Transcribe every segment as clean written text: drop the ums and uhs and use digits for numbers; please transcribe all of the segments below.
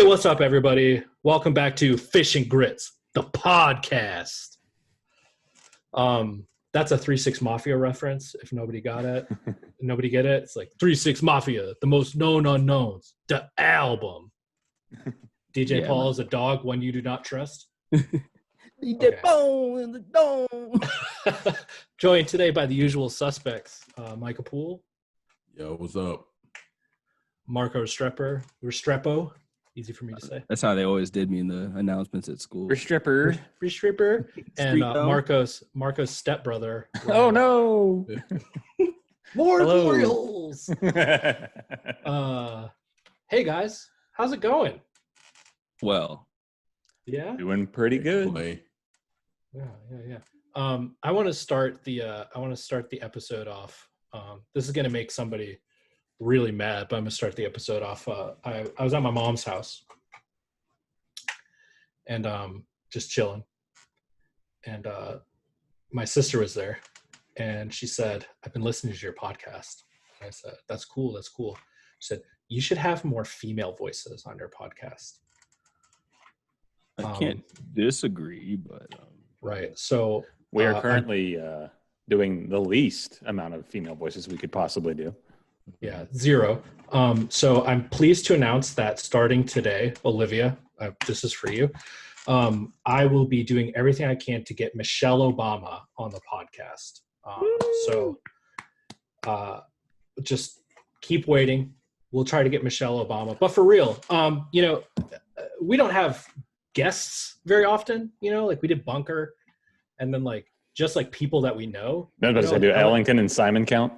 Hey, what's up, everybody? Welcome back to Fish and Grits, the podcast. That's a 3-6 Mafia reference. If nobody got it, nobody get it. It's like 3-6 Mafia, the most known unknowns, the album. DJ Paul is a dog one you do not trust. DJ Bone in the dome. Joined today by the usual suspects: Michael Poole. Yo, what's up? Marco Restrepo. Easy for me to say. That's how they always did me in the announcements at school. Restrepo. And Marco's stepbrother. Oh, no. More Orioles. Hey, guys. How's it going? Well. Yeah? Doing pretty good. Yeah. I want to start the episode off. This is going to make somebody really mad, but I'm gonna start the episode off. I was at my mom's house and just chilling, and my sister was there, and she said, "I've been listening to your podcast." And I said, "That's cool. She said, "You should have more female voices on your podcast." I can't disagree, but right. So we are currently doing the least amount of female voices we could possibly do. Yeah, 0. So I'm pleased to announce that starting today, Olivia, this is for you. I will be doing everything I can to get Michelle Obama on the podcast. So just keep waiting. We'll try to get Michelle Obama. But for real, we don't have guests very often. Like we did Bunker, and then just people that we know. Do Ellington and Simon count?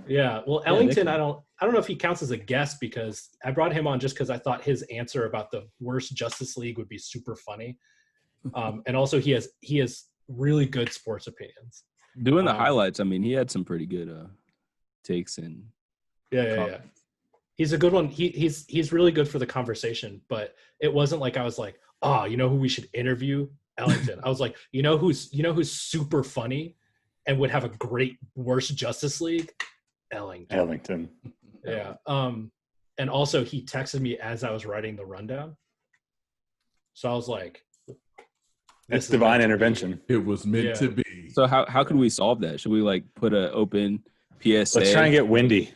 Yeah, well, Ellington, I don't know if he counts as a guest because I brought him on just because I thought his answer about the worst Justice League would be super funny, and also he has really good sports opinions. Doing the highlights, I mean, he had some pretty good takes and yeah. He's a good one. He's really good for the conversation, but it wasn't like I was like, oh, you know who we should interview? Ellington. I was like, who's super funny and would have a great worst Justice League? Ellington. Yeah. And also he texted me as I was writing the rundown. So I was like, that's divine intervention. It was meant to be. So how can we solve that? Should we put an open PSA? Let's try and get Wendy.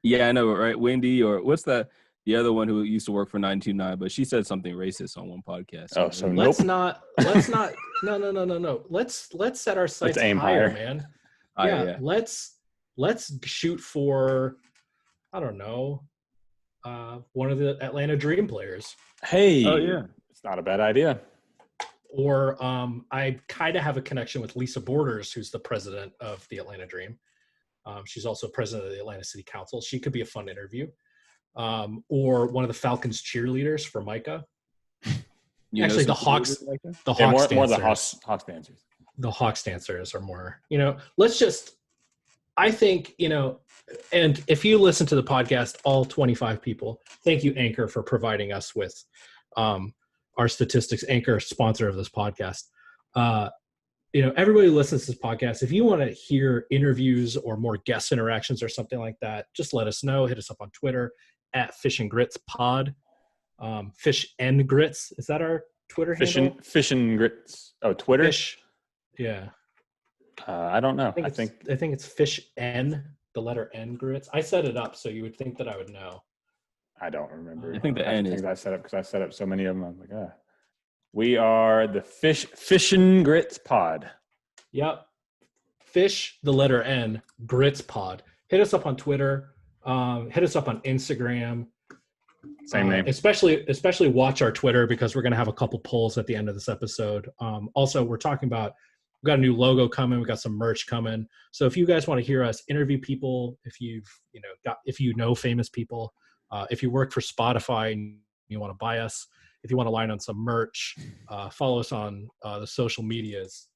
Yeah, I know, right? Wendy, or what's the other one who used to work for 929, but she said something racist on one podcast. Oh, so let's not no. Let's set our sights higher, man. Yeah. Let's shoot for, I don't know, one of the Atlanta Dream players. Hey, oh yeah, it's not a bad idea. Or I kind of have a connection with Lisa Borders, who's the president of the Atlanta Dream. She's also president of the Atlanta City Council. She could be a fun interview. Or one of the Falcons cheerleaders for Micah. Actually, the Hawks. The Hawks more the Hawks dancers. The Hawks dancers are more. Let's just. I think, and if you listen to the podcast, all 25 people, thank you, Anchor, for providing us with our statistics. Anchor, sponsor of this podcast. Everybody who listens to this podcast, if you want to hear interviews or more guest interactions or something like that, just let us know. Hit us up on Twitter at Fish and Grits Pod. Fish and Grits. Is that our Twitter handle? Fish and Grits. Oh, Twitter? Fish. Yeah. I don't know. I think it's Fish N, the letter N Grits. I set it up, so you would think that I would know. I don't remember. I think the N is. I set up because I set up so many of them. I'm like, We are the Fish and Grits Pod. Yep. Fish, the letter N, Grits Pod. Hit us up on Twitter. Hit us up on Instagram. Same name. Especially watch our Twitter because we're going to have a couple polls at the end of this episode. Also, we're talking about. We've got a new logo coming. We've got some merch coming. So if you guys want to hear us interview people, if you know famous people, if you work for Spotify and you want to buy us, if you want to line on some merch, follow us on the social medias.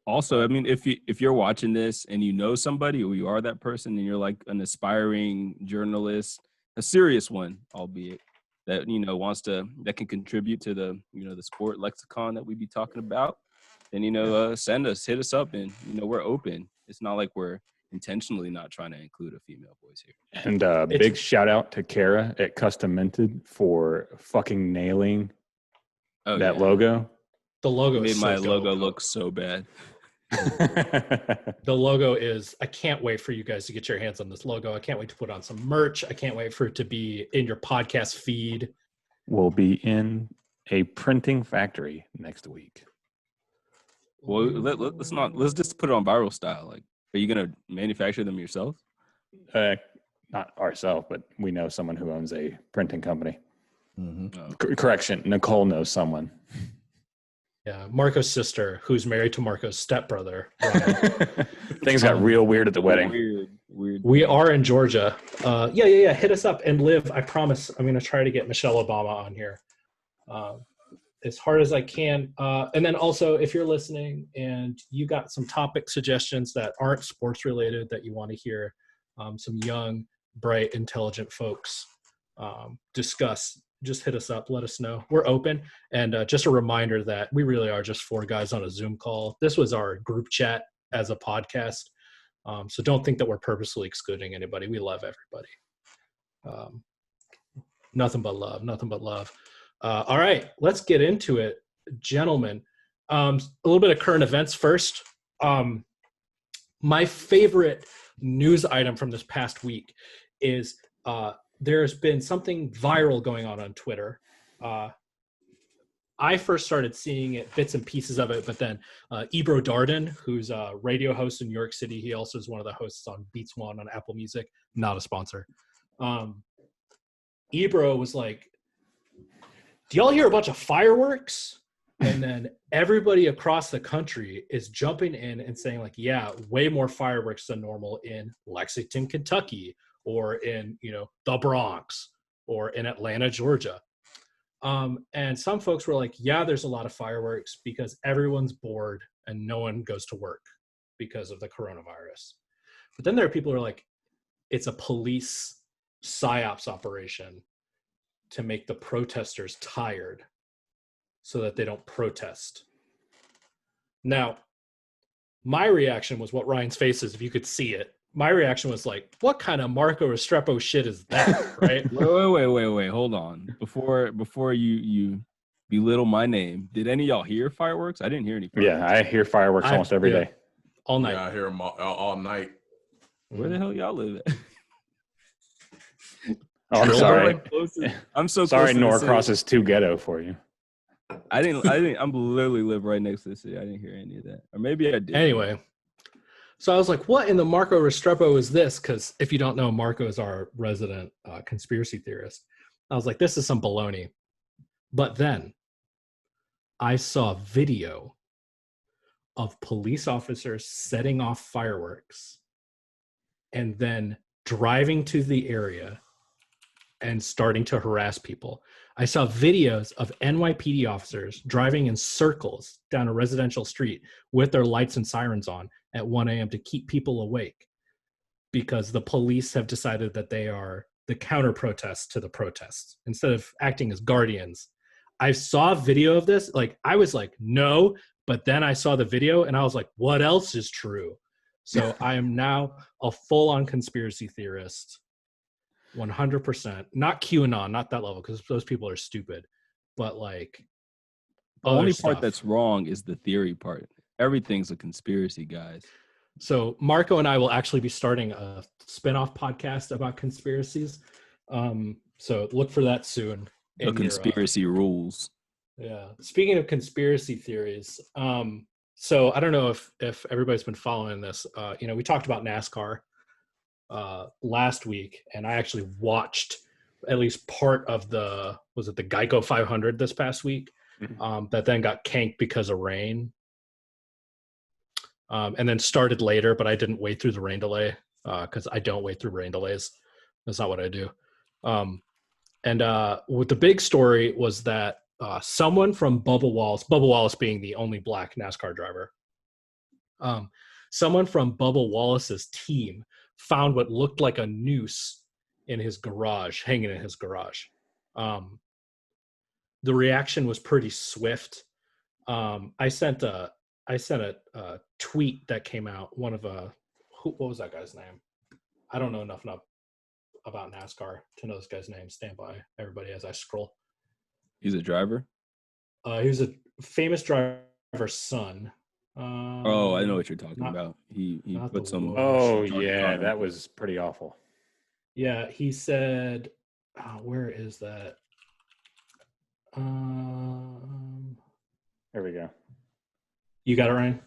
Also, I mean, if you're watching this and you know somebody or you are that person and you're like an aspiring journalist, a serious one, albeit that that can contribute to the the sport lexicon that we be talking about. Then hit us up, and we're open. It's not like we're intentionally not trying to include a female voice here. And big shout out to Kara at Custom Minted for fucking nailing that logo. The logo Made is my so logo dope. look so bad. The logo is, I can't wait for you guys to get your hands on this logo. I can't wait to put on some merch. I can't wait for it to be in your podcast feed. We'll be in a printing factory next week. Well, let's just put it on viral style. Like, are you gonna manufacture them yourself? Not ourselves, but we know someone who owns a printing company. Mm-hmm. Oh. Correction, Nicole knows someone. Yeah, Marco's sister, who's married to Marco's stepbrother. Things got real weird at the wedding. Weird. We are in Georgia. Yeah. Hit us up. And Liv, I promise I'm going to try to get Michelle Obama on here as hard as I can. And then also, if you're listening and you got some topic suggestions that aren't sports related that you want to hear some young, bright, intelligent folks discuss, just hit us up. Let us know. We're open. And just a reminder that we really are just 4 guys on a Zoom call. This was our group chat as a podcast. So don't think that we're purposely excluding anybody. We love everybody. Nothing but love. All right, let's get into it, gentlemen. A little bit of current events first. My favorite news item from this past week is there's been something viral going on Twitter. I first started seeing it, bits and pieces of it, but then Ebro Darden, who's a radio host in New York City, he also is one of the hosts on Beats One on Apple Music, not a sponsor. Ebro was like, do y'all hear a bunch of fireworks? And then everybody across the country is jumping in and saying like, yeah, way more fireworks than normal in Lexington, Kentucky, or in, the Bronx, or in Atlanta, Georgia. And some folks were like, yeah, there's a lot of fireworks because everyone's bored and no one goes to work because of the coronavirus. But then there are people who are like, it's a police psyops operation to make the protesters tired so that they don't protest. Now, my reaction was what Ryan's face is, if you could see it. My reaction was like, what kind of Marco Restrepo shit is that, right? Wait. Hold on. Before you belittle my name, did any of y'all hear fireworks? I didn't hear any fireworks. Yeah, I hear fireworks almost every day. All night. Yeah, I hear them all night. Where the hell y'all live at? Oh, I'm sorry. I'm so sorry. close to Norcross is too ghetto for you. I didn't. I'm literally live right next to the city. I didn't hear any of that, or maybe I did. Anyway, so I was like, "What in the Marco Restrepo is this?" Because if you don't know, Marco is our resident conspiracy theorist. I was like, "This is some baloney." But then I saw video of police officers setting off fireworks and then driving to the area and starting to harass people. I saw videos of NYPD officers driving in circles down a residential street with their lights and sirens on at 1 a.m. to keep people awake because the police have decided that they are the counter protest to the protests instead of acting as guardians. I saw a video of this. Like, I was like, no, but then I saw the video and I was like, what else is true? So I am now a full-on conspiracy theorist. 100%. Not QAnon, not that level, because those people are stupid. But like, the only part that's wrong is the theory part. Everything's a conspiracy, guys. So Marco and I will actually be starting a spin-off podcast about conspiracies. So look for that soon. The conspiracy rules. Yeah. Speaking of conspiracy theories, so I don't know if everybody's been following this. We talked about NASCAR last week, and I actually watched at least part of the Geico 500 this past week, that then got canked because of rain, and then started later, but I didn't wait through the rain delay because I don't wait through rain delays. That's not what I do. And what the big story was that someone from Bubba Wallace being the only black NASCAR driver, someone from Bubba Wallace's team found what looked like a noose in his garage, hanging in his garage. The reaction was pretty swift. I sent a tweet that came out. what was that guy's name? I don't know enough about NASCAR to know this guy's name. Stand by, everybody, as I scroll. He's a driver. He was a famous driver's son. Oh, I know what you're talking about. He not put the some. Woj. Oh Dark yeah, car. that was pretty awful. Yeah, he said, where is that? There we go. You got it, Ryan?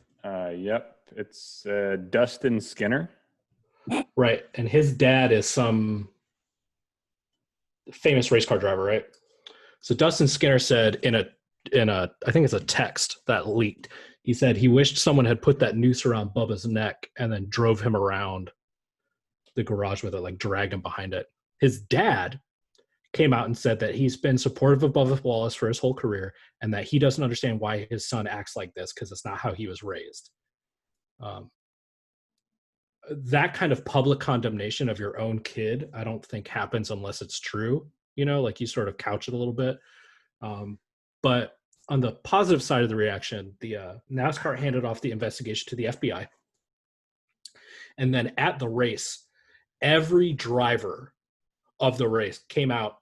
Yep, it's Dustin Skinner. Right. And his dad is some famous race car driver, right? So Dustin Skinner said in a I think it's a text that leaked. He said he wished someone had put that noose around Bubba's neck and then drove him around the garage with it, like dragged him behind it. His dad came out and said that he's been supportive of Bubba Wallace for his whole career and that he doesn't understand why his son acts like this because it's not how he was raised. That kind of public condemnation of your own kid, I don't think happens unless it's true. You know, like you sort of couch it a little bit. But on the positive side of the reaction, the NASCAR handed off the investigation to the FBI. And then at the race, every driver of the race came out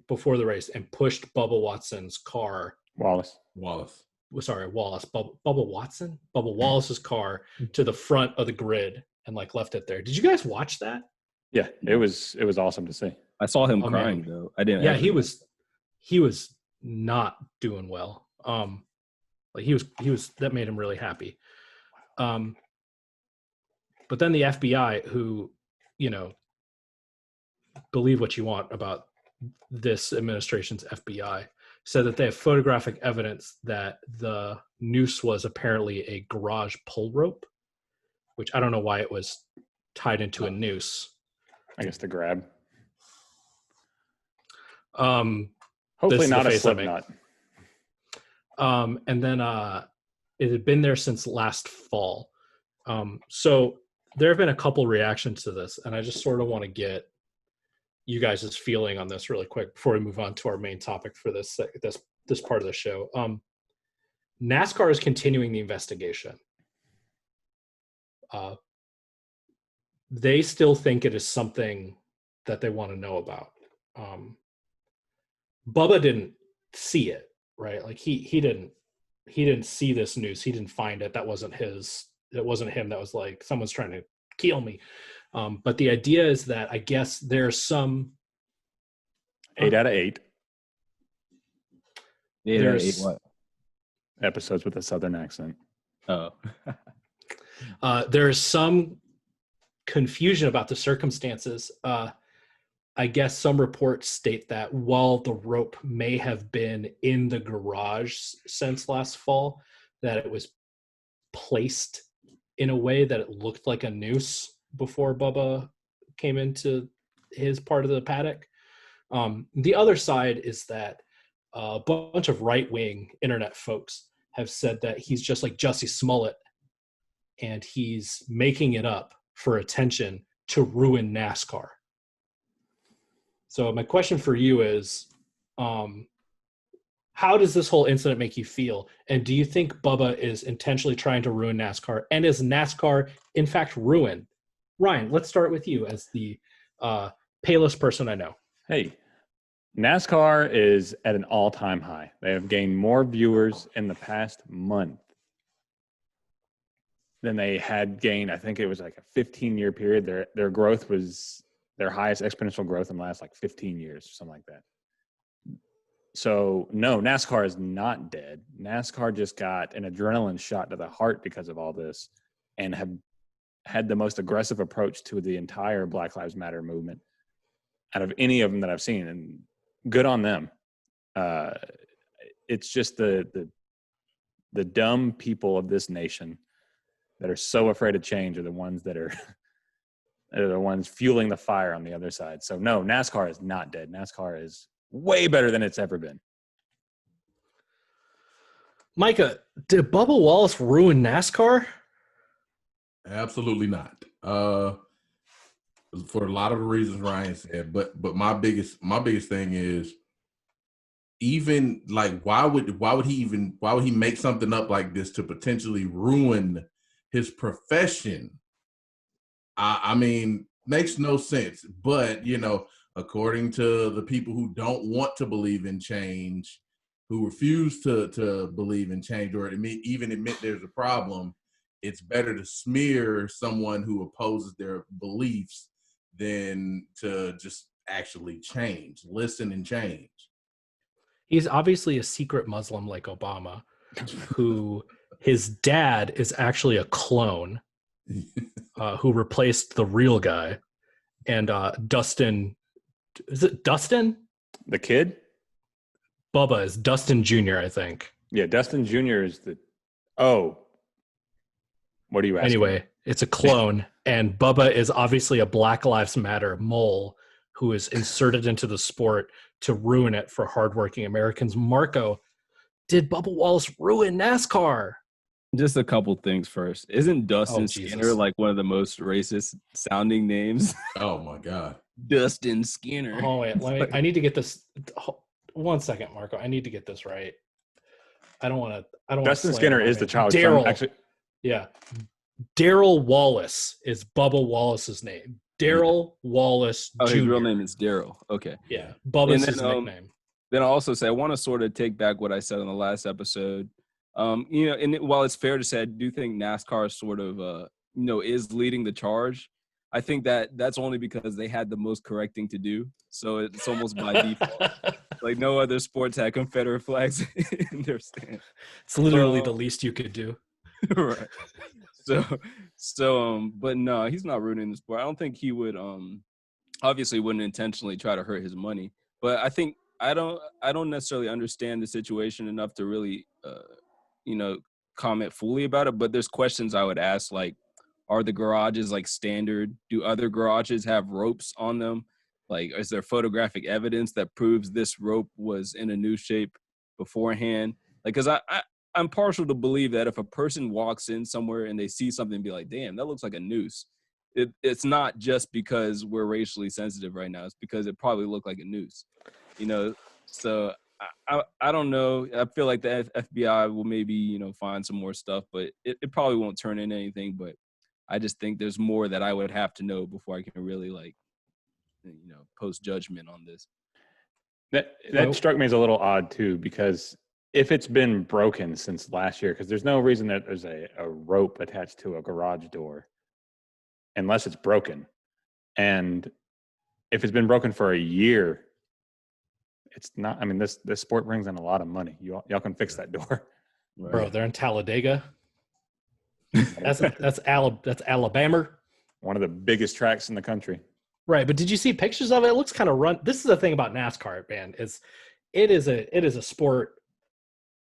before the race and pushed Bubba Watson's car. Wallace. Wallace. Bubba Watson? Bubba Wallace's car to the front of the grid and like left it there. Did you guys watch that? Yeah, it was awesome to see. I saw him crying though. I didn't. Yeah, he was not doing well. Like he was that made him really happy. But then the FBI, who, you know, believe what you want about this administration's FBI, said that they have photographic evidence that the noose was apparently a garage pull rope, which I don't know why it was tied into a noose. I guess the grab. Hopefully not a slip knot. And then it had been there since last fall. So there have been a couple reactions to this, and I just sort of want to get you guys' feeling on this really quick before we move on to our main topic for this part of the show. NASCAR is continuing the investigation. They still think it is something that they want to know about. Bubba didn't see it, right? Like he didn't see this news. He didn't find it. That wasn't his. It wasn't him. That was like someone's trying to kill me. But the idea is that I guess there's some 8 out of 8. 8 out of 8 what? Episodes with a Southern accent. Oh. There's some confusion about the circumstances. I guess some reports state that while the rope may have been in the garage since last fall, that it was placed in a way that it looked like a noose before Bubba came into his part of the paddock. The other side is that a bunch of right-wing internet folks have said that he's just like Jussie Smollett and he's making it up for attention to ruin NASCAR. So my question for you is, how does this whole incident make you feel? And do you think Bubba is intentionally trying to ruin NASCAR? And is NASCAR, in fact, ruined? Ryan, let's start with you as the palest person I know. Hey, NASCAR is at an all-time high. They have gained more viewers in the past month than they had gained. I think it was like a 15-year period. Their growth was their highest exponential growth in the last like 15 years or something like that. So, no, NASCAR is not dead. NASCAR just got an adrenaline shot to the heart because of all this and have had the most aggressive approach to the entire Black Lives Matter movement out of any of them that I've seen, and good on them. It's just the dumb people of this nation that are so afraid of change are the ones that are the ones fueling the fire on the other side. So, no, NASCAR is not dead. NASCAR is way better than it's ever been. Micah, did Bubba Wallace ruin NASCAR? Absolutely not. For a lot of the reasons Ryan said, but my biggest thing is, even like why would he make something up like this to potentially ruin his profession? I mean, makes no sense. But, according to the people who don't want to believe in change, who refuse to believe in change or even admit there's a problem, it's better to smear someone who opposes their beliefs than to just actually listen and change. He's obviously a secret Muslim like Obama, who his dad is actually a clone who replaced the real guy. And Dustin, is it Dustin? The kid? Bubba is Dustin Jr., I think. Yeah, Dustin Jr. is the. Oh. What are you asking? Anyway, it's a clone. And Bubba is obviously a Black Lives Matter mole who is inserted into the sport to ruin it for hardworking Americans. Marco, did Bubba Wallace ruin NASCAR? Just a couple things first. Isn't Dustin Jesus. Skinner like one of the most racist sounding names? Oh my God. Dustin Skinner. Oh wait, I need to get this. 1 second, Marco. I need to get this right. I don't want to. Dustin Skinner is the child. Daryl. Actually, yeah. Daryl Wallace is Bubba Wallace's name. Daryl Wallace Jr. Oh, his real name is Daryl. Okay. Yeah. Bubba's his nickname. Then I'll also say I want to sort of take back what I said on the last episode. While it's fair to say I do think NASCAR sort of is leading the charge, I think that's only because they had the most correcting to do. So it's almost by default. Like no other sports had Confederate flags in their stand. It's literally the least you could do. Right. But no, he's not ruining the sport. I don't think he would obviously wouldn't intentionally try to hurt his money. But I think I don't necessarily understand the situation enough to really comment fully about it. But there's questions I would ask, like, are the garages like standard? Do other garages have ropes on them? Like, is there photographic evidence that proves this rope was in a new shape beforehand? Like, because I'm partial to believe that if a person walks in somewhere and they see something and be like, damn, that looks like a noose, it's not just because we're racially sensitive right now. It's because it probably looked like a noose, So I don't know. I feel like the FBI will maybe, find some more stuff, but it probably won't turn into anything. But I just think there's more that I would have to know before I can really, post judgment on this. That struck me as a little odd, too, because if it's been broken since last year, because there's no reason that there's a rope attached to a garage door unless it's broken. And if it's been broken for a year, it's not. I mean, this sport brings in a lot of money. Y'all can fix that door. Right. Bro, they're in Talladega. That's Alabama. One of the biggest tracks in the country. Right, but did you see pictures of it? It looks kind of run. This is the thing about NASCAR, man. It is a sport.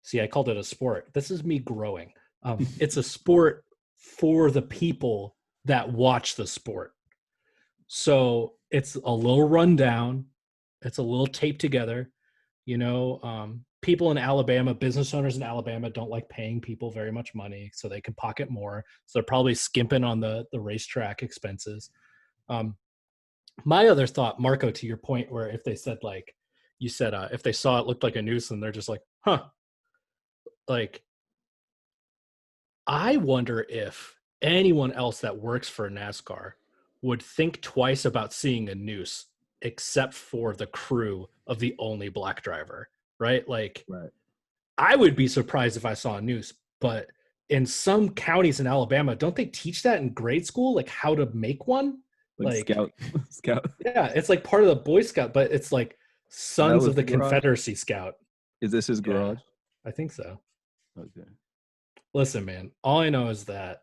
See, I called it a sport. This is me growing. It's a sport for the people that watch the sport. So it's a little rundown. It's a little taped together. People in Alabama, business owners in Alabama don't like paying people very much money, so they can pocket more. So they're probably skimping on the racetrack expenses. My other thought, Marco, to your point, where if they said, like you said, if they saw it looked like a noose and they're just like, huh. Like, I wonder if anyone else that works for NASCAR would think twice about seeing a noose, except for the crew of the only black driver, right? Like, right. I would be surprised if I saw a noose, but in some counties in Alabama, don't they teach that in grade school, like how to make one? Like scout. Yeah, it's like part of the Boy Scout, but it's like Sons of the Confederacy Scout. Is this his garage? I think so. Okay. Listen, man, all I know is that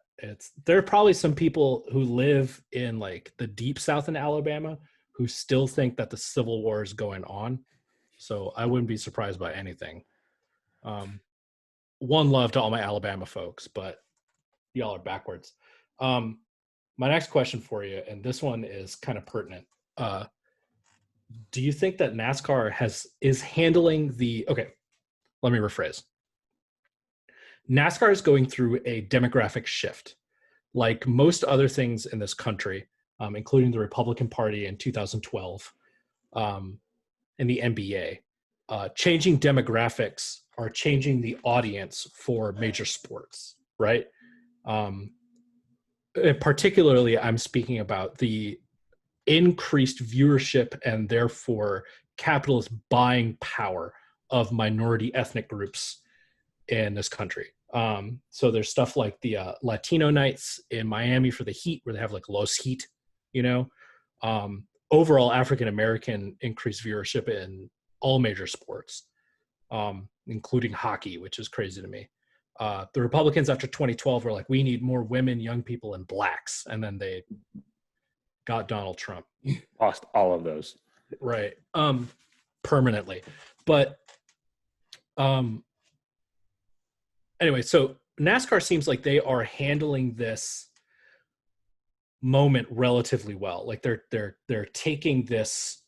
there are probably some people who live in like the deep South in Alabama who still think that the Civil War is going on. So I wouldn't be surprised by anything. One love to all my Alabama folks, but y'all are backwards. My next question for you, and this one is kind of pertinent. Do you think that NASCAR is handling okay, let me rephrase. NASCAR is going through a demographic shift. Like most other things in this country, including the Republican Party in 2012 and the NBA, changing demographics are changing the audience for major sports, right? particularly I'm speaking about the increased viewership and therefore capitalist buying power of minority ethnic groups in this country. So there's stuff like the Latino nights in Miami for the Heat, where they have like Los Heat, you know. Overall, African American increased viewership in all major sports, including hockey, which is crazy to me. The Republicans after 2012 were like, we need more women, young people, and blacks, and then they got Donald Trump. Lost all of those. Right. Permanently. But anyway, so NASCAR seems like they are handling this moment relatively well. Like they're taking this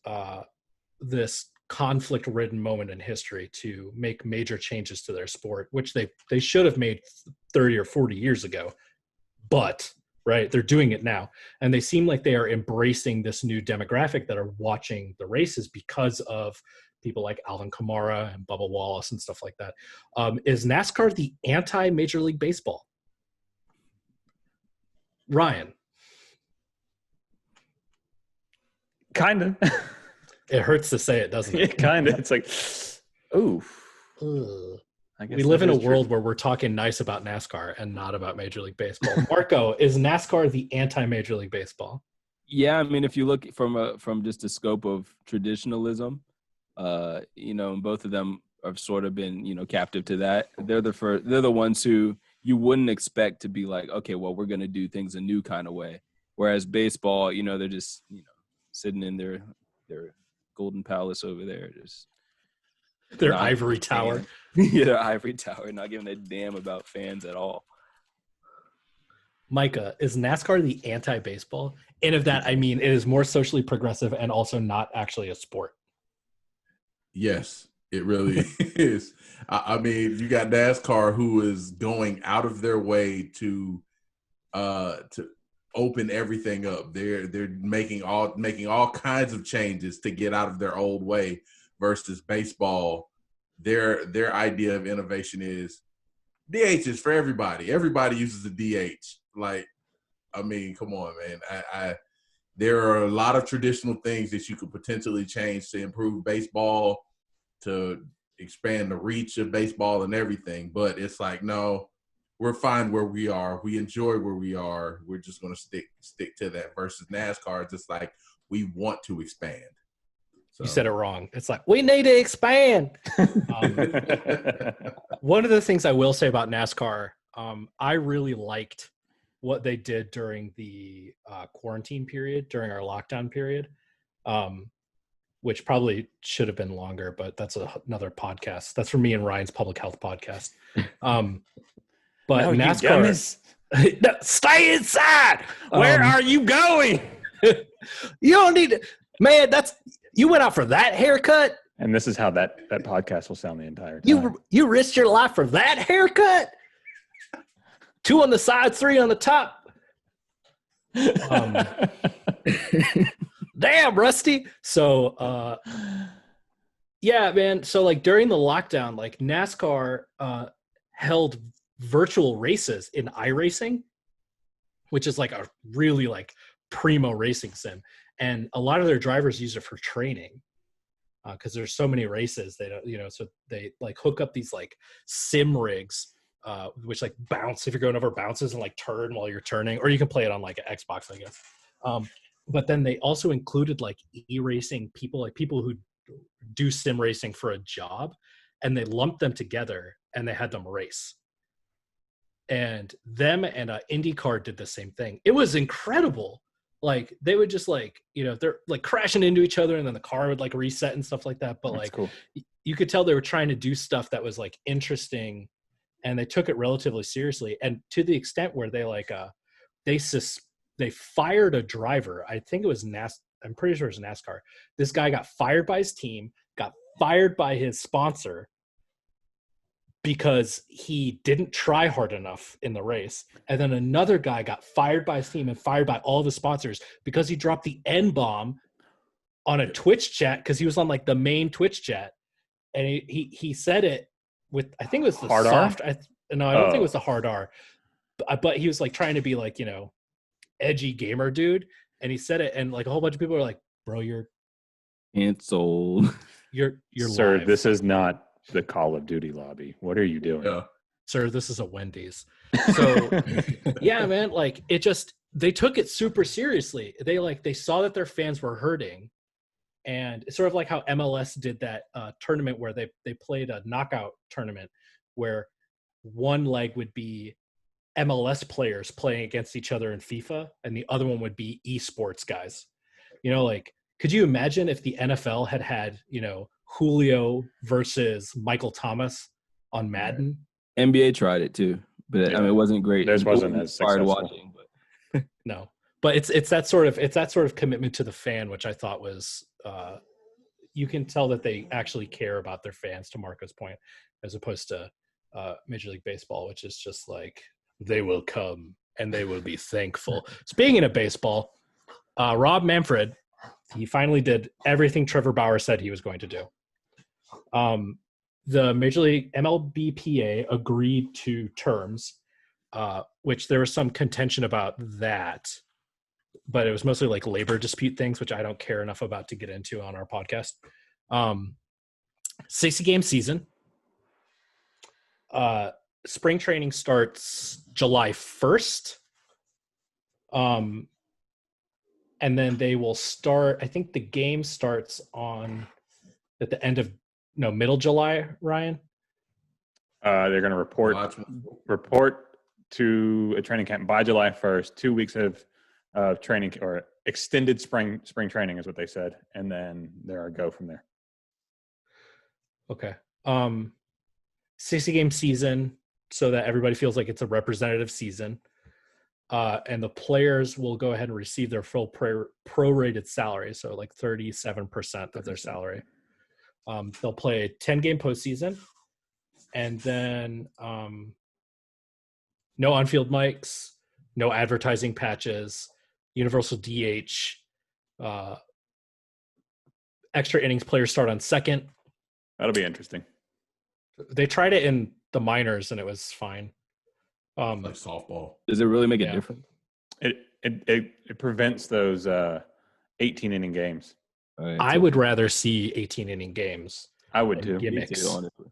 this conflict-ridden moment in history to make major changes to their sport, which they should have made 30 or 40 years ago. But right, they're doing it now, and they seem like they are embracing this new demographic that are watching the races because of people like Alvin Kamara and Bubba Wallace and stuff like that. Is NASCAR the anti-Major League Baseball? Ryan? Kind of. It hurts to say it, doesn't it? Yeah, kind of. It's like, ooh. I guess We live in a world where we're talking nice about NASCAR and not about Major League Baseball. Marco, is NASCAR the anti-Major League Baseball? Yeah, I mean, if you look from just the scope of traditionalism, both of them have sort of been, captive to that. They're the ones who you wouldn't expect to be like, okay, well, we're going to do things a new kind of way. Whereas baseball, they're just, sitting in their golden palace over there, just their ivory tower. Yeah, their ivory tower, not giving a damn about fans at all. Micah, is NASCAR the anti-baseball? And of that, I mean, it is more socially progressive and also not actually a sport. Yes, it really is. I mean, you got NASCAR who is going out of their way to open everything up. They're making all kinds of changes to get out of their old way, versus baseball. Their idea of innovation is DH is for everybody. Everybody uses the DH. Like, I mean, come on, man. There are a lot of traditional things that you could potentially change to improve baseball, to expand the reach of baseball and everything. But it's like, no, we're fine where we are. We enjoy where we are. We're just going to stick to that. Versus NASCAR, just like, we want to expand. So. You said it wrong. It's like, we need to expand. One of the things I will say about NASCAR, I really liked what they did during the quarantine period, during our lockdown period, which probably should have been longer, but that's another podcast. That's for me and Ryan's public health podcast. But no, NASCAR, no, stay inside. Where are you going? You don't need to, man. You went out for that haircut. And this is how that podcast will sound the entire time. You risked your life for that haircut? 2 on the side, 3 on the top. Damn, Rusty. So, yeah, man. So, like, during the lockdown, like, NASCAR held virtual races in iRacing, which is like a really like primo racing sim. And a lot of their drivers use it for training because there's so many races. They don't, so they like hook up these like sim rigs, which like bounce if you're going over bounces and like turn while you're turning, or you can play it on like an Xbox, I guess. But then they also included like e-racing people, like people who do sim racing for a job, and they lumped them together and they had them race. And them and IndyCar did the same thing. It was incredible. Like they would just like, they're like crashing into each other and then the car would like reset and stuff like that. But that's like, cool. You could tell they were trying to do stuff that was like interesting, and they took it relatively seriously. And to the extent where they like, they fired a driver. I think it was I'm pretty sure it was NASCAR. This guy got fired by his team, got fired by his sponsor, because he didn't try hard enough in the race. And then another guy got fired by his team and fired by all the sponsors because he dropped the N-bomb on a Twitch chat, because he was on like the main Twitch chat. And he said it with, I think it was the hard soft. R? No, I don't think it was the hard R. But he was like trying to be like, edgy gamer dude, and he said it, and like a whole bunch of people are like, "Bro, you're Canceled. Sir, live. this is not the Call of Duty lobby. What are you doing? Yeah. Sir, this is a Wendy's." So yeah, man, like it just, they took it super seriously. They saw that their fans were hurting, and it's sort of like how MLS did that tournament where they played a knockout tournament where one leg would be MLS players playing against each other in FIFA, and the other one would be esports guys. Like, could you imagine if the NFL had Julio versus Michael Thomas on Madden? NBA tried it too, but I mean, it wasn't great. Theirs It wasn't as inspired successful. watching, but No, but it's that sort of commitment to the fan, which I thought was you can tell that they actually care about their fans, to Marco's point, as opposed to Major League Baseball, which is just like, they will come and they will be thankful. Speaking of baseball, Rob Manfred, he finally did everything Trevor Bauer said he was going to do. The Major League MLBPA agreed to terms, which there was some contention about that, but it was mostly like labor dispute things, which I don't care enough about to get into on our podcast. 60-game season. Spring training starts July 1st. And then they will start, I think the game starts at the end of, middle July, Ryan? They're going to report to a training camp by July 1st, 2 weeks of training, or extended spring training is what they said. And then they're go from there. Okay. 60-game season, so that everybody feels like it's a representative season. And the players will go ahead and receive their full prorated salary, so like 37% of their salary. They'll play a 10-game postseason, and then no on-field mics, no advertising patches, universal DH, extra innings players start on second. That'll be interesting. They tried it in the minors, and it was fine. Like softball. Does it really make a difference? It prevents those 18-inning games. Right, I would rather see 18-inning games. I would too. Gimmicks. honestly.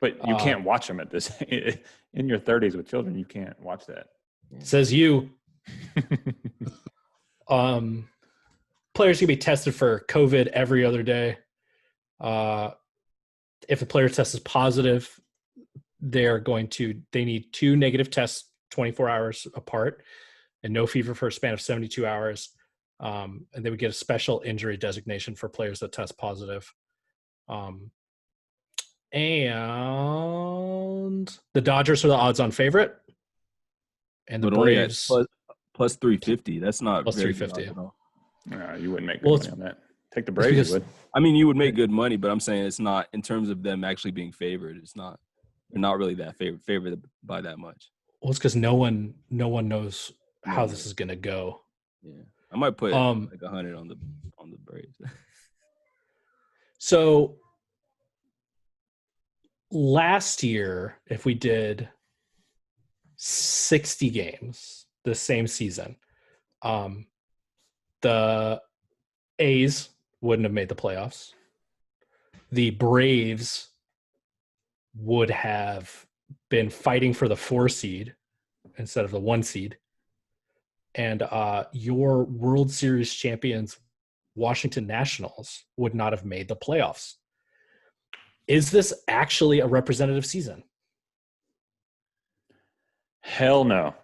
But you can't watch them at this in your 30s with children. You can't watch that. Says you. Players can be tested for COVID every other day. If a player tests positive, they need 2 negative tests 24 hours apart and no fever for a span of 72 hours. And they would get a special injury designation for players that test positive. And the Dodgers are the odds-on favorite. And the Braves plus 350. That's not plus very 350. good at all. No, you wouldn't make good money on that. Take the Braves, because, you would. I mean, you would make good money, but I'm saying it's not in terms of them actually being favored. It's not. They're not really that favored by that much. Well, it's because no one knows how this is going to go. Yeah, I might put like 100 on the Braves. So last year, if we did 60 games the same season, the A's wouldn't have made the playoffs. The Braves would have been fighting for the 4 seed instead of the 1 seed. And your World Series champions, Washington Nationals, would not have made the playoffs. Is this actually a representative season? Hell no.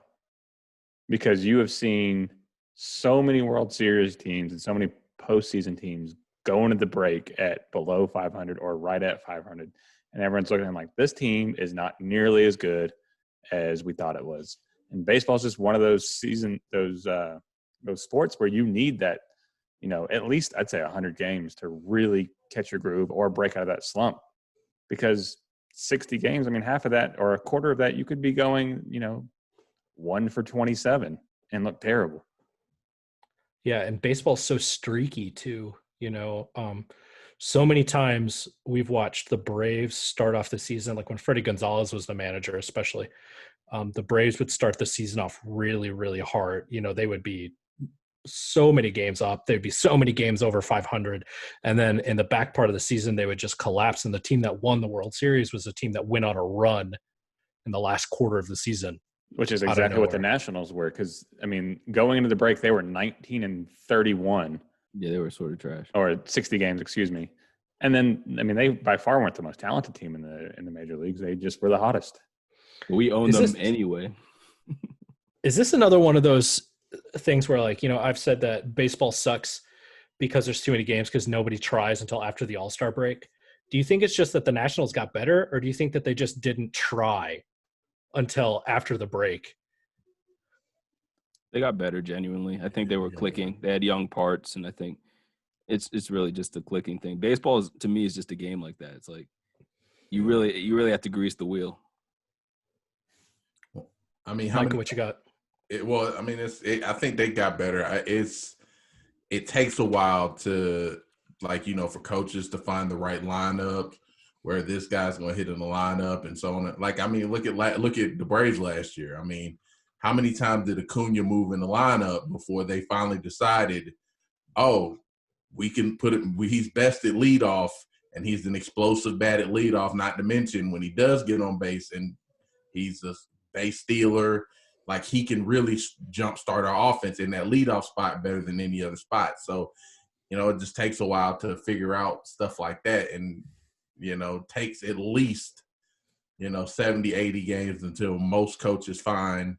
Because you have seen so many World Series teams and so many postseason teams go into the break at below 500 or right at 500. And everyone's looking at them like, this team is not nearly as good as we thought it was. And baseball is just one of those sports where you need that, at least I'd say 100 games to really catch your groove or break out of that slump. Because 60 games, I mean, half of that or a quarter of that, you could be going, 1 for 27 and look terrible. Yeah, and baseball's so streaky too, so many times we've watched the Braves start off the season, like when Freddie Gonzalez was the manager, especially. The Braves would start the season off really, really hard. They would be so many games up. There'd be so many games over 500. And then in the back part of the season, they would just collapse. And the team that won the World Series was the team that went on a run in the last quarter of the season. Which is exactly what the Nationals were. Because, going into the break, they were 19-31. Yeah, they were sort of trash. Or 60 games, excuse me. And then, they by far weren't the most talented team in the major leagues. They just were the hottest. We own them anyway. Is this another one of those things where, like, I've said that baseball sucks because there's too many games because nobody tries until after the All-Star break? Do you think it's just that the Nationals got better, or do you think that they just didn't try until after the break? They got better, genuinely. I think they were clicking. They had young parts, and I think it's really just a clicking thing. Baseball to me is just a game like that. It's like you really have to grease the wheel. Micah, what you got? I think they got better. It takes a while to, for coaches to find the right lineup where this guy's going to hit in the lineup and so on. Look at the Braves last year. How many times did Acuna move in the lineup before they finally decided, we can put it, he's best at leadoff and he's an explosive bat at leadoff, not to mention when he does get on base and he's a base stealer, like he can really jumpstart our offense in that leadoff spot better than any other spot. So, it just takes a while to figure out stuff like that. And, takes at least, 70, 80 games until most coaches find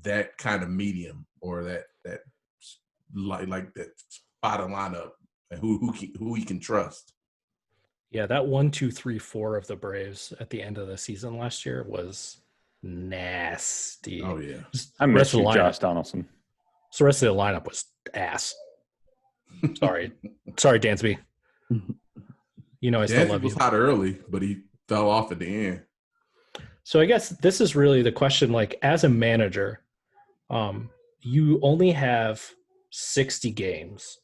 that kind of medium or that like that spot of lineup and who he can trust. Yeah, that 1, 2, 3, 4 of the Braves at the end of the season last year was nasty. Oh yeah, I miss you, Josh Donaldson. So the rest of the lineup was ass. Sorry, Dansby. I still love you. He was hot early, but he fell off at the end. So I guess this is really the question. Like, as a manager, you only have 60 games.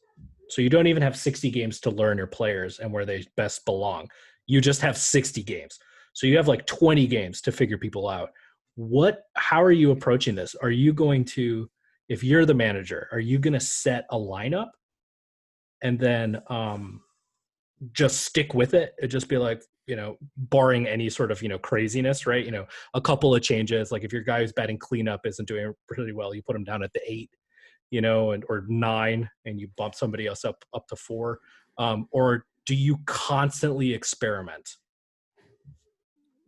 So you don't even have 60 games to learn your players and where they best belong. You just have 60 games. So you have like 20 games to figure people out. How are you approaching this? Are you going to, if you're the manager, are you going to set a lineup and then just stick with it? It'd just be like, barring any sort of, craziness, right? A couple of changes. Like if your guy who's batting cleanup isn't doing pretty well, you put him down at the 8, or 9, and you bump somebody else up to 4. Or do you constantly experiment?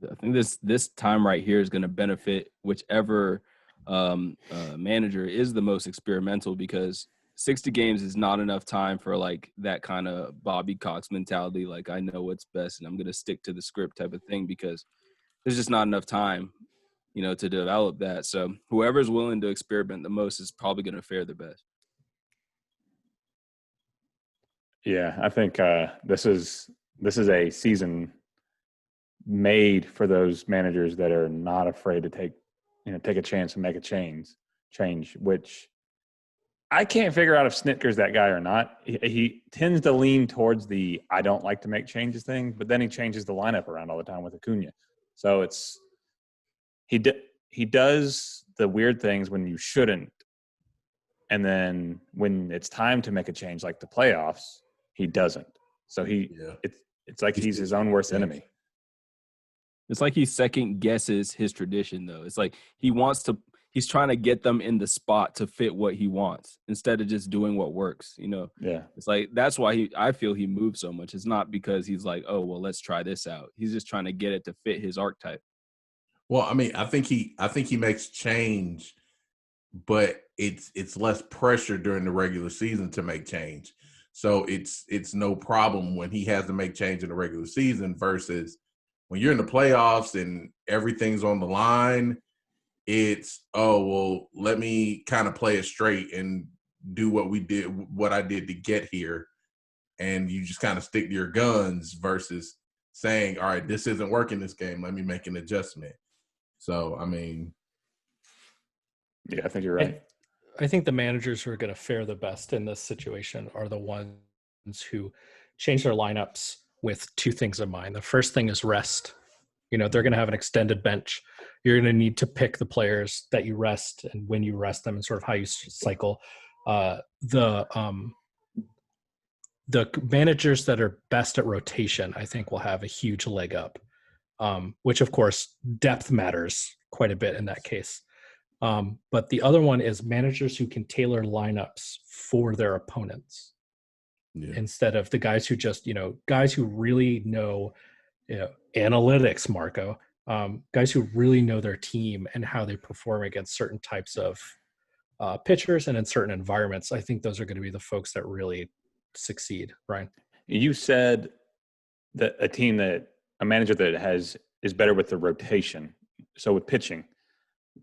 I think this time right here is going to benefit whichever manager is the most experimental, because 60 games is not enough time for like that kind of Bobby Cox mentality. Like, I know what's best and I'm going to stick to the script type of thing, because there's just not enough time, to develop that. So whoever's willing to experiment the most is probably going to fare the best. Yeah, I think this is a season made for those managers that are not afraid to take a chance and make a change, which I can't figure out if Snitker's that guy or not. He tends to lean towards the I don't like to make changes thing, but then he changes the lineup around all the time with Acuna. So he does the weird things when you shouldn't. And then when it's time to make a change, like the playoffs, he doesn't. So it's like he's his own worst enemy. It's like he second guesses his tradition, though. It's like he's trying to get them in the spot to fit what he wants instead of just doing what works, Yeah. It's like that's why I feel he moves so much. It's not because he's like, oh, well, let's try this out. He's just trying to get it to fit his archetype. Well, I think he makes change, but it's less pressure during the regular season to make change. So it's no problem when he has to make change in the regular season versus when you're in the playoffs and everything's on the line. It's, let me kind of play it straight and do what I did to get here. And you just kind of stick to your guns versus saying, all right, this isn't working this game. Let me make an adjustment. So, yeah, I think you're right. I think the managers who are going to fare the best in this situation are the ones who change their lineups with two things in mind. The first thing is rest. They're going to have an extended bench. You're going to need to pick the players that you rest and when you rest them and sort of how you cycle. The managers that are best at rotation, I think, will have a huge leg up, which, of course, depth matters quite a bit in that case. But the other one is managers who can tailor lineups for their opponents instead of the guys who just, guys who really know, analytics, Marco, guys who really know their team and how they perform against certain types of pitchers and in certain environments. I think those are going to be the folks that really succeed. Ryan, you said that a manager that is better with the rotation. So with pitching,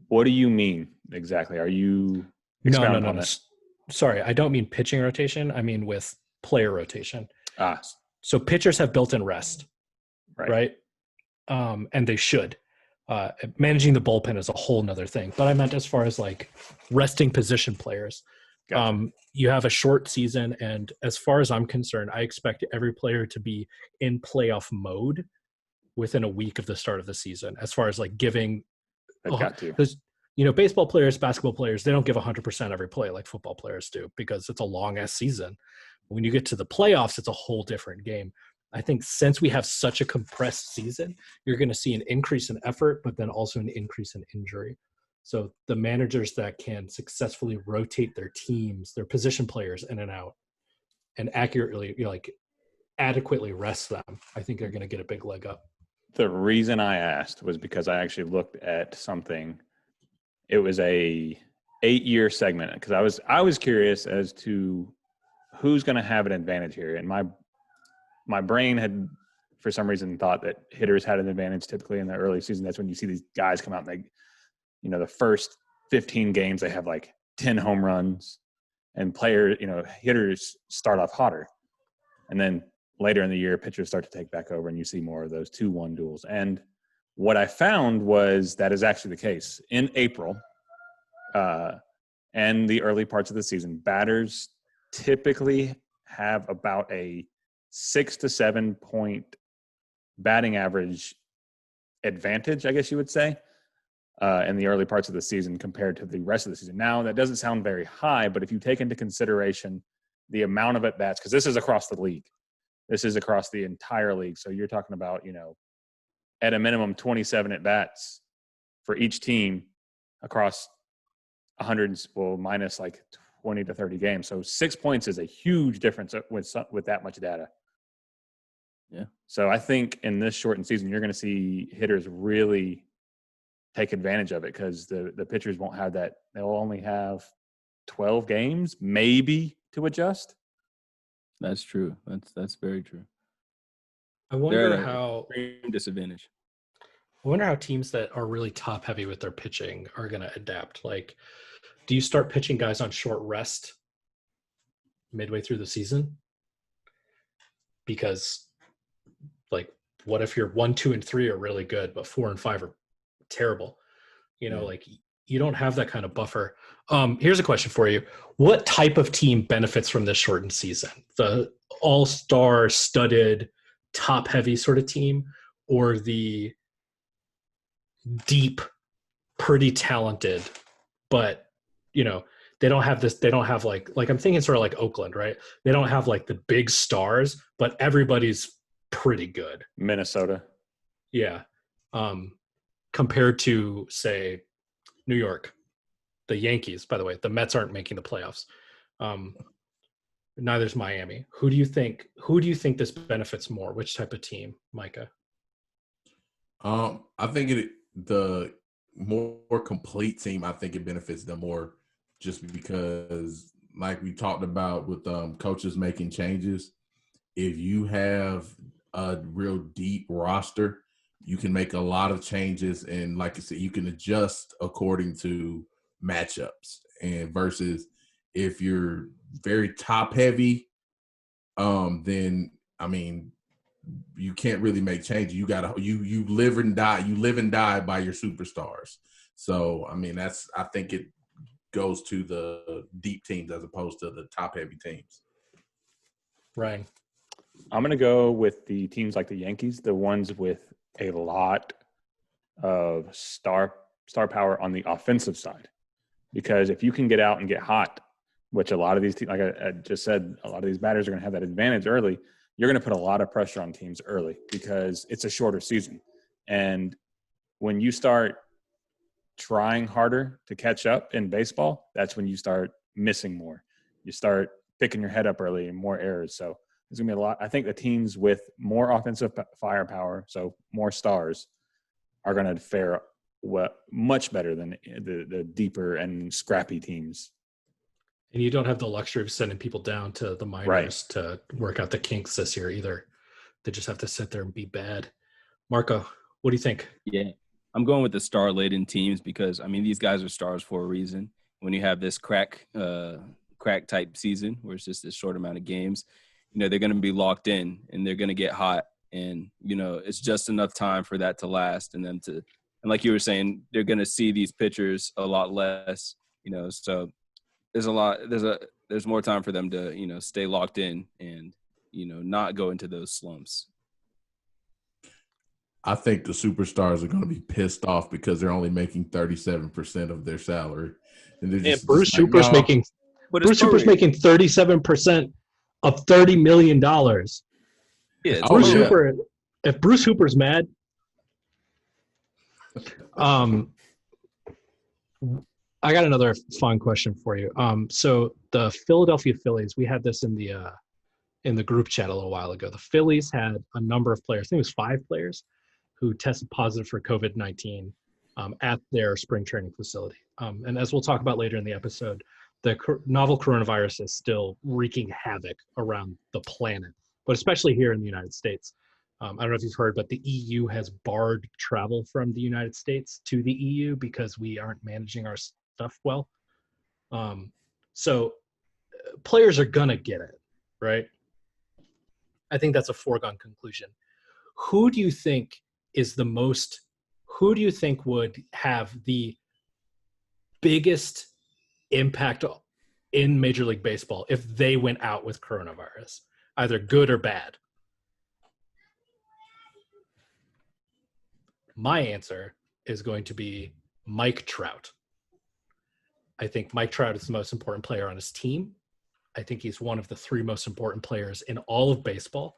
what do you mean exactly? Are you expounding on that? Sorry, I don't mean pitching rotation. I mean with player rotation. So pitchers have built-in rest, right? And they should. Managing the bullpen is a whole nother thing. But I meant as far as like resting position players. Gotcha. You have a short season, and as far as I'm concerned, I expect every player to be in playoff mode within a week of the start of the season. As far as like giving, because baseball players, basketball players, they don't give 100% every play like football players do because it's a long ass season. When you get to the playoffs, it's a whole different game. I think since we have such a compressed season, you're going to see an increase in effort, but then also an increase in injury. So the managers that can successfully rotate their teams, their position players in and out, and accurately, adequately rest them, I think they're going to get a big leg up. The reason I asked was because I actually looked at something. It was a 8-year segment because I was curious as to who's going to have an advantage here, and my brain had, for some reason, thought that hitters had an advantage typically in the early season. That's when you see these guys come out and they, the first 15 games, they have like 10 home runs and hitters start off hotter. And then later in the year, pitchers start to take back over and you see more of those 2-1 duels. And what I found was that is actually the case. In April and the early parts of the season, batters typically have about a 6 to 7 point batting average advantage, I guess you would say, in the early parts of the season compared to the rest of the season. Now, that doesn't sound very high, but if you take into consideration the amount of at-bats, because this is across the league. This is across the entire league. So you're talking about, at a minimum 27 at-bats for each team across 100, minus like 20 to 30 games. So 6 points is a huge difference with that much data. Yeah. So I think in this shortened season, you're going to see hitters really take advantage of it because the pitchers won't have that. They'll only have 12 games, maybe, to adjust. That's true. That's very true. I wonder how disadvantage. I wonder how teams that are really top heavy with their pitching are going to adapt. Like, do you start pitching guys on short rest midway through the season? Because, like, what if your 1, 2, and 3 are really good, but 4 and 5 are terrible? Like, you don't have that kind of buffer. Here's a question for you. What type of team benefits from this shortened season? The all-star studded top heavy sort of team, or the deep, pretty talented, but they don't have this, they don't have like I'm thinking sort of like Oakland, right? They don't have like the big stars, but everybody's pretty good. Minnesota. Yeah. Compared to, say, New York, the Yankees, by the way, the Mets aren't making the playoffs. Neither's Miami. Who do you think this benefits more? Which type of team, Micah? I think the more complete team, I think it benefits them more just because, like we talked about with coaches making changes, if you have a real deep roster, you can make a lot of changes, and like I said, you can adjust according to matchups. And versus if you're very top heavy, then I mean, you can't really make changes. You gotta you live and die by your superstars. So I mean, I think it goes to the deep teams as opposed to the top heavy teams. Ryan. I'm going to go with the teams like the Yankees, the ones with a lot of star power on the offensive side. Because if you can get out and get hot, which a lot of these teams, like I just said, a lot of these batters are going to have that advantage early. You're going to put a lot of pressure on teams early because it's a shorter season. And when you start trying harder to catch up in baseball, that's when you start missing more. You start picking your head up early and more errors. So there's going to be a lot. I think the teams with more offensive firepower, so more stars, are going to fare much better than the deeper and scrappy teams. And you don't have the luxury of sending people down to the minors to work out the kinks this year either. They just have to sit there and be bad. Marco, what do you think? Yeah, I'm going with the star-laden teams because, I mean, these guys are stars for a reason. When you have this crack type season where it's just this short amount of games, you know, they're going to be locked in and they're going to get hot. And, you know, it's just enough time for that to last and them to, and like you were saying, they're going to see these pitchers a lot less, you know, so there's more time for them to, you know, stay locked in and, you know, not go into those slumps. I think the superstars are going to be pissed off because they're only making 37% of their salary. And Bruce Super's making 37% of $30 million. Yeah, If Bruce Hooper's mad, I got another fun question for you. So the Philadelphia Phillies, we had this in the group chat a little while ago. The Phillies had a number of players, I think it was 5 players, who tested positive for COVID-19 at their spring training facility. And as we'll talk about later in the episode, the novel coronavirus is still wreaking havoc around the planet, but especially here in the United States. I don't know if you've heard, but the EU has barred travel from the United States to the EU because we aren't managing our stuff well. So players are going to get it, right? I think that's a foregone conclusion. Who do you think would have the biggest impact in Major League Baseball if they went out with coronavirus, either good or bad? My answer is going to be Mike Trout. I think Mike Trout is the most important player on his team. I think he's one of the 3 most important players in all of baseball.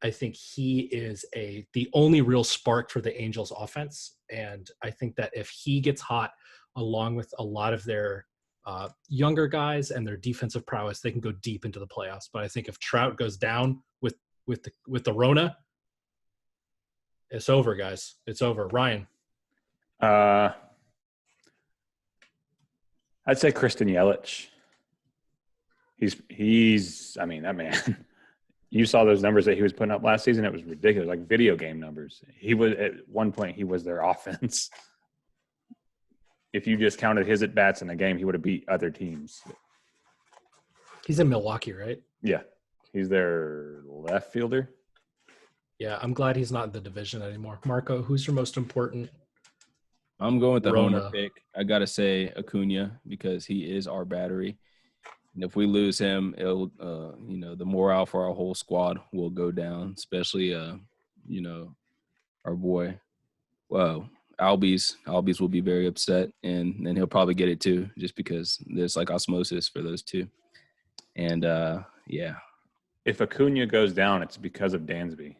I think he is the only real spark for the Angels offense. And I think that if he gets hot, along with a lot of their younger guys and their defensive prowess, they can go deep into the playoffs. But I think if Trout goes down with the Rona, it's over, guys. It's over. Ryan. I'd say Kristen Yelich. He's I mean, that man. You saw those numbers that he was putting up last season. It was ridiculous, like video game numbers. He was at one point, he was their offense. If you just counted his at-bats in a game, he would have beat other teams. He's in Milwaukee, right? Yeah. He's their left fielder. Yeah, I'm glad he's not in the division anymore. Marco, who's your most important? I'm going with the Rona homer pick. I got to say Acuna because he is our battery. And if we lose him, it'll, you know, the morale for our whole squad will go down, especially, you know, our boy. Well, Albies will be very upset, and then he'll probably get it too, just because there's like osmosis for those two. And, yeah. If Acuna goes down, it's because of Dansby.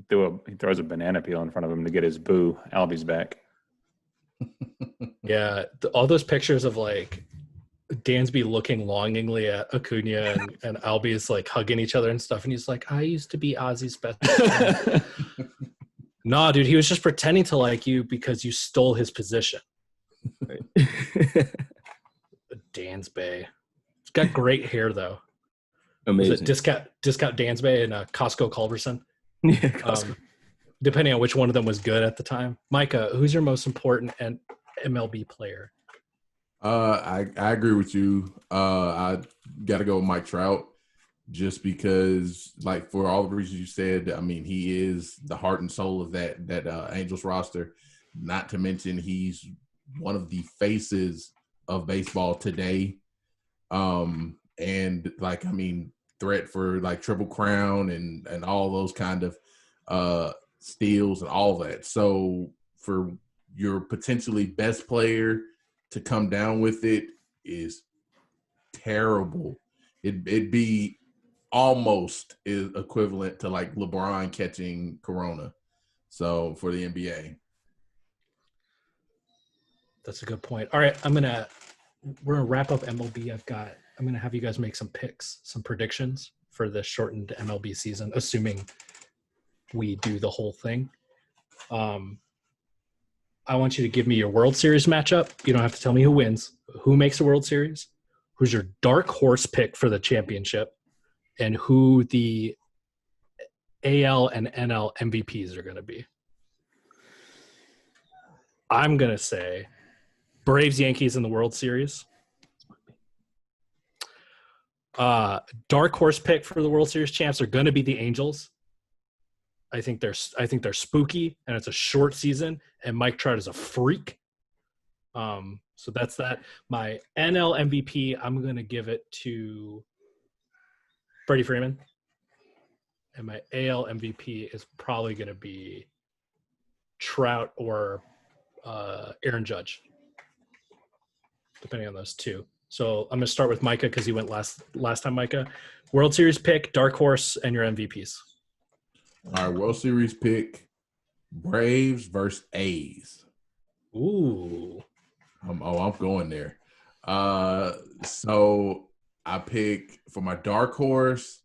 He throws a banana peel in front of him to get his boo. Albies back. Yeah, all those pictures of like Dansby looking longingly at Acuna and Albies like hugging each other and stuff, and he's like, "I used to be Ozzy's best friend." Nah, dude, he was just pretending to like you because you stole his position. Right. Dansby. He's got great hair though. Amazing. Was it discount Dansby and Costco Culverson? Yeah, Costco. Depending on which one of them was good at the time. Micah, who's your most important MLB player? I agree with you. I got to go with Mike Trout just because, like, for all the reasons you said, I mean, he is the heart and soul of that Angels roster. Not to mention he's one of the faces of baseball today. And, like, I mean, threat for like Triple Crown and all those kind of steals and all that. So for your potentially best player to come down with it is terrible. It'd be almost equivalent to like LeBron catching Corona. So for the NBA. That's a good point. All right, we're gonna wrap up MLB. I'm gonna have you guys make some picks, some predictions for the shortened MLB season, assuming we do the whole thing. I want you to give me your World Series matchup. You don't have to tell me who wins. Who makes the World Series? Who's your dark horse pick for the championship? And who the AL and NL MVPs are going to be? I'm going to say Braves Yankees in the World Series. Dark horse pick for the World Series champs are going to be the Angels. I think they're spooky, and it's a short season, and Mike Trout is a freak. So that's that. My NL MVP, I'm going to give it to Freddie Freeman. And my AL MVP is probably going to be Trout or Aaron Judge, depending on those two. So I'm going to start with Micah because he went last time, Micah. World Series pick, dark horse, and your MVPs. All right, World Series pick, Braves versus A's. Ooh. I'm going there. So I pick for my dark horse,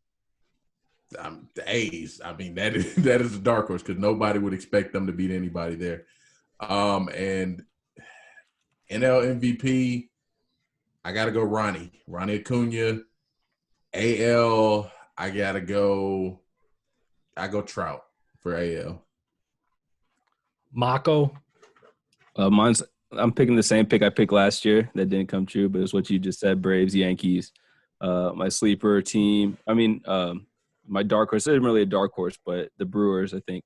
the A's. I mean, that is a dark horse because nobody would expect them to beat anybody there. And NL MVP, I got to go Ronnie Acuna. AL, I go Trout for AL. Mako. I'm picking the same pick I picked last year. That didn't come true, but it's what you just said, Braves, Yankees. My sleeper team, my dark horse isn't really a dark horse, but the Brewers, I think,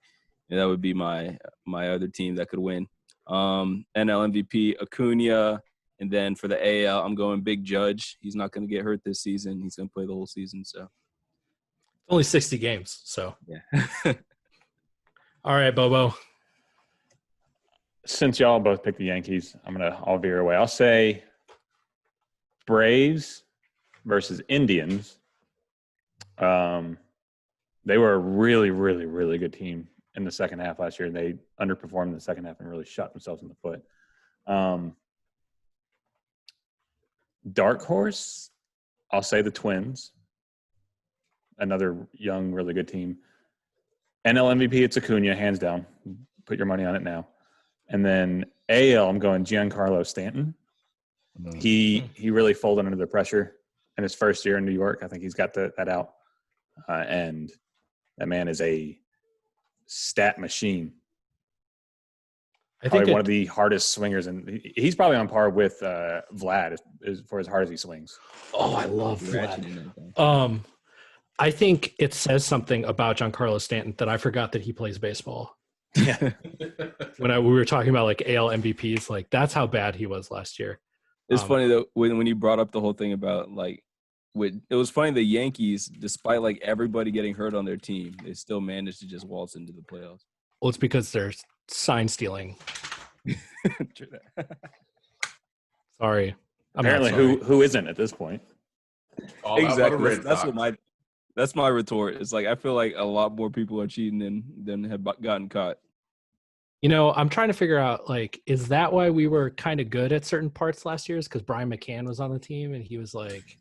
that would be my other team that could win. NL MVP, Acuna. And then for the AL, I'm going Big Judge. He's not going to get hurt this season. He's going to play the whole season. So Only 60 games, so. Yeah. All right, Bobo. Since y'all both picked the Yankees, I'll veer away. I'll say Braves versus Indians. They were a really, really, really good team in the second half last year. They underperformed in the second half and really shot themselves in the foot. Dark horse, I'll say the Twins. Another young, really good team. NL MVP, it's Acuna, hands down. Put your money on it now. And then AL, I'm going Giancarlo Stanton. Mm-hmm. He really folded under the pressure in his first year in New York. I think he's got that out. And that man is a stat machine. I Probably think one of the hardest swingers, and he's probably on par with Vlad for as hard as he swings. Oh, I love Vlad. I think it says something about Giancarlo Stanton that I forgot that he plays baseball. Yeah. We were talking about like AL MVPs, like that's how bad he was last year. It's funny though when you brought up the whole thing about it was funny the Yankees, despite like everybody getting hurt on their team, they still managed to just waltz into the playoffs. Well, it's because they're sign stealing. Sorry. Apparently, who isn't at this point? Exactly. That's my retort. It's like I feel like a lot more people are cheating than have gotten caught. You know, I'm trying to figure out, like, is that why we were kind of good at certain parts last year? Is because Brian McCann was on the team and he was like,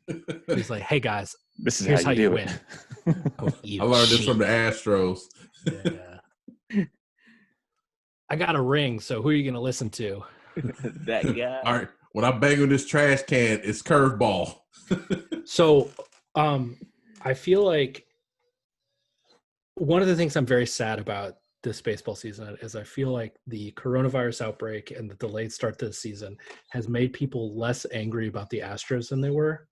hey guys, this is here's how you do win. I learned this from the Astros. Yeah. I got a ring, so who are you going to listen to? That guy. All right. When I bang on this trash can, it's curveball. So, I feel like one of the things I'm very sad about this baseball season is I feel like the coronavirus outbreak and the delayed start to the season has made people less angry about the Astros than they were.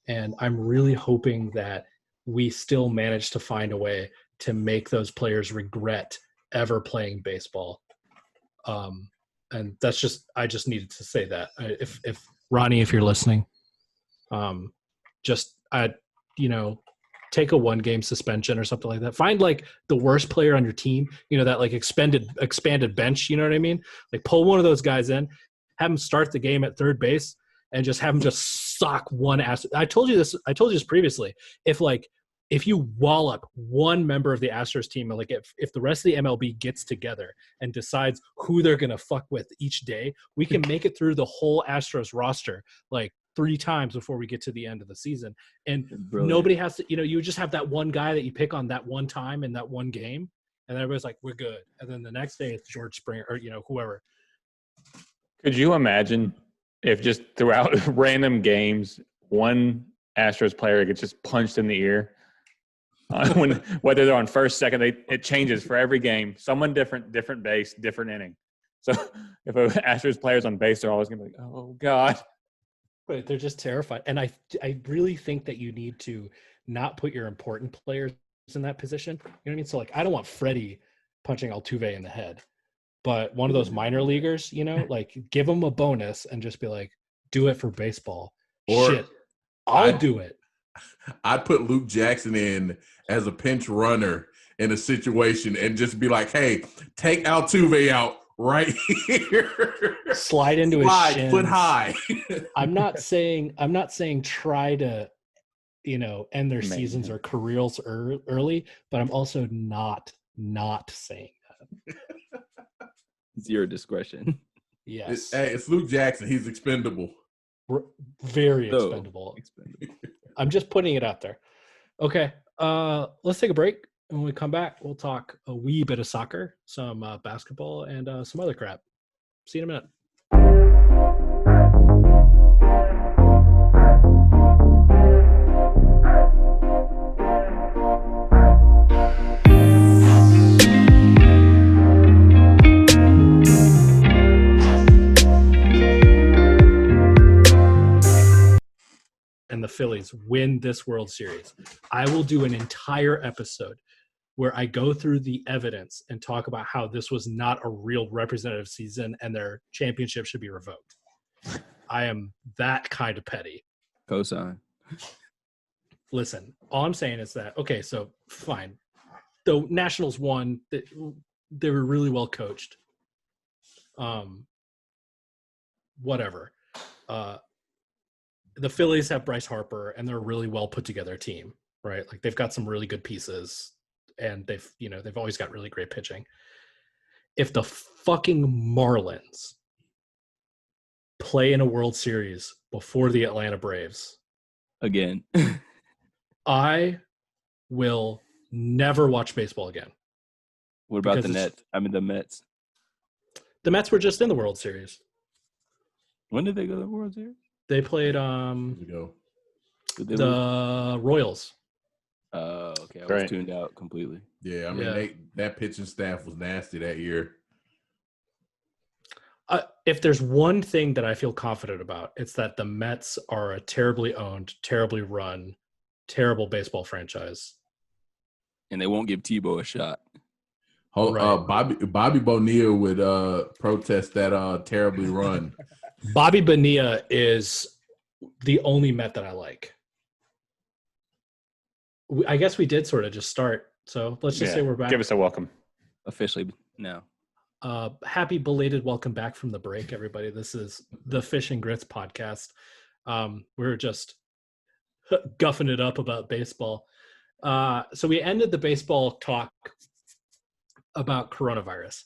And I'm really hoping that we still manage to find a way to make those players regret ever playing baseball. And I just needed to say that. If Ronnie, if you're listening, take a 1-game suspension or something like that. Find like the worst player on your team, that like expanded bench, you know what I mean? Like pull one of those guys in, have him start the game at third base, and just have him just sock one ass. I told you this previously. If you wallop one member of the Astros team, like if the rest of the MLB gets together and decides who they're going to fuck with each day, we can make it through the whole Astros roster like 3 times before we get to the end of the season. And Brilliant. Nobody has to, you just have that one guy that you pick on that one time in that one game, and everybody's like, we're good. And then the next day it's George Springer or, whoever. Could you imagine if just throughout random games, one Astros player gets just punched in the ear? Whether they're on first, second, it changes for every game. Someone different base, different inning. So if an Astros player's on base, they're always going to be like, oh, God. But they're just terrified. And I really think that you need to not put your important players in that position. You know what I mean? So, like, I don't want Freddie punching Altuve in the head. But one of those minor leaguers, like, give them a bonus and just be like, do it for baseball. Or shit, I'll do it. I'd put Luke Jackson in as a pinch runner in a situation and just be like, hey, take Altuve out right here. Slide into his shins. Foot high. I'm not saying try to, end their seasons or careers early, but I'm also not saying that. Zero discretion. Yes. It's Luke Jackson. He's expendable. Very expendable. I'm just putting it out there. Okay. Let's take a break. And when we come back, we'll talk a wee bit of soccer, some basketball, and some other crap. See you in a minute. And the Phillies win this World Series, I will do an entire episode where I go through the evidence and talk about how this was not a real representative season and their championship should be revoked. I am that kind of petty. Cosign. Listen, all I'm saying is that, okay, so fine. The Nationals won. They were really well coached. Whatever. The Phillies have Bryce Harper, and they're a really well put together team, right? Like they've got some really good pieces, and they've always got really great pitching. If the fucking Marlins play in a World Series before the Atlanta Braves again, I will never watch baseball again. What about the Nets? The Mets. The Mets were just in the World Series. When did they go to the World Series? They played the Royals. Okay. I was tuned out completely. Yeah, that pitching staff was nasty that year. If there's one thing that I feel confident about, it's that the Mets are a terribly owned, terribly run, terrible baseball franchise. And they won't give Tebow a shot. Bobby Bonilla would protest that terribly run. Bobby Bonilla is the only Met that I like. I guess we did sort of just start. So let's just say we're back. Give us a welcome. Officially now. Happy belated welcome back from the break, everybody. This is the Fish and Grits podcast. We're just guffing it up about baseball. So we ended the baseball talk about coronavirus.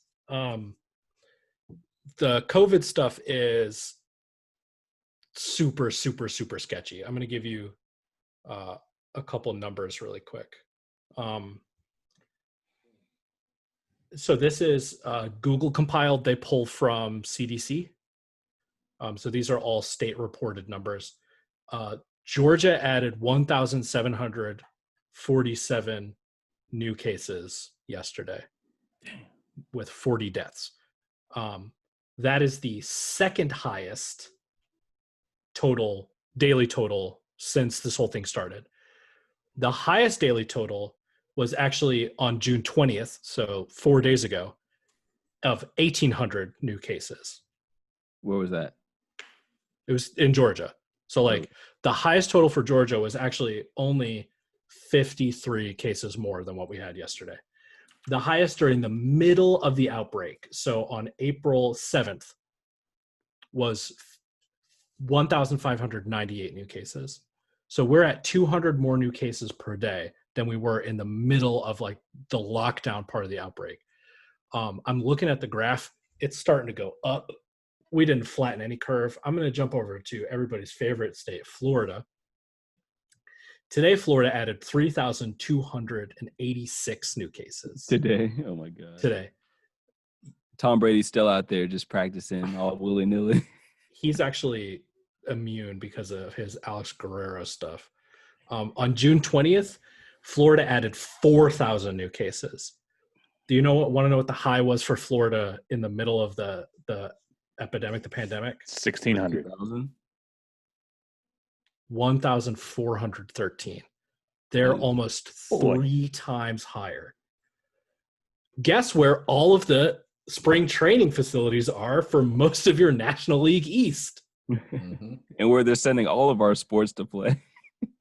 The COVID stuff is super, super, super sketchy. I'm going to give you a couple numbers really quick. So this is Google compiled. They pull from CDC. So these are all state reported numbers. Georgia added 1,747 new cases yesterday with 40 deaths. That is the second highest daily total since this whole thing started. The highest daily total was actually on June 20th, so 4 days ago, of 1,800 new cases. Where was that? It was in Georgia. So the highest total for Georgia was actually only 53 cases more than what we had yesterday. The highest during the middle of the outbreak, so on April 7th, was 1,598 new cases. So we're at 200 more new cases per day than we were in the middle of like the lockdown part of the outbreak. I'm looking at the graph. It's starting to go up. We didn't flatten any curve. I'm going to jump over to everybody's favorite state, Florida. Today, Florida added 3,286 new cases. Today? Oh, my God. Today. Tom Brady's still out there just practicing all willy-nilly. He's actually immune because of his Alex Guerrero stuff. On June 20th, Florida added 4,000 new cases. Do you want to know what the high was for Florida in the middle of the epidemic, the pandemic? 1,600. 1,413. They're almost 3 times higher. Guess where all of the spring training facilities are for most of your National League East? Mm-hmm. And where they're sending all of our sports to play.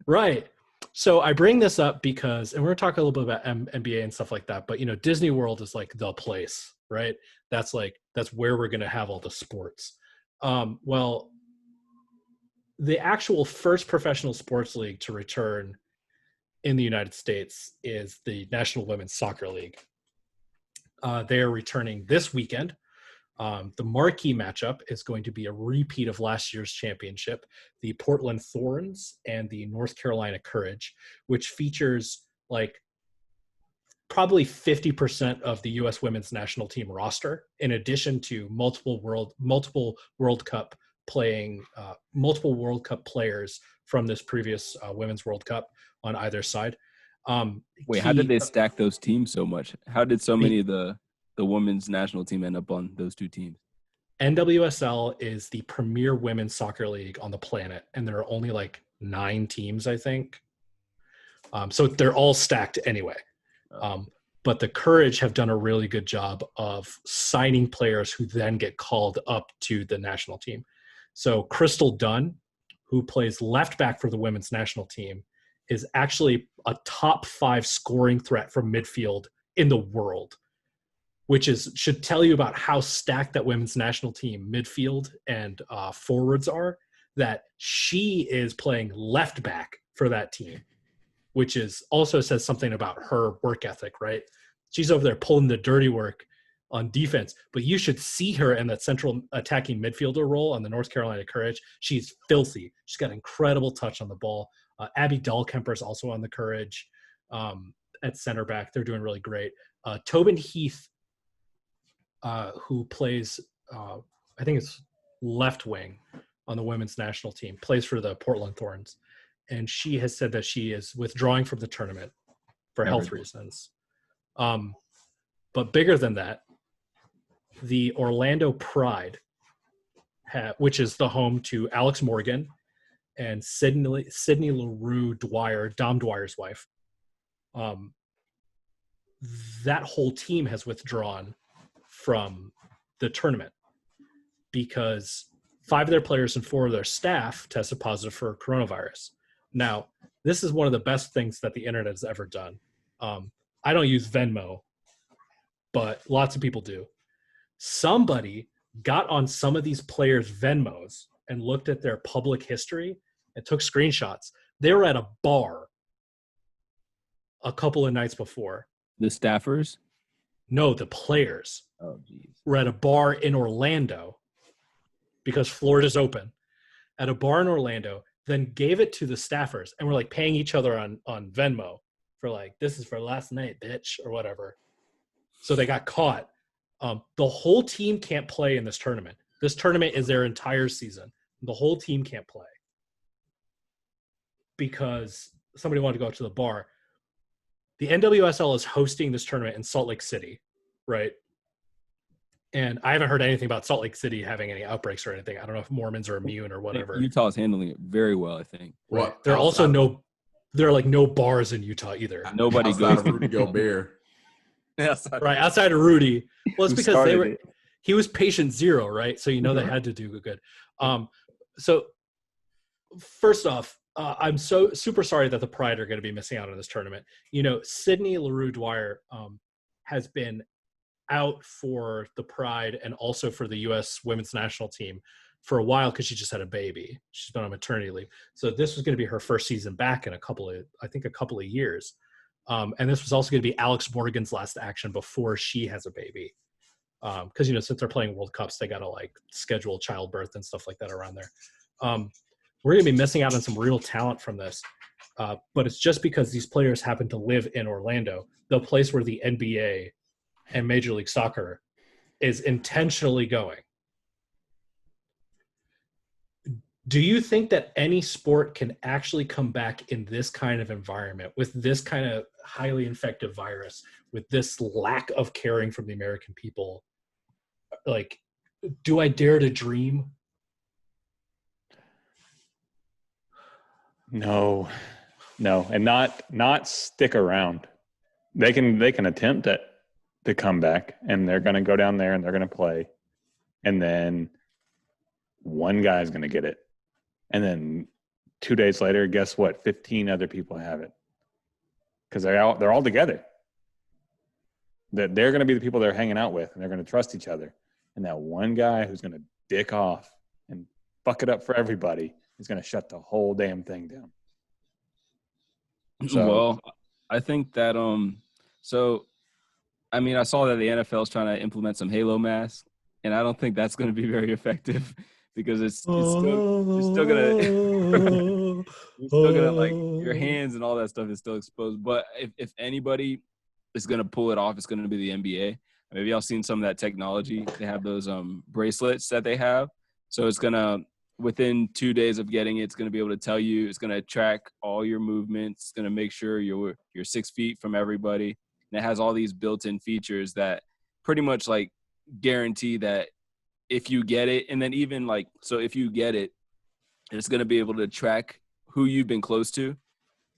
Right. So I bring this up because, and we're going to talk a little bit about NBA and stuff like that, but Disney World is like the place, right? That's where we're going to have all the sports. Well, the actual first professional sports league to return in the United States is the National Women's Soccer League. They are returning this weekend. The marquee matchup is going to be a repeat of last year's championship, the Portland Thorns and the North Carolina Courage, which features like probably 50% of the U.S. women's national team roster, in addition to multiple World Cup players from this previous Women's World Cup on either side. Wait, how did they stack those teams so much? How did so many of the women's national team end up on those two teams? NWSL is the premier women's soccer league on the planet, and there are only like 9 teams, I think. So they're all stacked anyway. But the Courage have done a really good job of signing players who then get called up to the national team. So Crystal Dunn, who plays left back for the women's national team, is actually a top 5 scoring threat from midfield in the world, which should tell you about how stacked that women's national team midfield and forwards are, that she is playing left back for that team, which also says something about her work ethic, right? She's over there pulling the dirty work on defense, but you should see her in that central attacking midfielder role on the North Carolina Courage. She's filthy. She's got incredible touch on the ball. Abby Dahlkemper is also on the Courage at center back. They're doing really great. Tobin Heath, who plays, I think it's left wing on the women's national team, plays for the Portland Thorns. And she has said that she is withdrawing from the tournament for health reasons. But bigger than that, the Orlando Pride, which is the home to Alex Morgan and Sydney LaRue Dwyer, Dom Dwyer's wife, that whole team has withdrawn from the tournament because 5 of their players and 4 of their staff tested positive for coronavirus. Now, this is one of the best things that the internet has ever done. I don't use Venmo, but lots of people do. Somebody got on some of these players' Venmos and looked at their public history and took screenshots. They were at a bar a couple of nights before. The staffers? No, the players. Oh, geez. Were at a bar in Orlando because Florida's open. At a bar in Orlando, then gave it to the staffers and were like paying each other on Venmo for like, this is for last night, bitch, or whatever. So they got caught. The whole team can't play in this tournament. This tournament is their entire season. The whole team can't play because somebody wanted to go to the bar. The NWSL is hosting this tournament in Salt Lake City, right? And I haven't heard anything about Salt Lake City having any outbreaks or anything. I don't know if Mormons are immune or whatever. Utah's handling it very well, I think. Right. There are also there are no bars in Utah either. Nobody outside goes of Rudy Gobert. Right, outside of Rudy. Well, it's because it. he was patient 0, right? So they had to do good. So first off, I'm so super sorry that the Pride are going to be missing out on this tournament. You know, Sydney Leroux Dwyer has been out for the Pride and also for the U.S. women's national team for a while because she just had a baby. She's been on maternity leave. So this was going to be her first season back in a couple of years. And this was also going to be Alex Morgan's last action before she has a baby. Because, you know, since they're playing World Cups, they got to like schedule childbirth and stuff like that around there. We're going to be missing out on some real talent from this. But it's just because these players happen to live in Orlando, the place where the NBA and Major League Soccer is intentionally going. Do you think that any sport can actually come back in this kind of environment with this kind of highly infective virus, with this lack of caring from the American people? Like, do I dare to dream? No, and not stick around. They can attempt to come back, and they're going to go down there and they're going to play, and then one guy's going to get it, and then 2 days later, guess what? 15 other people have it because they're all together. That they're going to be the people they're hanging out with, and they're going to trust each other. And that one guy who's going to dick off and fuck it up for everybody is going to shut the whole damn thing down. So, well, I think that so I mean, I saw that the NFL is trying to implement some Halo masks, and I don't think that's going to be very effective because it's still gonna like your hands and all that stuff is still exposed. But if anybody is going to pull it off, it's going to be the NBA. Maybe y'all seen some of that technology. They have those bracelets that they have, so it's gonna within 2 days of getting it, it's gonna be able to tell you. It's gonna track all your movements. It's gonna make sure you're 6 feet from everybody. And it has all these built-in features that pretty much like guarantee that if you get it, and then even like, so if you get it, it's going to be able to track who you've been close to.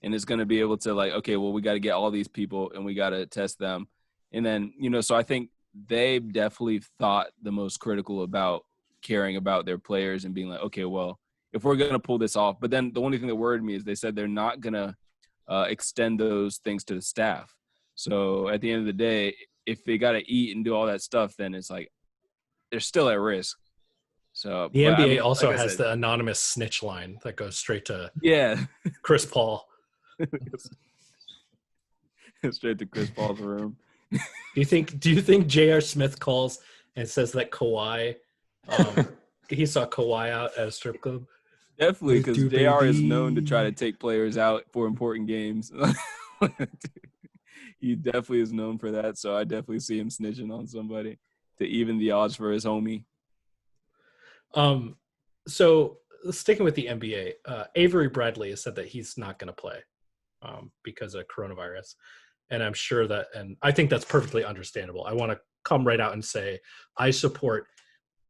And it's going to be able to like, okay, well, we got to get all these people and we got to test them. And then, you know, so I think they definitely thought the most critical about caring about their players and being like, okay, well, if we're going to pull this off, but then the only thing that worried me is they said they're not going to extend those things to the staff. So at the end of the day, if they got to eat and do all that stuff, then it's like they're still at risk. So the NBA also has the anonymous snitch line that goes straight to Chris Paul. Straight to Chris Paul's room. Do you think J.R. Smith calls and says that Kawhi he saw Kawhi out at a strip club? Definitely, because JR is known to try to take players out for important games. He definitely is known for that, so I definitely see him snitching on somebody to even the odds for his homie. So sticking with the NBA, Avery Bradley has said that he's not going to play because of coronavirus. And I'm sure that, and I think that's perfectly understandable. I want to come right out and say, I support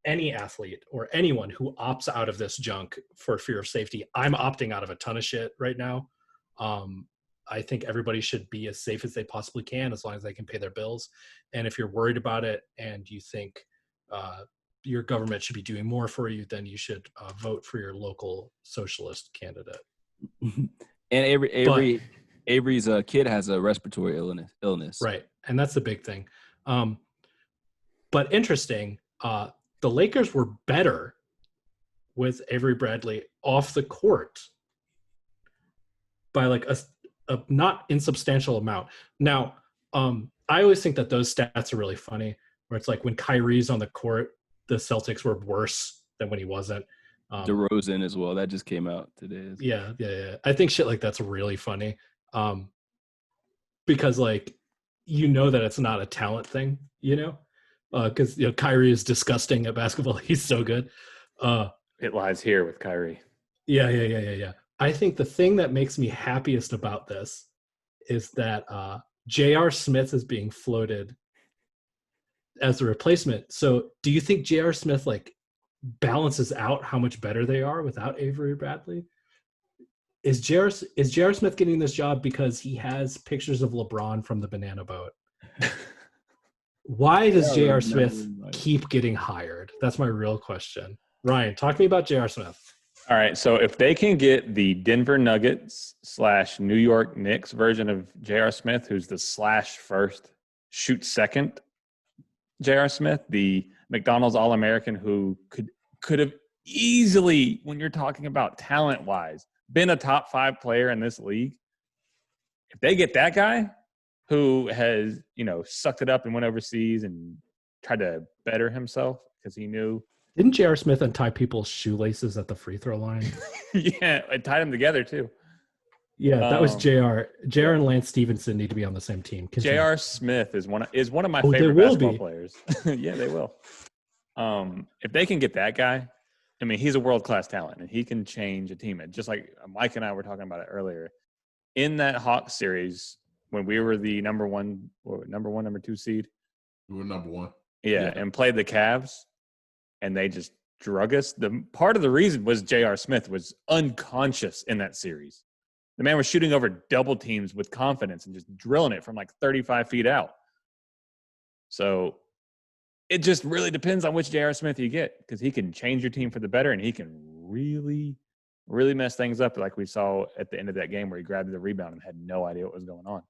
any athlete or anyone who opts out of this junk for fear of safety. I'm opting out of a ton of shit right now. I think everybody should be as safe as they possibly can as long as they can pay their bills. And if you're worried about it and you think your government should be doing more for you, then you should vote for your local socialist candidate. And Avery's kid has a respiratory illness. Right. And that's the big thing. But interesting, the Lakers were better with Avery Bradley off the court by like a not insubstantial amount. Now, I always think that those stats are really funny, where it's like when Kyrie's on the court, the Celtics were worse than when he wasn't. DeRozan as well. That just came out today. Yeah. I think shit like that's really funny. Because like, you know that it's not a talent thing, you know? Because Kyrie is disgusting at basketball. He's so good. It lies here with Kyrie. Yeah. I think the thing that makes me happiest about this is that J.R. Smith is being floated as a replacement. So do you think J.R. Smith like balances out how much better they are without Avery Bradley? Is J.R. Smith getting this job because he has pictures of LeBron from the banana boat? Why does J.R. Smith keep getting hired? That's my real question. Ryan, talk to me about J.R. Smith. All right, so if they can get the Denver Nuggets / New York Knicks version of J.R. Smith, who's the slash first, shoot second J.R. Smith, the McDonald's All-American who could have easily, when you're talking about talent-wise, been a top 5 player in this league. If they get that guy who has, sucked it up and went overseas and tried to better himself because he knew. Didn't J.R. Smith untie people's shoelaces at the free throw line? Yeah, it tied them together too. Yeah, that was J.R. J.R. and Lance Stevenson need to be on the same team. J.R. Smith is one of my favorite basketball players. Yeah, they will. If they can get that guy, I mean, he's a world-class talent, and he can change a team. And just like Mike and I were talking about it earlier, in that Hawks series, when we were the number 2 seed. We were number 1. Yeah, and played the Cavs, and they just drug us. The part of the reason was J.R. Smith was unconscious in that series. The man was shooting over double teams with confidence and just drilling it from like 35 feet out. So it just really depends on which J.R. Smith you get, because he can change your team for the better, and he can really, really mess things up, like we saw at the end of that game where he grabbed the rebound and had no idea what was going on.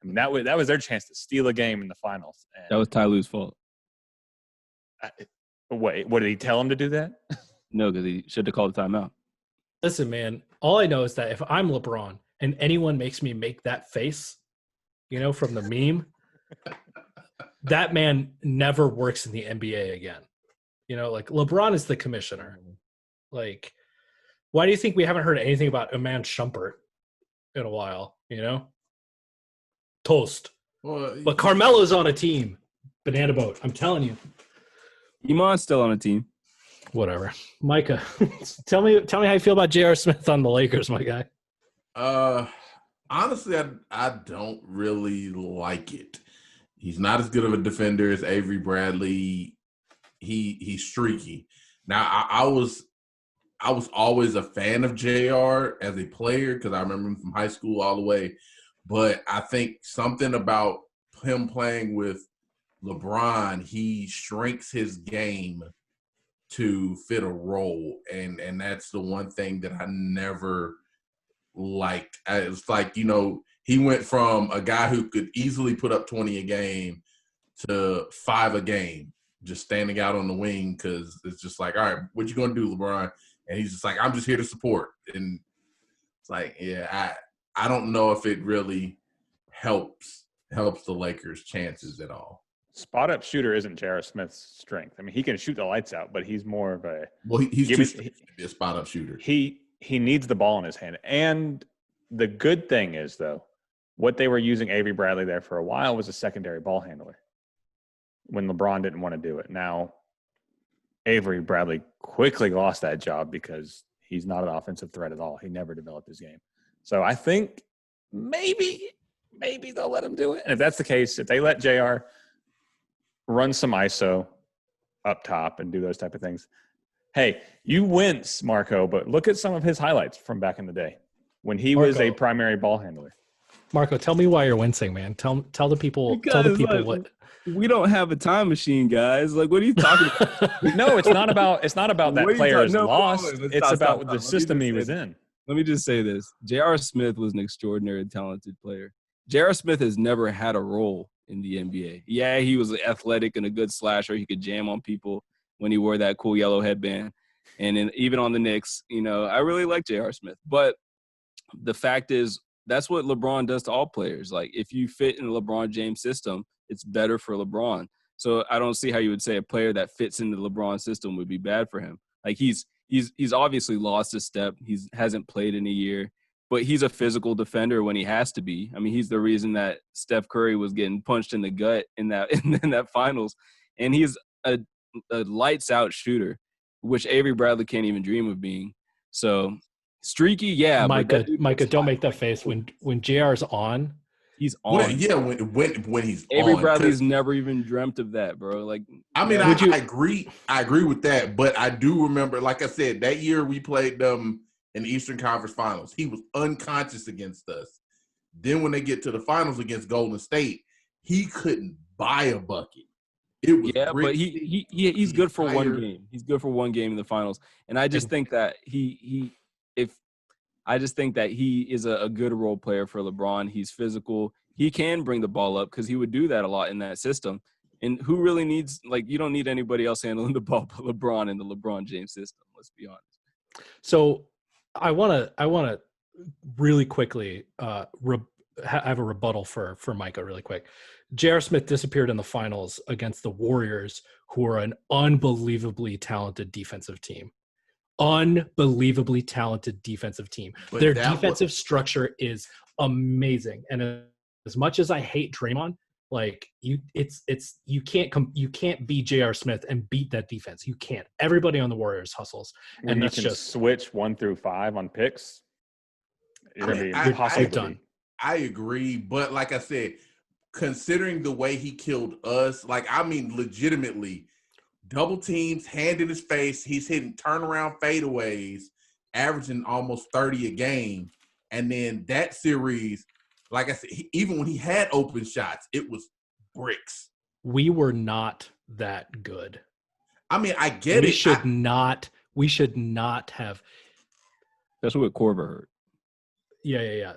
I mean, that was their chance to steal a game in the finals. And That was Ty Lue's fault. Wait, what did he tell him to do that? No, because he should have called a timeout. Listen, man, all I know is that if I'm LeBron and anyone makes me make that face, from the meme, that man never works in the NBA again. Like LeBron is the commissioner. Like, why do you think we haven't heard anything about Iman Shumpert in a while? Toast. Well, But Carmelo's on a team. Banana boat. I'm telling you. Iman's still on a team. Whatever. Micah, tell me how you feel about J.R. Smith on the Lakers, my guy. Honestly, I don't really like it. He's not as good of a defender as Avery Bradley. He's streaky. Now, I was always a fan of JR as a player because I remember him from high school all the way. But I think something about him playing with LeBron, he shrinks his game to fit a role. And that's the one thing that I never liked. It's like, he went from a guy who could easily put up 20 a game to 5 a game, just standing out on the wing because it's just like, all right, what you going to do, LeBron? And he's just like, I'm just here to support. And it's like, yeah, I don't know if it really helps the Lakers' chances at all. Spot-up shooter isn't J.R. Smith's strength. I mean, he can shoot the lights out, but he's more of a – Well, he's too strong to be a spot-up shooter. He needs the ball in his hand. And the good thing is, though, what they were using Avery Bradley there for a while was a secondary ball handler when LeBron didn't want to do it. Now, Avery Bradley quickly lost that job because he's not an offensive threat at all. He never developed his game. So I think maybe they'll let him do it. And if that's the case, if they let JR run some ISO up top and do those type of things, hey, you wince, Marco, but look at some of his highlights from back in the day when he was a primary ball handler. Marco, tell me why you're wincing, man. Tell the people what. We don't have a time machine, guys. Like, what are you talking about? No, it's not about that player is lost. It's about stop. the system he was in. Let me just say this. J.R. Smith was an extraordinary talented player. J.R. Smith has never had a role in the NBA. Yeah, he was athletic and a good slasher. He could jam on people when he wore that cool yellow headband. And even on the Knicks, I really like J.R. Smith. But the fact is, that's what LeBron does to all players. Like, if you fit in the LeBron James system, it's better for LeBron. So I don't see how you would say a player that fits into the LeBron system would be bad for him. Like, he's obviously lost a step. He hasn't played in a year, but he's a physical defender when he has to be. I mean, he's the reason that Steph Curry was getting punched in the gut in that finals. And he's a lights out shooter, which Avery Bradley can't even dream of being. So streaky, yeah. Micah, don't make that face when JR's on. He's on. When he's Avery on. Bradley's never even dreamt of that, bro. Like, I mean, I agree with that, but I do remember, like I said, that year we played them in the Eastern Conference Finals. He was unconscious against us. Then when they get to the finals against Golden State, he couldn't buy a bucket. It was Yeah, but Brixton he's the good for one entire- game. He's good for one game in the finals, and I just think that I just think that he is a good role player for LeBron. He's physical. He can bring the ball up because he would do that a lot in that system. And who really needs you don't need anybody else handling the ball but LeBron in the LeBron James system. Let's be honest. So I want to really quickly have a rebuttal for Micah really quick. J.R. Smith disappeared in the finals against the Warriors, who are an unbelievably talented defensive team. Unbelievably talented defensive team. But Their that defensive structure is amazing. And as much as I hate Draymond, you can't be J.R. Smith and beat that defense. You can't. Everybody on the Warriors hustles, When and you that's can just switch 1 through 5 on picks, you're going to be I- impossible I- to done. beat. I agree, but like I said, considering the way he killed us, legitimately, double teams, hand in his face, he's hitting turnaround fadeaways, averaging almost 30 a game. And then that series, like I said, even when he had open shots, it was bricks. we were not that good. I get We it. should not have. That's what Korver hurt. Yeah.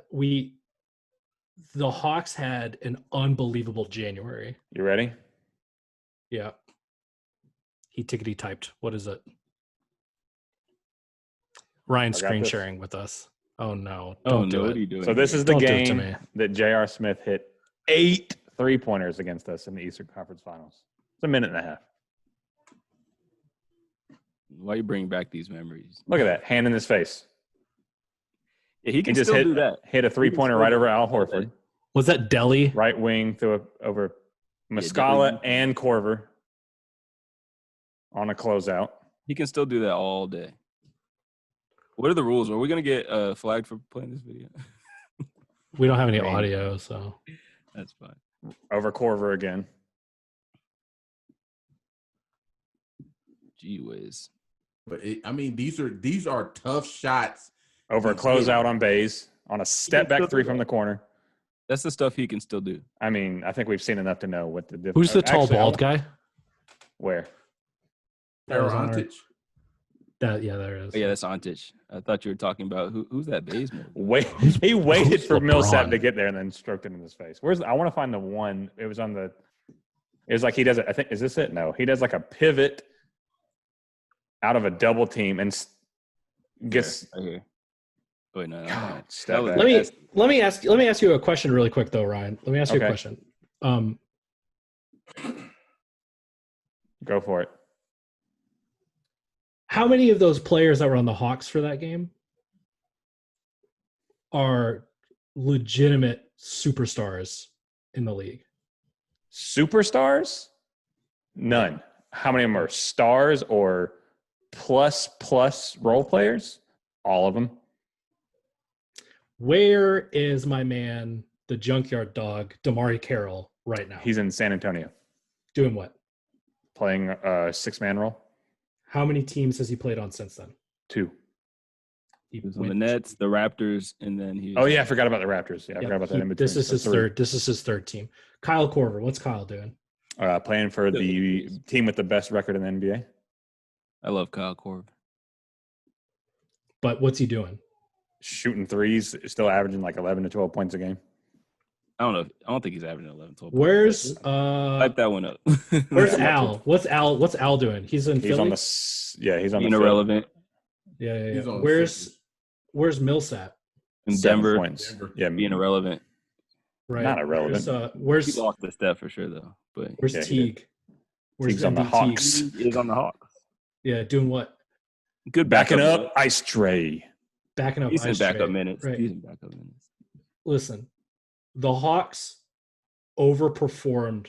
The Hawks had an unbelievable January. You ready? Yeah. He tickety typed. What is it? Ryan I got screen this. sharing with us. Oh no! Oh Don't no, do what it. are you doing? So this is the Don't do it to game me. that J.R. Smith hit 8 3-pointers against us in the Eastern Conference Finals. It's a minute and a half. Why are you bringing back these memories? Look at that. Hand in his face. Yeah, he can He just still do that. hit a 3-pointer still right do over that Al all day. Horford. Was that Delhi? Right wing over Muscala Delhi. and Korver on a closeout. He can still do that all day. What are the rules? Are we gonna get flagged for playing this video? We don't have any I mean- audio, so That's fine. Over Korver again. Gee whiz. But these are tough shots. Over a He did. closeout on Bays. On a step still back do 3 from that. the corner. That's the stuff he can still do. I think we've seen enough to know what the difference. who's the tall bald guy? Where? That was on our- Antic. There it is. Oh, yeah, that's Antic. I thought you were talking about who's that Bazemore? He waited who's for Millsap LeBron? to get there and then stroked it in his face. I want to find the one. It was like he does it. I think, is this it? No. He does like a pivot out of a double team and gets. Right here. Wait, no. God, That step was- back. Let me ask you a question really quick though, Ryan. Let me ask you a Okay. question. Go for it. How many of those players that were on the Hawks for that game are legitimate superstars in the league? Superstars? None. How many of them are stars or plus role players? All of them. Where is my man, the junkyard dog, Damari Carroll, right now? He's in San Antonio doing what? playing a 6-man role. How many teams has he played on since then? 2. He was on the Nets, the Raptors, and then he. Oh yeah, I forgot about the Raptors. Yeah, I Yeah, forgot about that in between. This is So his 3. third. This is his third team. Kyle Korver. What's Kyle doing? Playing for the team with the best record in the NBA. I love Kyle Korver. But what's he doing? Shooting threes, still averaging like 11 to 12 points a game. I don't know. I don't think he's averaging 11, 12. Where's Type that one up. where's Yeah. Al? What's Al doing? He's in He's Philly. on the he's on Being the Phil. irrelevant Yeah. He's on the Where's Millsap? in 7 Denver. points. Denver. Yeah, Being irrelevant. Right. Not irrelevant. He Where's lost the step for sure though. But where's Yeah, he Teague? Where's Teague's on the MD Hawks. Teague? he is on the Hawks. Yeah, doing what? Good Backing backup. up, Ice Tray. Backing up. Decent Ice backup Tray. minutes. Right. Decent backup minutes. Listen, the Hawks overperformed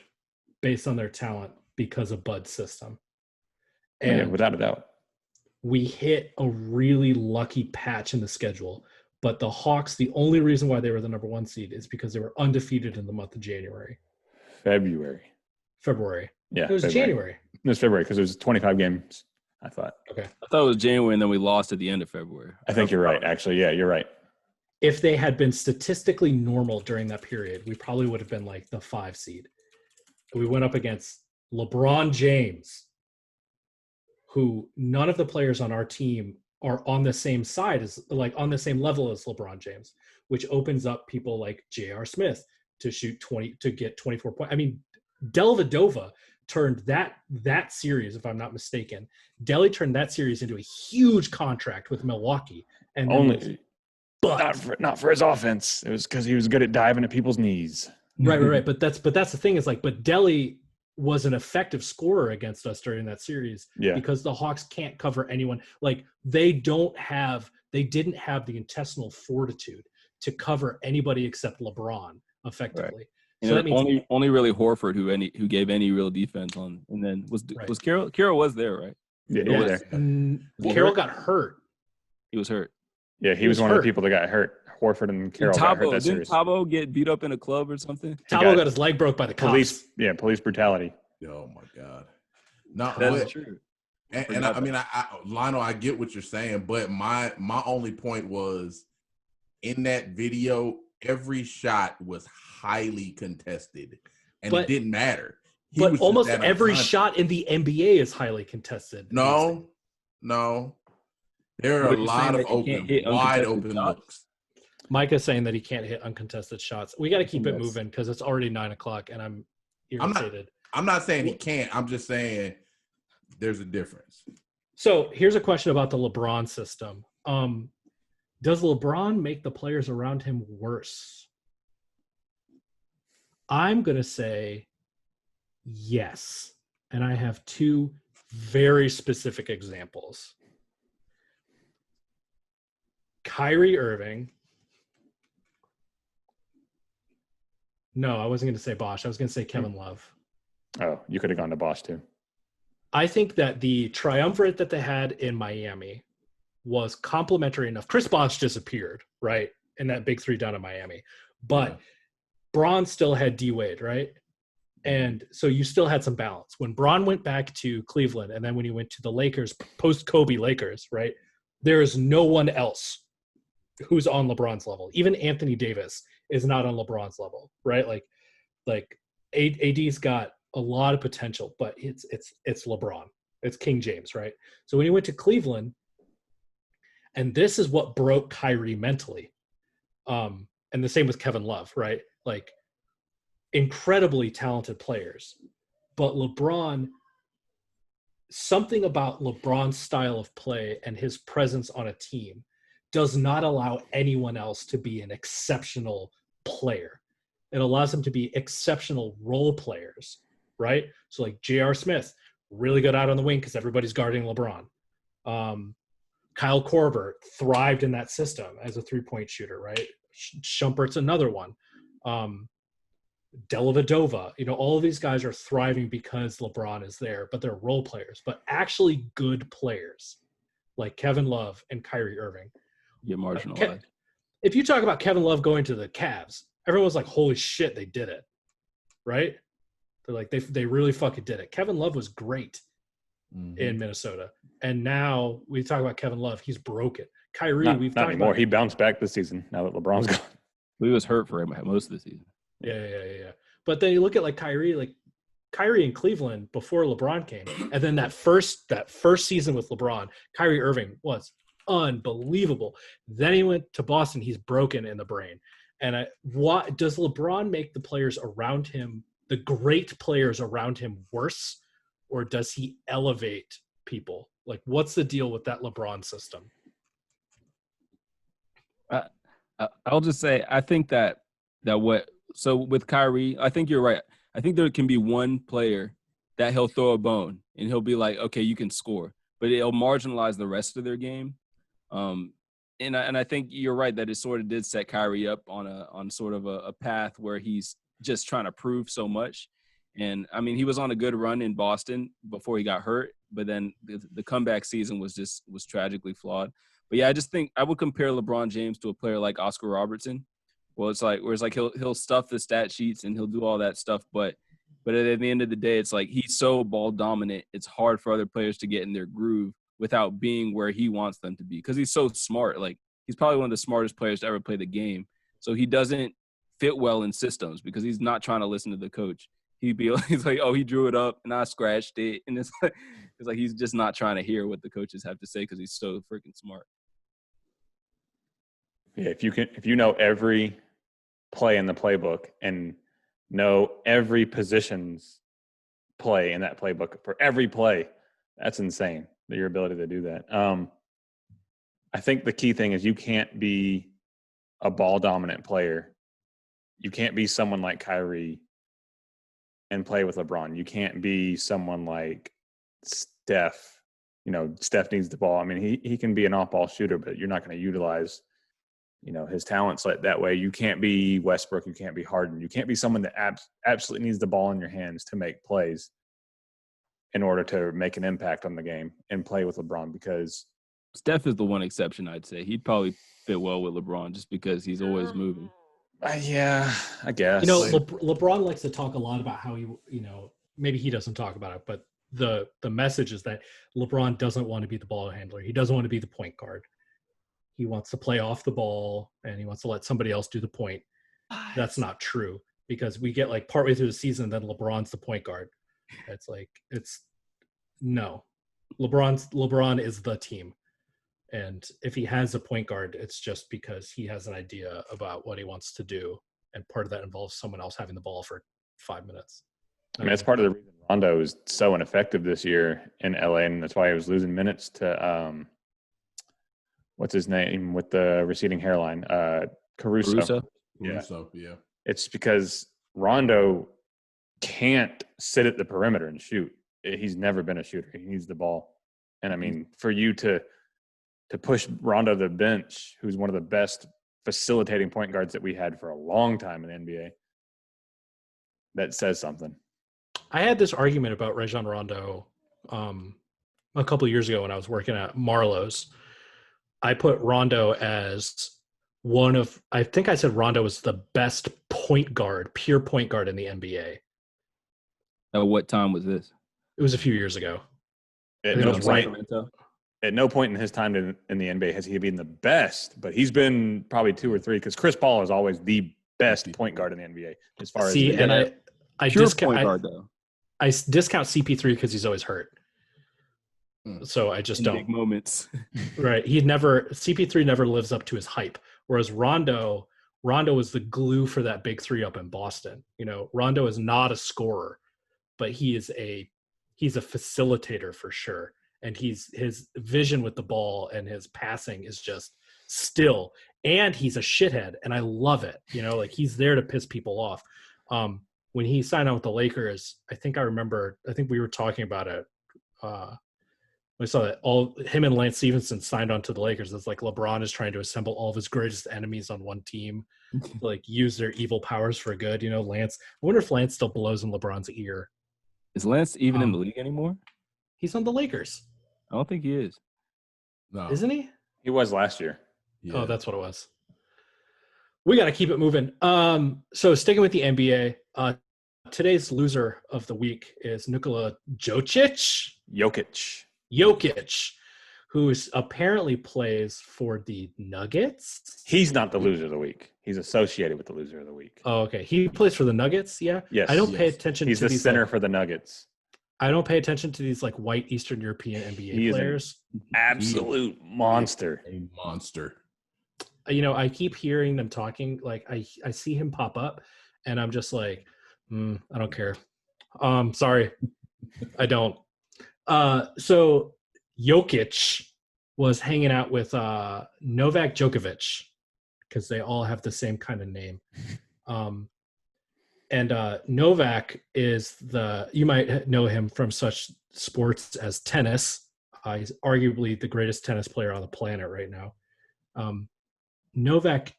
based on their talent because of Bud's system. And Yeah, without a doubt. we hit a really lucky patch in the schedule. But the Hawks, the only reason why they were the number 1 seed is because they were undefeated in the month of February. Yeah, It was February. January. It was February because it was 25 games, I thought. Okay. I thought it was January and then we lost at the end of February. I think you're right, actually. Yeah, you're right. If they had been statistically normal during that period, we probably would have been like the 5 seed. We went up against LeBron James, who none of the players on our team are on the same side as, like, on the same level as LeBron James, which opens up people like J.R. Smith to shoot 20, to get 24 points. I mean, Dellavedova turned that series, if I'm not mistaken, Delly turned that series into a huge contract with Milwaukee. And only, but not for his offense. It was because he was good at diving at people's knees. Right. But that's the thing is, like, but Delly was an effective scorer against us during that series because the Hawks can't cover anyone. Like, they didn't have the intestinal fortitude to cover anybody except LeBron effectively. Right. So that means only really Horford who gave any real defense on, and then was Carroll. Carroll was there, right? Yeah. Carroll got hurt. He was hurt. Yeah, he was one of the people that got hurt. Horford and Carroll got hurt that series. Didn't Tabo get beat up in a club or something? Tabo got his leg broke by the cops. Police brutality. Oh my God. No, that's true. And I mean, Lionel, I get what you're saying, but my only point was, in that video, every shot was highly contested, and it didn't matter. But almost every shot in the NBA is highly contested. No. There are a lot of wide open looks. Micah's saying that he can't hit uncontested shots. We got to keep it moving because it's already 9:00 and I'm irritated. I'm not saying he can't. I'm just saying there's a difference. So here's a question about the LeBron system. Does LeBron make the players around him worse? I'm going to say yes. And I have two very specific examples. Kyrie Irving. No, I wasn't going to say Bosh. I was going to say Kevin Love. Oh, you could have gone to Bosh too. I think that the triumvirate that they had in Miami was complimentary enough. Chris Bosh disappeared, right, in that big three down in Miami. But Bron still had D-Wade, right? And so you still had some balance. When Bron went back to Cleveland and then when he went to the Lakers, post-Kobe Lakers, right, there is no one else who's on LeBron's level. Even Anthony Davis is not on LeBron's level, right? Like AD's got a lot of potential, but it's LeBron. It's King James, right? So when he went to Cleveland, and this is what broke Kyrie mentally, and the same with Kevin Love, right? Like, incredibly talented players, but LeBron, something about LeBron's style of play and his presence on a team does not allow anyone else to be an exceptional player. It allows them to be exceptional role players, right? So like J.R. Smith, really good out on the wing because everybody's guarding LeBron. Kyle Korver thrived in that system as a three-point shooter, right? Shumpert's another one. Dellavedova, all of these guys are thriving because LeBron is there, but they're role players, but actually good players like Kevin Love and Kyrie Irving. Get marginalized. If you talk about Kevin Love going to the Cavs, everyone's like, holy shit, they did it, right? They're like, they really fucking did it. Kevin Love was great in Minnesota. And now we talk about Kevin Love, he's broken. Kyrie, not anymore. He bounced back this season now that LeBron's gone. He was hurt for most of the season. Yeah. But then you look at like Kyrie in Cleveland before LeBron came, and then that first season with LeBron, Kyrie Irving was unbelievable. Then he went to Boston. He's broken in the brain. And what does LeBron make the players around him, the great players around him, worse, or does he elevate people? Like, what's the deal with that LeBron system? I'll just say I think that so with Kyrie, I think you're right. I think there can be one player that he'll throw a bone and he'll be like, okay, you can score, but it'll marginalize the rest of their game. And I think you're right that it sort of did set Kyrie up on sort of a path where he's just trying to prove so much. And I mean, he was on a good run in Boston before he got hurt, but then the comeback season was tragically flawed. But yeah, I just think I would compare LeBron James to a player like Oscar Robertson. Well, it's like he'll stuff the stat sheets and he'll do all that stuff, but at the end of the day, it's like he's so ball dominant. It's hard for other players to get in their groove without being where he wants them to be because he's so smart. Like, he's probably one of the smartest players to ever play the game. So he doesn't fit well in systems because he's not trying to listen to the coach. he's like, oh, he drew it up and I scratched it, and it's like he's just not trying to hear what the coaches have to say because he's so freaking smart. Yeah, if you know every play in the playbook and know every position's play in that playbook for every play, that's insane. Your ability to do that. I think the key thing is you can't be a ball dominant player. You can't be someone like Kyrie and play with LeBron. You can't be someone like Steph. Steph needs the ball. I mean, he can be an off-ball shooter, but you're not going to utilize, his talents like that way. You can't be Westbrook. You can't be Harden. You can't be someone that absolutely needs the ball in your hands to make plays in order to make an impact on the game and play with LeBron, because Steph is the one exception, I'd say. He'd probably fit well with LeBron just because he's always moving. Yeah, I guess. LeBron likes to talk a lot about how maybe he doesn't talk about it, but the message is that LeBron doesn't want to be the ball handler. He doesn't want to be the point guard. He wants to play off the ball and he wants to let somebody else do the point. That's not true, because we get like partway through the season, then LeBron's the point guard. No. LeBron is the team. And if he has a point guard, it's just because he has an idea about what he wants to do. And part of that involves someone else having the ball for 5 minutes. I mean, that's part of the reason Rondo was so ineffective this year in LA. And that's why he was losing minutes to, what's his name with the receding hairline? Caruso. Yeah. It's because Rondo can't sit at the perimeter and shoot. He's never been a shooter. He needs the ball. And I mean, for you to push Rondo to the bench, who's one of the best facilitating point guards that we had for a long time in the NBA, that says something. I had this argument about Rajon Rondo a couple of years ago when I was working at Marlowe's. I put Rondo as I think I said Rondo was the best point guard, pure point guard in the NBA. At what time was this? It was a few years ago. At no point in his time in the NBA has he been the best, but he's been probably 2 or 3, because Chris Paul is always the best point guard in the NBA as far as. And I discount point guard though. I discount CP3 because he's always hurt. So I just don't. Big moments. Right. CP3 never lives up to his hype. Whereas Rondo was the glue for that big 3 up in Boston. Rondo is not a scorer, but he's a facilitator for sure. And his vision with the ball and his passing is just still, and he's a shithead. And I love it. He's there to piss people off. When he signed on with the Lakers, I think we were talking about it. I saw that him and Lance Stevenson signed on to the Lakers. It's like LeBron is trying to assemble all of his greatest enemies on one team, to use their evil powers for good. Lance. I wonder if Lance still blows in LeBron's ear. Is Lance even in the league anymore? He's on the Lakers. I don't think he is. No, Isn't he? He was last year. Yeah. Oh, that's what it was. We got to keep it moving. So sticking with the NBA, today's loser of the week is Nikola Jokic, who apparently plays for the Nuggets. He's not the loser of the week. He's associated with the loser of the week. Oh, okay. He plays for the Nuggets, yeah? Yes. I don't pay attention He's to the these center for the Nuggets. I don't pay attention to these white Eastern European NBA players. Absolute monster. A monster. I keep hearing them talking. I see him pop up, and I'm just like, I don't care. Sorry, I don't. So Jokic was hanging out with Novak Djokovic, because they all have the same kind of name. And Novak is you might know him from such sports as tennis. He's arguably the greatest tennis player on the planet right now. Novak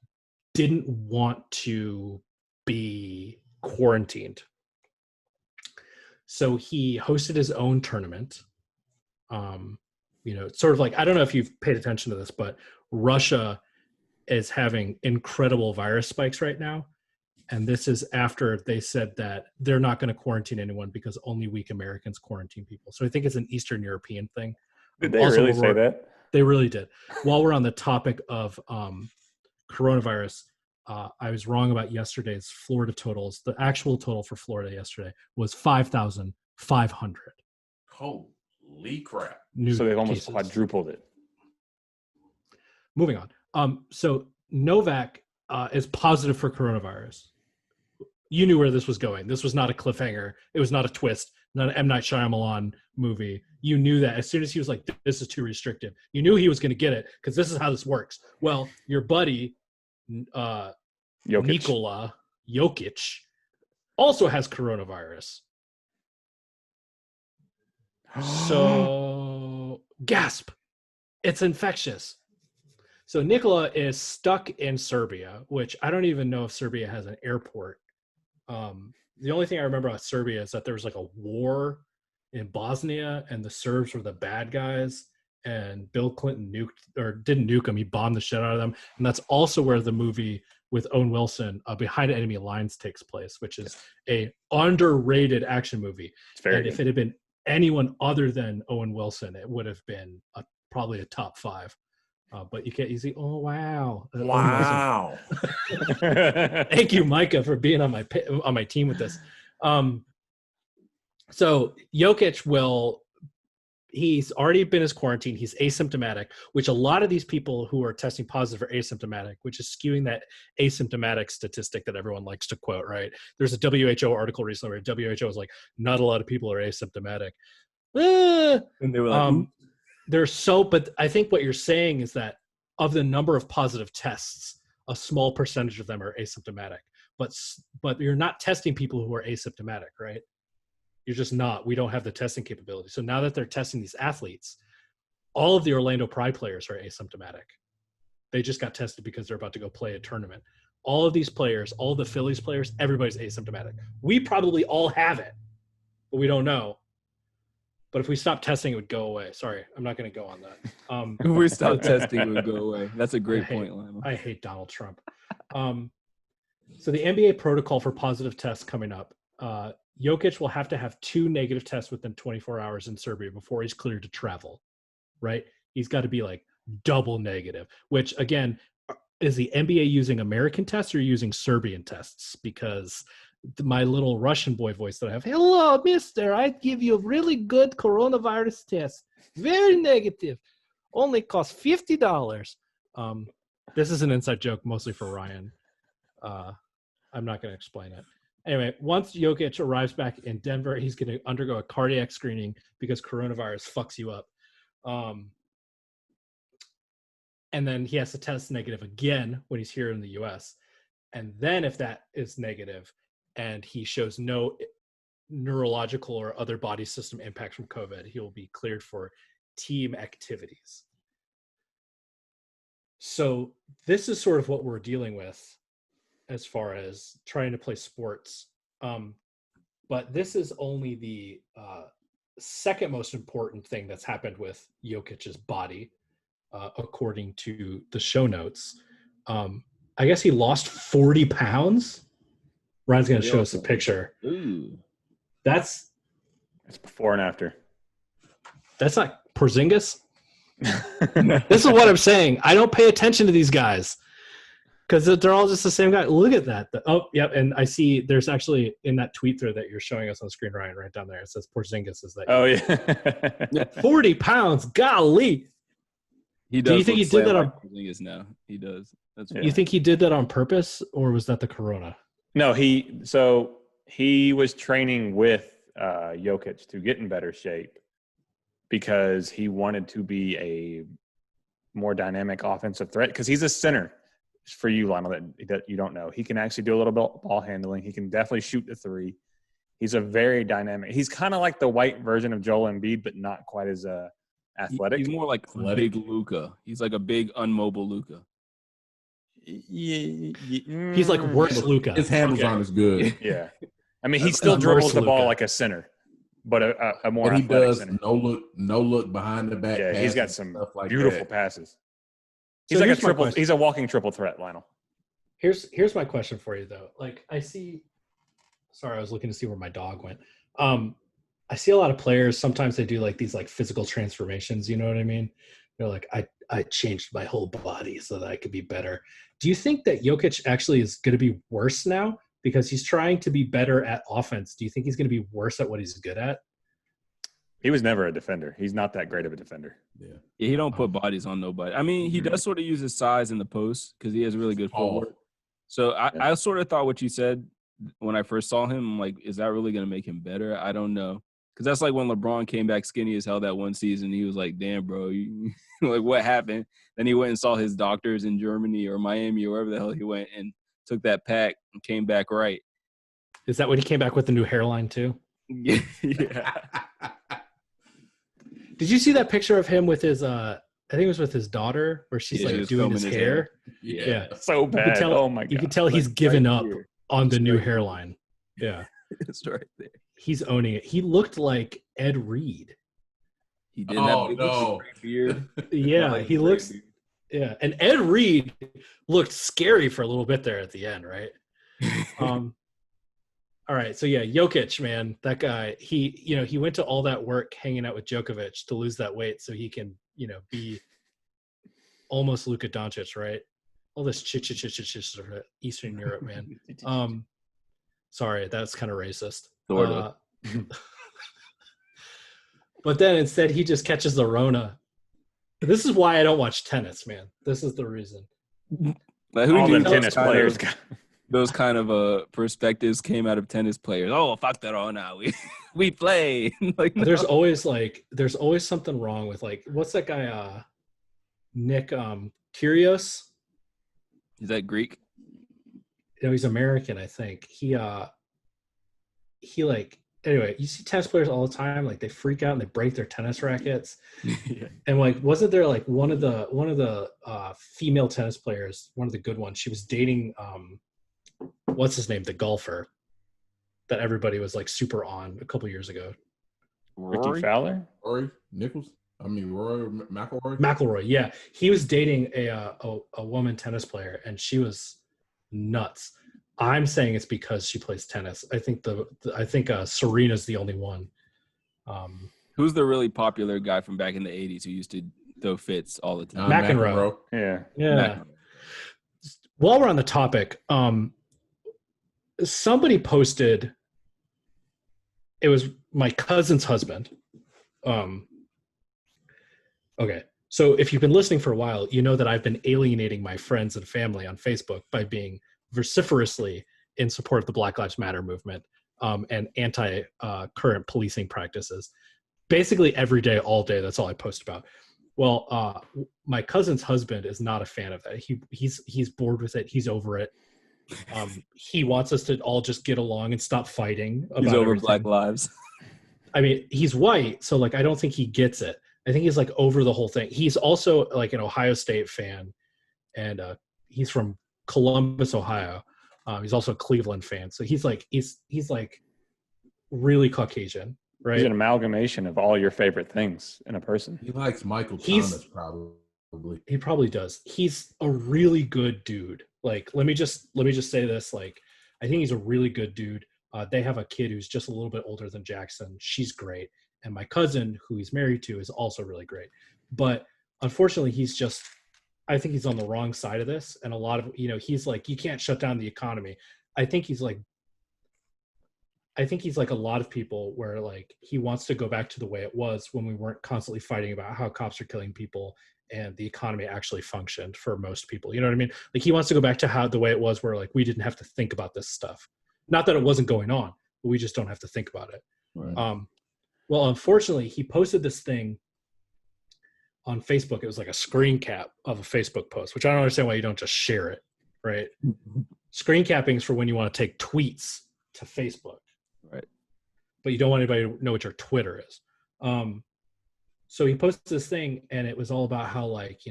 didn't want to be quarantined. So he hosted his own tournament. Sort of like, I don't know if you've paid attention to this, but Russia is having incredible virus spikes right now. And this is after they said that they're not going to quarantine anyone because only weak Americans quarantine people. So I think it's an Eastern European thing. Did they really say that? They really did. While we're on the topic of coronavirus, I was wrong about yesterday's Florida totals. The actual total for Florida yesterday was 5,500. Holy crap. So they've almost cases. quadrupled it. Moving on. So Novak is positive for coronavirus. You knew where this was going. This was not a cliffhanger. It was not a twist, not an M. Night Shyamalan movie. You knew that as soon as he was like, this is too restrictive. You knew he was going to get it because this is how this works. Well, your buddy, Nikola Jokic, also has coronavirus. So, gasp. It's infectious. So Nikola is stuck in Serbia, which I don't even know if Serbia has an airport. The only thing I remember about Serbia is that there was like a war in Bosnia and the Serbs were the bad guys and Bill Clinton didn't nuke them. He bombed the shit out of them. And that's also where the movie with Owen Wilson, Behind Enemy Lines, takes place, which is a underrated action movie. And if it had been anyone other than Owen Wilson, it would have been probably a top 5. But you can't easy. Oh wow! Wow! Thank you, Micah, for being on my team with this. So Jokic he's already been in his quarantine. He's asymptomatic, which a lot of these people who are testing positive are asymptomatic, which is skewing that asymptomatic statistic that everyone likes to quote. Right? There's a WHO article recently where WHO was like, not a lot of people are asymptomatic. And they were like, but I think what you're saying is that of the number of positive tests, a small percentage of them are asymptomatic. But you're not testing people who are asymptomatic, right? You're just not. We don't have the testing capability. So now that they're testing these athletes, all of the Orlando Pride players are asymptomatic. They just got tested because they're about to go play a tournament. All of these players, all the Phillies players, everybody's asymptomatic. We probably all have it, but we don't know. But if we stop testing, it would go away. Sorry, I'm not going to go on that. If we stop testing, it would go away. That's a great point, Lionel. I hate Donald Trump. So the NBA protocol for positive tests coming up. Jokic will have to have 2 negative tests within 24 hours in Serbia before he's cleared to travel, right? He's got to be like double negative, which again, is the NBA using American tests or using Serbian tests? Because my little Russian boy voice that I have, hello, mister, I give you a really good coronavirus test. Very negative. Only costs $50. This is an inside joke, mostly for Ryan. I'm not going to explain it. Anyway, once Jokic arrives back in Denver, he's going to undergo a cardiac screening because coronavirus fucks you up. And then he has to test negative again when he's here in the U.S. And then if that is negative and he shows no neurological or other body system impact from COVID, he will be cleared for team activities. So this is sort of what we're dealing with as far as trying to play sports. But this is only the second most important thing that's happened with Jokic's body, according to the show notes. I guess he lost 40 pounds. Ryan's going to show us a picture. Ooh. That's before and after. That's not Porzingis. This is what I'm saying. I don't pay attention to these guys because they're all just the same guy. Look at that. Oh, yep. And I see there's actually in that tweet thread that you're showing us on the screen, Ryan, right down there. It says Porzingis is that. Oh, yeah. 40 pounds. Golly. He does. Do you think he did that on Porzingis now? He does. That's You think he did that on purpose or was that the corona? No, he was training with Jokic to get in better shape because he wanted to be a more dynamic offensive threat because he's a center. For you, Lionel, that you don't know, he can actually do a little bit ball handling. He can definitely shoot the three. He's a very dynamic. He's kind of like the white version of Joel Embiid, but not quite as athletic. He's more like big Luka. He's like a big unmobile Luka. He's like worse Luka. His handles aren't as good. Yeah, I mean he still dribbles the ball like a center, but a more but he athletic does center. no look behind the back. Yeah, he's got some like beautiful that. passes. He's So like a here's my triple. question. He's a walking triple threat, Lionel. Here's my question for you though. Like I see, sorry, I was looking to see where my dog went. I see a lot of players. Sometimes they do like these like physical transformations. You know what I mean? They're like, I changed my whole body so that I could be better. Do you think that Jokic actually is going to be worse now because he's trying to be better at offense? Do you think he's going to be worse at what he's good at? He was never a defender. He's not that great of a defender. Yeah. Yeah, he don't put bodies on nobody. I mean, he does sort of use his size in the post because he has really good footwork. So I sort of thought what you said when I first saw him, I'm like, is that really going to make him better? I don't know. Because that's like when LeBron came back skinny as hell that one season. He was like, damn, bro, like what happened? Then he went and saw his doctors in Germany or Miami or wherever the hell he went and took that pack and came back right. Is that when he came back with the new hairline too? Yeah. Did you see that picture of him with his I think it was with his daughter where she's Yeah, like she was doing his filming his hair? Yeah. So bad. Tell, oh my god. You can tell he's Like, given right up here. on the It's new right here. hairline. Yeah. It's right there. He's owning it. He looked like Ed Reed. He did Oh, that big no. beard. Yeah, Like, he great looks beard. yeah. And Ed Reed looked scary for a little bit there at the end, right? All right, so yeah, Jokic, man, that guy, he went to all that work hanging out with Djokovic to lose that weight so he can, be almost Luka Doncic, right? All this chit Eastern Europe, man. Sorry, that's kind of racist. Sort of. But then instead he just catches the Rona. This is why I don't watch tennis, man. This is the reason. But who All knew them those tennis kind players of- got those kind of perspectives came out of tennis players. Oh, fuck that all now. We play. Like, no. There's always something wrong with like what's that guy Nick Kyrgios? Is that Greek? He's American, I think. He like anyway, you see tennis players all the time, like they freak out and they break their tennis rackets. Yeah. And like wasn't there like one of the female tennis players, one of the good ones, she was dating what's his name, the golfer that everybody was like super on a couple years ago. Ricky Fowler? Rory Nichols? Rory McIlroy? McIlroy, yeah. He was dating a woman tennis player and she was nuts. I'm saying it's because she plays tennis. I think Serena's the only one. Who's the really popular guy from back in the 80s who used to throw fits all the time? McEnroe. Yeah. Yeah. While we're on the topic, somebody posted, it was my cousin's husband. Okay. So if you've been listening for a while, you know that I've been alienating my friends and family on Facebook by being vociferously in support of the Black Lives Matter movement and anti-current policing practices. Basically every day, all day, that's all I post about. Well, my cousin's husband is not a fan of that. He's bored with it. He's over it. He wants us to all just get along and stop fighting about He's over everything. Black Lives. I mean, he's white, so like I don't think he gets it. I think he's like over the whole thing. He's also like an Ohio State fan, and he's from Columbus, Ohio. He's also a Cleveland fan, so he's like really Caucasian, right? He's an amalgamation of all your favorite things in a person. He likes Michael Thomas, probably. He probably does. He's a really good dude. Like, let me just say this. Like, I think he's a really good dude. They have a kid who's just a little bit older than Jackson. She's great. And my cousin, who he's married to, is also really great. But unfortunately, I think he's on the wrong side of this. And a lot of, he's like, you can't shut down the economy. I think he's like a lot of people where like he wants to go back to the way it was when we weren't constantly fighting about how cops are killing people and the economy actually functioned for most people. You know what I mean? Like he wants to go back to the way it was where like we didn't have to think about this stuff. Not that it wasn't going on, but we just don't have to think about it. Right. Well, unfortunately, he posted this thing on Facebook. It was like a screen cap of a Facebook post, which I don't understand why you don't just share it, right? Screen capping is for when you want to take tweets to Facebook. Right. But you don't want anybody to know what your Twitter is. So he posted this thing, and it was all about how, like,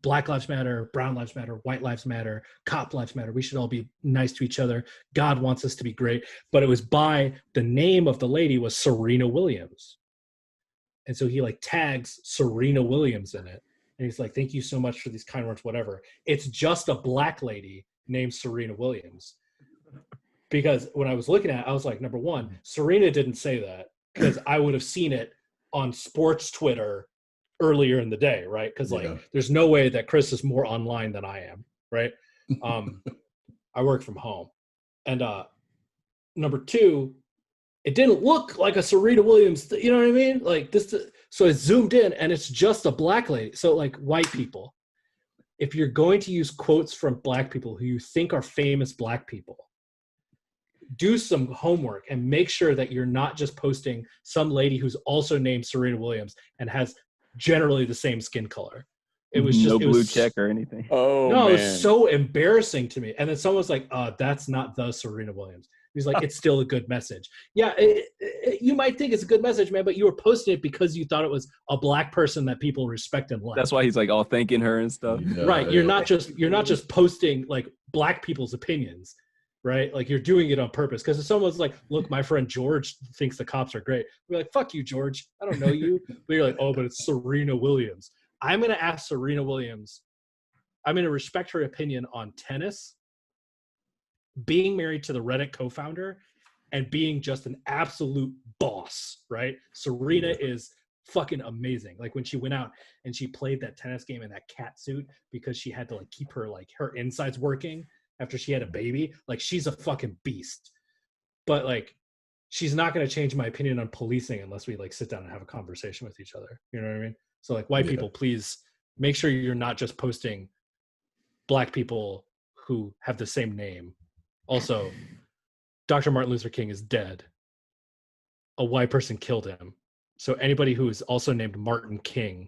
Black Lives Matter, Brown Lives Matter, White Lives Matter, Cop Lives Matter. We should all be nice to each other. God wants us to be great. But it was by the name of the lady was Serena Williams. And so he like tags Serena Williams in it. And he's like, thank you so much for these kind words, whatever. It's just a black lady named Serena Williams. Because when I was looking at it, I was like, number one, Serena didn't say that because I would have seen it on sports Twitter earlier in the day, right? Because like there's no way that Chris is more online than I am, right? I work from home. And number two, it didn't look like a Serena Williams, you know what I mean? Like this, so it zoomed in and it's just a black lady. So like white people, if you're going to use quotes from black people who you think are famous black people, do some homework and make sure that you're not just posting some lady who's also named Serena Williams and has generally the same skin color. It was just no blue check or anything. Oh, no, man. it was so embarrassing to me. And then someone was like, that's not the Serena Williams. He's like, it's still a good message. Yeah, you might think it's a good message, man, but you were posting it because you thought it was a black person that people respect and like. That's why he's like all thanking her and stuff. Yeah, right. You're not just posting like black people's opinions, right? Like you're doing it on purpose. Because if someone's like, look, my friend George thinks the cops are great. We're like, fuck you, George. I don't know you. But you're like, oh, but it's Serena Williams. I'm going to ask Serena Williams. I'm going to respect her opinion on tennis, being married to the Reddit co-founder, and being just an absolute boss, right? Serena is fucking amazing. Like when she went out and she played that tennis game in that cat suit because she had to like keep her like her insides working after she had a baby. Like she's a fucking beast. But like she's not going to change my opinion on policing unless we like sit down and have a conversation with each other. You know what I mean? So like white people, please make sure you're not just posting black people who have the same name. Also, Dr. Martin Luther King is dead. A white person killed him. So anybody who is also named Martin King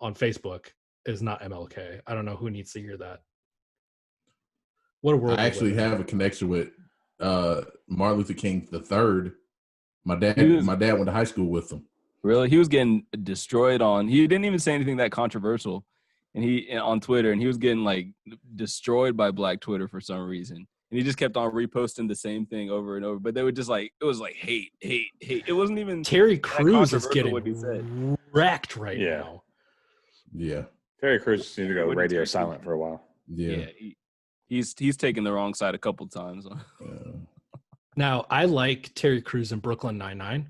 on Facebook is not MLK. I don't know who needs to hear that. What a world. I actually have a connection with Martin Luther King III. My dad went to high school with him. Really? He was getting destroyed he didn't even say anything that controversial on Twitter, and he was getting like destroyed by Black Twitter for some reason. And he just kept on reposting the same thing over and over. But they would just like, it was like hate. It wasn't even Terry Crews is getting wrecked right now. Yeah. Terry Crews needs to go radio silent for a while. Yeah. He's taken the wrong side a couple times. Now, I like Terry Crews in Brooklyn Nine-Nine.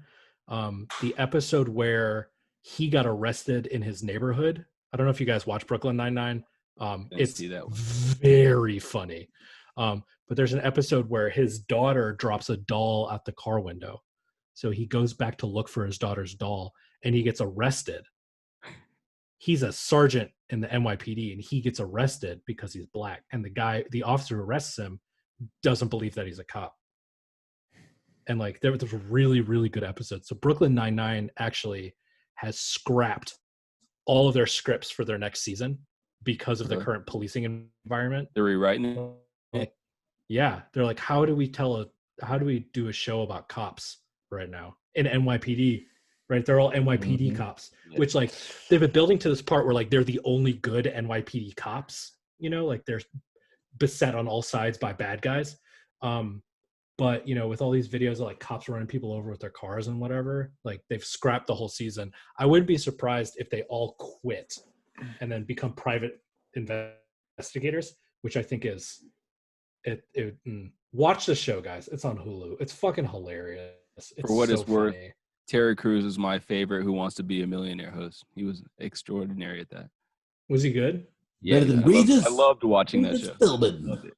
The episode where he got arrested in his neighborhood. I don't know if you guys watch Brooklyn Nine-Nine. It's very funny. But there's an episode where his daughter drops a doll out the car window. So he goes back to look for his daughter's doll and he gets arrested. He's a sergeant in the NYPD and he gets arrested because he's black. And the officer who arrests him doesn't believe that he's a cop. And like there was a really, really good episode. So Brooklyn Nine-Nine actually has scrapped all of their scripts for their next season because of the current policing environment. They're rewriting it. Yeah, they're like, how do we do a show about cops right now in NYPD? Right, they're all NYPD cops, which like they've been building to this part where like they're the only good NYPD cops. You know, like they're beset on all sides by bad guys. But you know, with all these videos of like cops running people over with their cars and whatever, like they've scrapped the whole season. I wouldn't be surprised if they all quit and then become private investigators, which I think is watch the show, guys. It's on Hulu. It's fucking hilarious. It's For what it's worth, funny. Terry Crews is my favorite Who Wants to Be a Millionaire host. He was extraordinary at that. Was he good? Yeah, better than Regis. I loved watching that show. Loved it.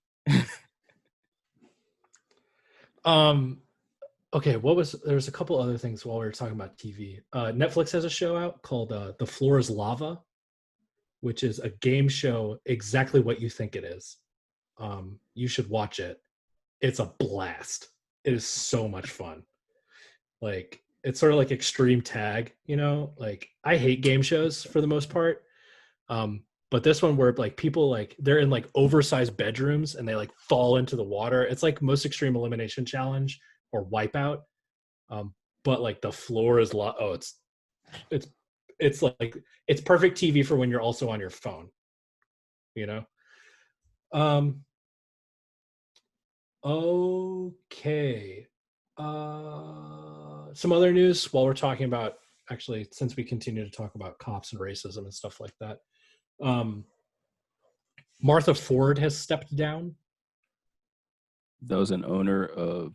Okay, there was a couple other things while we were talking about TV. Netflix has a show out called The Floor is Lava, which is a game show exactly what you think it is. You should watch it. It's a blast. It is so much fun. Like it's sort of like extreme tag, you know, like I hate game shows for the most part. But this one where like people like they're in like oversized bedrooms and they like fall into the water. It's like Most Extreme Elimination Challenge or Wipeout. But like the floor is it's like it's perfect TV for when you're also on your phone, you know? Okay. Some other news while we're talking about, actually, since we continue to talk about cops and racism and stuff like that. Martha Ford has stepped down. That was an owner of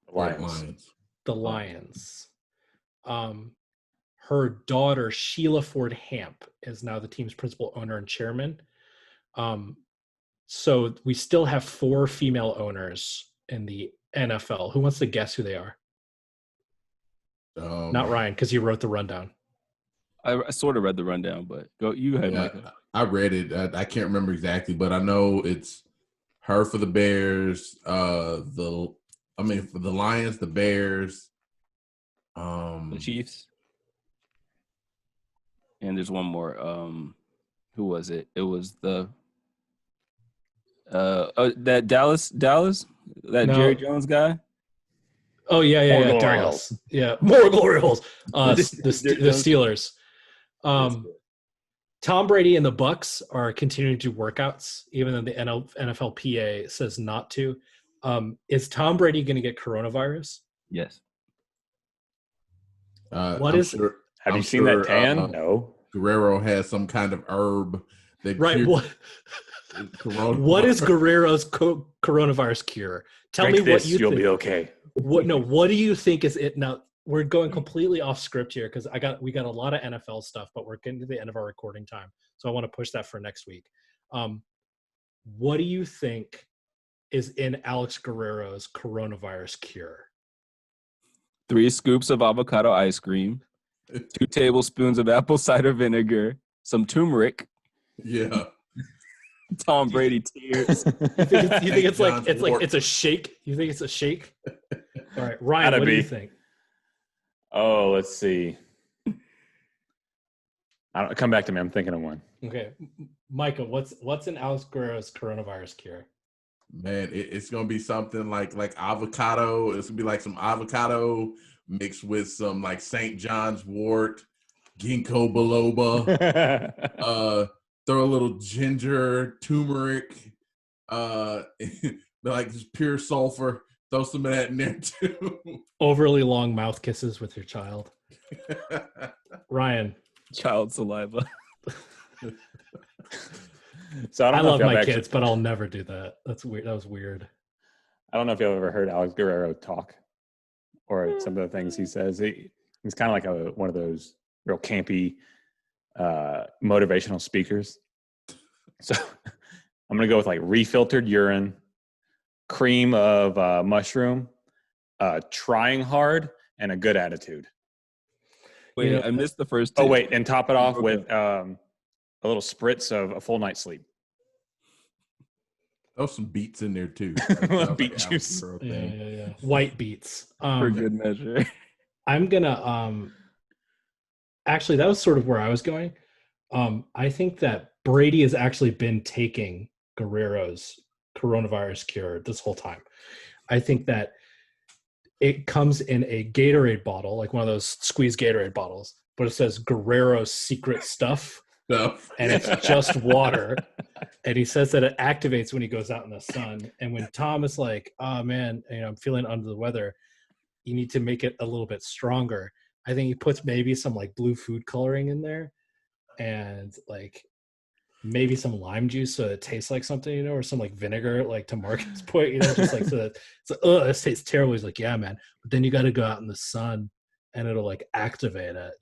Lions. The Lions. her daughter, Sheila Ford Hamp, is now the team's principal owner and chairman. So we still have 4 female owners in the NFL. Who wants to guess who they are? Not Ryan, because you wrote the rundown. I sort of read the rundown, but go. You had Michael. I read it. I can't remember exactly, but I know it's her for the Bears. For the Lions, the Bears, The Chiefs. And there's one more. Who was it? It was the that Dallas, that No. Jerry Jones guy. Oh yeah, More glory Dallas. holes. Yeah, more glory holes. The Jerry Jones. Steelers. Tom Brady and the Bucks are continuing to do workouts, even though the NFLPA says not to. Is Tom Brady going to get coronavirus? Yes. What I'm is? sure, Have I'm you seen sure, that tan? No. Guerrero has some kind of herb that Right. cures What coronavirus. is Guerrero's coronavirus cure? Tell Drink me what this, you you'll think. be okay. What do you think is it? Now we're going completely off script here because we got a lot of NFL stuff, but we're getting to the end of our recording time, so I want to push that for next week. What do you think is in Alex Guerrero's coronavirus cure? 3 scoops of avocado ice cream, 2 tablespoons of apple cider vinegar, some turmeric, Yeah. Tom Brady tears. You think it's like John's wort. it's a shake? You think it's a shake? All right, Ryan, Gotta what do you be. think? Oh, let's see. Come back to me. I'm thinking of one. Okay, Micah, what's in Alex Guerrero's coronavirus cure? Man, it's gonna be something like avocado. It's gonna be like some avocado mixed with some like St. John's wort, ginkgo biloba. Throw a little ginger, turmeric, like just pure sulfur. Throw some of that in there too. Overly long mouth kisses with your child. Ryan, Child saliva. So I don't know love if y'all my actually- kids, but I'll never do that. That's weird. That was weird. I don't know if you've ever heard Alex Guerrero talk or some of the things he says. He's kind of like one of those real campy motivational speakers. So I'm going to go with like refiltered urine, cream of mushroom, trying hard, and a good attitude. Wait, I missed the first 2. Oh, wait, and top it off with a little spritz of a full night's sleep. Throw some beets in there too. Beet juice. Yeah. White beets. For good measure. I'm gonna actually that was sort of where I was going. I think that Brady has actually been taking Guerrero's coronavirus cure this whole time. I think that it comes in a Gatorade bottle, like one of those squeezed Gatorade bottles, but it says Guerrero's secret stuff. No. And it's just water. And he says that it activates when he goes out in the sun. And when Tom is like, oh man, I'm feeling under the weather, you need to make it a little bit stronger. I think he puts maybe some like blue food coloring in there and like maybe some lime juice so it tastes like something, or some like vinegar, like to Marcus' point, just like so that it's like, oh, this tastes terrible. He's like, yeah, man. But then you got to go out in the sun and it'll like activate it,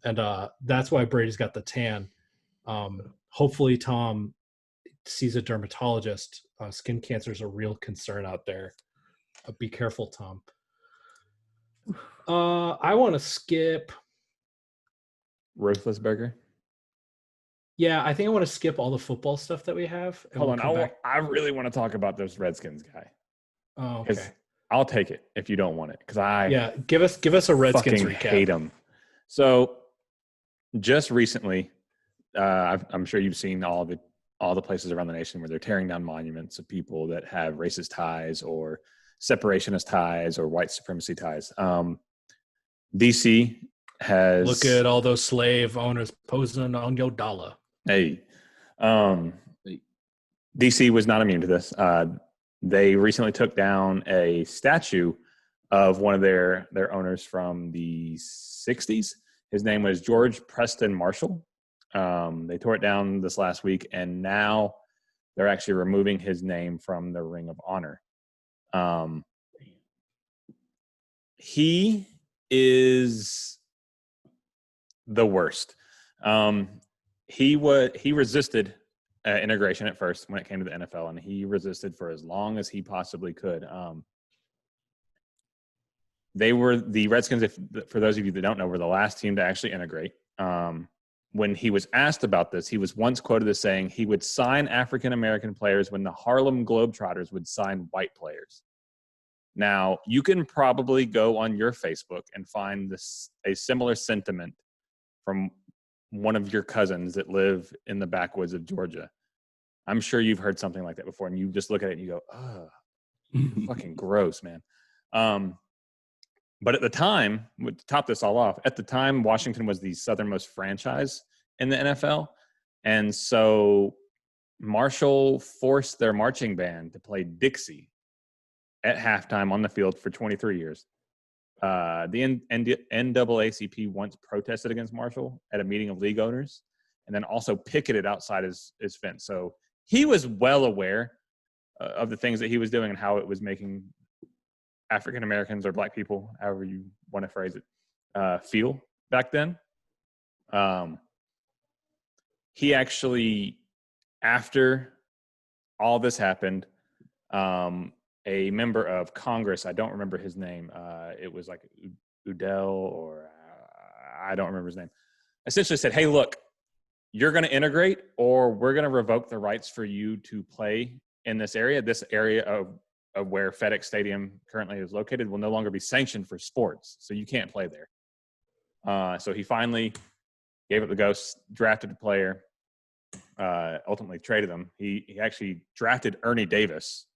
And that's why Brady's got the tan. Hopefully Tom sees a dermatologist. Skin cancer is a real concern out there. Be careful, Tom. I want to skip. Ruthless burger. Yeah, I think I want to skip all the football stuff that we have. And Hold we'll on. come back. I really want to talk about this Redskins guy. Oh, okay. I'll take it if you don't want it, because give us a Redskins fucking recap. hate him. So just recently, I'm sure you've seen all the places around the nation where they're tearing down monuments of people that have racist ties or separationist ties or white supremacy ties. DC has Look at all those slave owners posing on your dollar. Hey, DC was not immune to this. They recently took down a statue of one of their owners from the 60s. His name was George Preston Marshall. They tore it down this last week, and now they're actually removing his name from the Ring of Honor. He is the worst. He resisted integration at first when it came to the NFL, and he resisted for as long as he possibly could. They were the Redskins, for those of you that don't know, were the last team to actually integrate. When he was asked about this, he was once quoted as saying he would sign African-American players when the Harlem Globetrotters would sign white players. Now, you can probably go on your Facebook and find a similar sentiment from one of your cousins that live in the backwoods of Georgia. I'm sure you've heard something like that before, and you just look at it and you go, oh, fucking gross, man. But at the time, to top this all off, at the time, Washington was the southernmost franchise in the NFL. And so Marshall forced their marching band to play Dixie at halftime on the field for 23 years. The NAACP once protested against Marshall at a meeting of league owners and then also picketed outside his fence. So he was well aware of the things that he was doing and how it was making African Americans or black people, however you want to phrase it, feel back then. He actually, after all this happened, a member of Congress, I don't remember his name, it was like Udell or I don't remember his name, essentially said, hey, look, you're going to integrate or we're going to revoke the rights for you to play in this area of where FedEx Stadium currently is located will no longer be sanctioned for sports, so you can't play there. So he finally gave up the ghost, drafted a player, ultimately traded him. He actually drafted Ernie Davis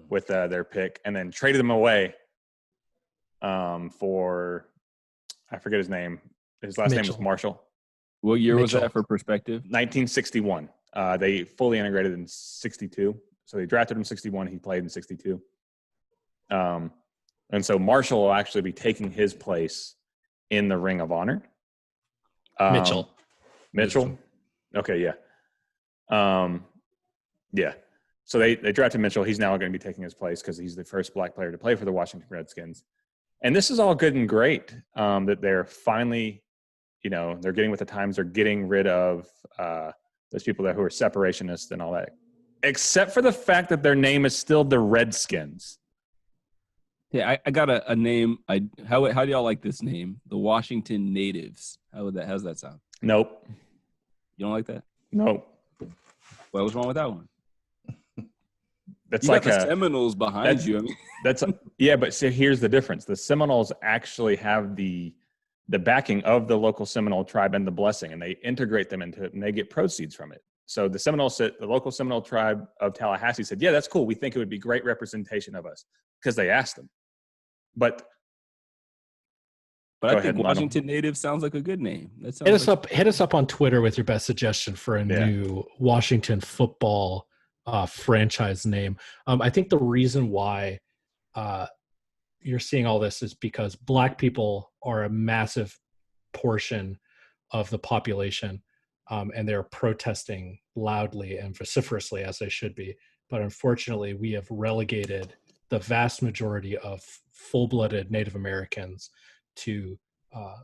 with their pick and then traded him away for, I forget his name. His last name was Marshall. What year was that for perspective? 1961. They fully integrated in 62. So they drafted him in 61. He played in 62. And so Marshall will actually be taking his place in the Ring of Honor. Mitchell. Okay, yeah. Yeah. So they drafted Mitchell. He's now going to be taking his place because he's the first black player to play for the Washington Redskins. And this is all good and great that they're finally, they're getting with the times. They're getting rid of those people who are separationists and all that. Except for the fact that their name is still the Redskins. Yeah, I got a name. How do y'all like this name? The Washington Natives. How's that sound? Nope. You don't like that? Nope. What was wrong with that one? That's you like got the Seminoles behind you. I mean, yeah, but see, here's the difference. The Seminoles actually have the backing of the local Seminole tribe and the blessing, and they integrate them into it, and they get proceeds from it. So the local Seminole tribe of Tallahassee said, yeah, that's cool. We think it would be great representation of us because they asked them. But I think Washington Native sounds like a good name. Hit us up on Twitter with your best suggestion for a new Washington football franchise name. I think the reason why you're seeing all this is because black people are a massive portion of the population. And they're protesting loudly and vociferously as they should be. But unfortunately, we have relegated the vast majority of full-blooded Native Americans to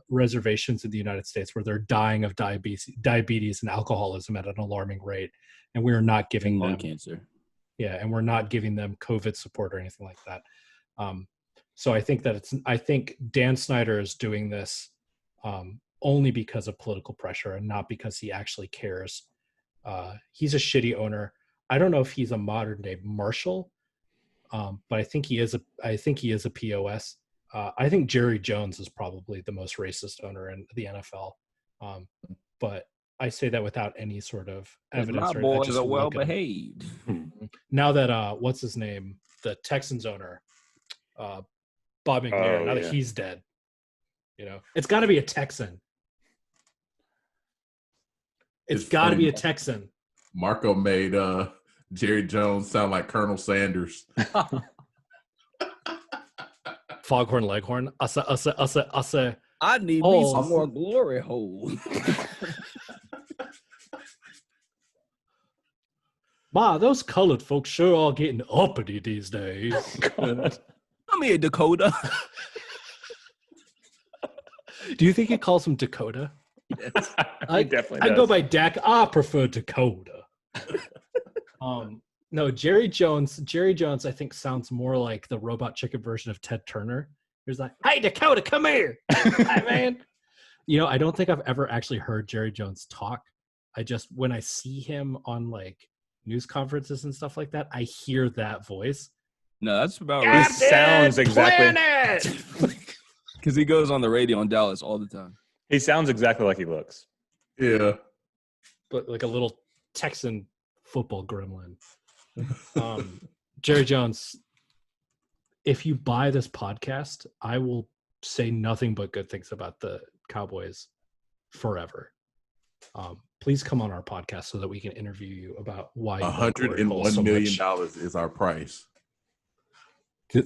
reservations in the United States where they're dying of diabetes and alcoholism at an alarming rate. And we are not giving them cancer. Yeah, and we're not giving them COVID support or anything like that. So I think Dan Snyder is doing this only because of political pressure and not because he actually cares. He's a shitty owner. I don't know if he's a modern day Marshall, but I think he is a POS. I think Jerry Jones is probably the most racist owner in the NFL. But I say that without any sort of evidence. My boys are well behaved. Now that what's his name, the Texans owner, Bob McNair, that he's dead, it's got to be a Texan. It's got to be a Texan. Marco made Jerry Jones sound like Colonel Sanders. Foghorn Leghorn. I need me some more glory hole. Ma, those colored folks sure are getting uppity these days. I'm here, Dakota. Do you think he calls him Dakota? Yes. He definitely I does. go by Dak. I prefer Dakota. No, Jerry Jones. Jerry Jones, I think, sounds more like the Robot Chicken version of Ted Turner. He was like, "Hey, Dakota, come here, hi, man." I don't think I've ever actually heard Jerry Jones talk. When I see him on like news conferences and stuff like that, I hear that voice. No, that's about He right. sounds exactly. Because he goes on the radio in Dallas all the time. He sounds exactly like he looks. Yeah. But like a little Texan football gremlin. Jerry Jones, if you buy this podcast, I will say nothing but good things about the Cowboys forever. Please come on our podcast so that we can interview you about why you like Corey Cole so $101 million much. is our price.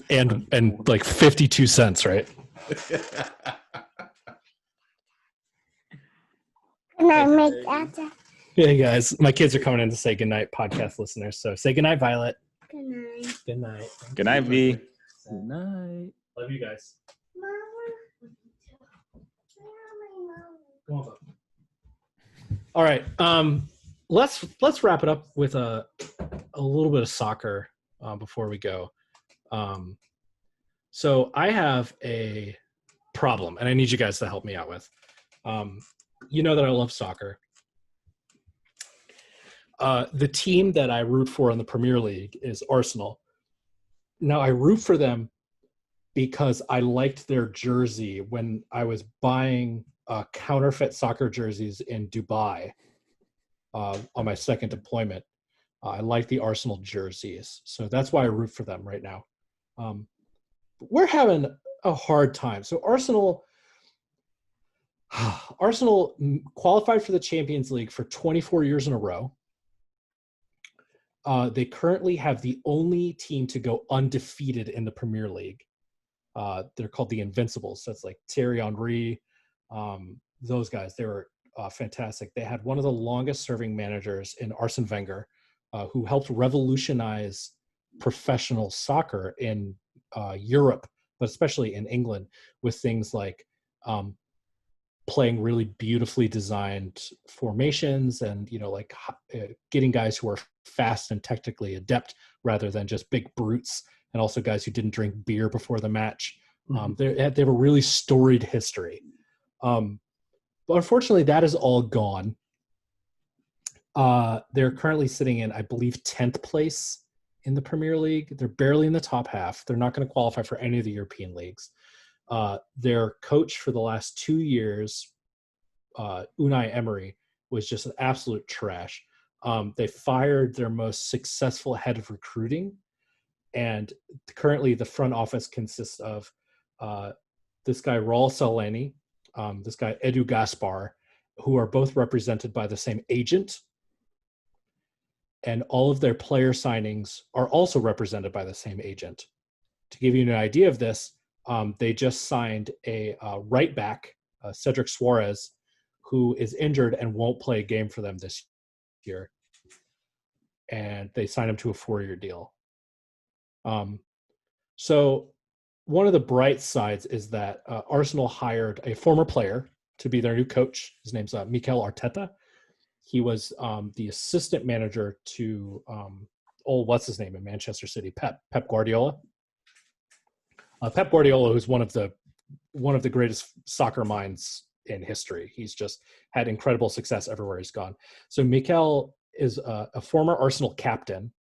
And like 52 cents, right? Hey guys, my kids are coming in to say goodnight, podcast listeners. So say goodnight, Violet. Good night. Good night. Good night, V. Good night. Love you guys. Come on, bud. All right. Let's wrap it up with a little bit of soccer before we go. So I have a problem, and I need you guys to help me out with. You know that I love soccer. The team that I root for in the Premier League is Arsenal. Now, I root for them because I liked their jersey when I was buying counterfeit soccer jerseys in Dubai on my second deployment. I like the Arsenal jerseys. So that's why I root for them right now. We're having a hard time. So Arsenal qualified for the Champions League for 24 years in a row. They currently have the only team to go undefeated in the Premier League. They're called the Invincibles. That's like Thierry Henry. Those guys, they were fantastic. They had one of the longest serving managers in Arsene Wenger, who helped revolutionize professional soccer in Europe, but especially in England, with things like playing really beautifully designed formations and, getting guys who are fast and technically adept rather than just big brutes, and also guys who didn't drink beer before the match. They have a really storied history. But unfortunately, that is all gone. They're currently sitting in, I believe, 10th place in the Premier League. They're barely in the top half. They're not going to qualify for any of the European leagues. Their coach for the last 2 years, Unai Emery, was just an absolute trash. They fired their most successful head of recruiting, and currently the front office consists of this guy Raul Salani, this guy Edu Gaspar, who are both represented by the same agent, and all of their player signings are also represented by the same agent. To give you an idea of this, they just signed a right back, Cedric Suarez, who is injured and won't play a game for them this year. And they signed him to a 4-year deal. So one of the bright sides is that Arsenal hired a former player to be their new coach. His name's Mikel Arteta. He was the assistant manager to what's his name in Manchester City, Pep Guardiola. Pep Guardiola, who's one of the greatest soccer minds in history. He's just had incredible success everywhere he's gone. So Mikel is a former Arsenal captain,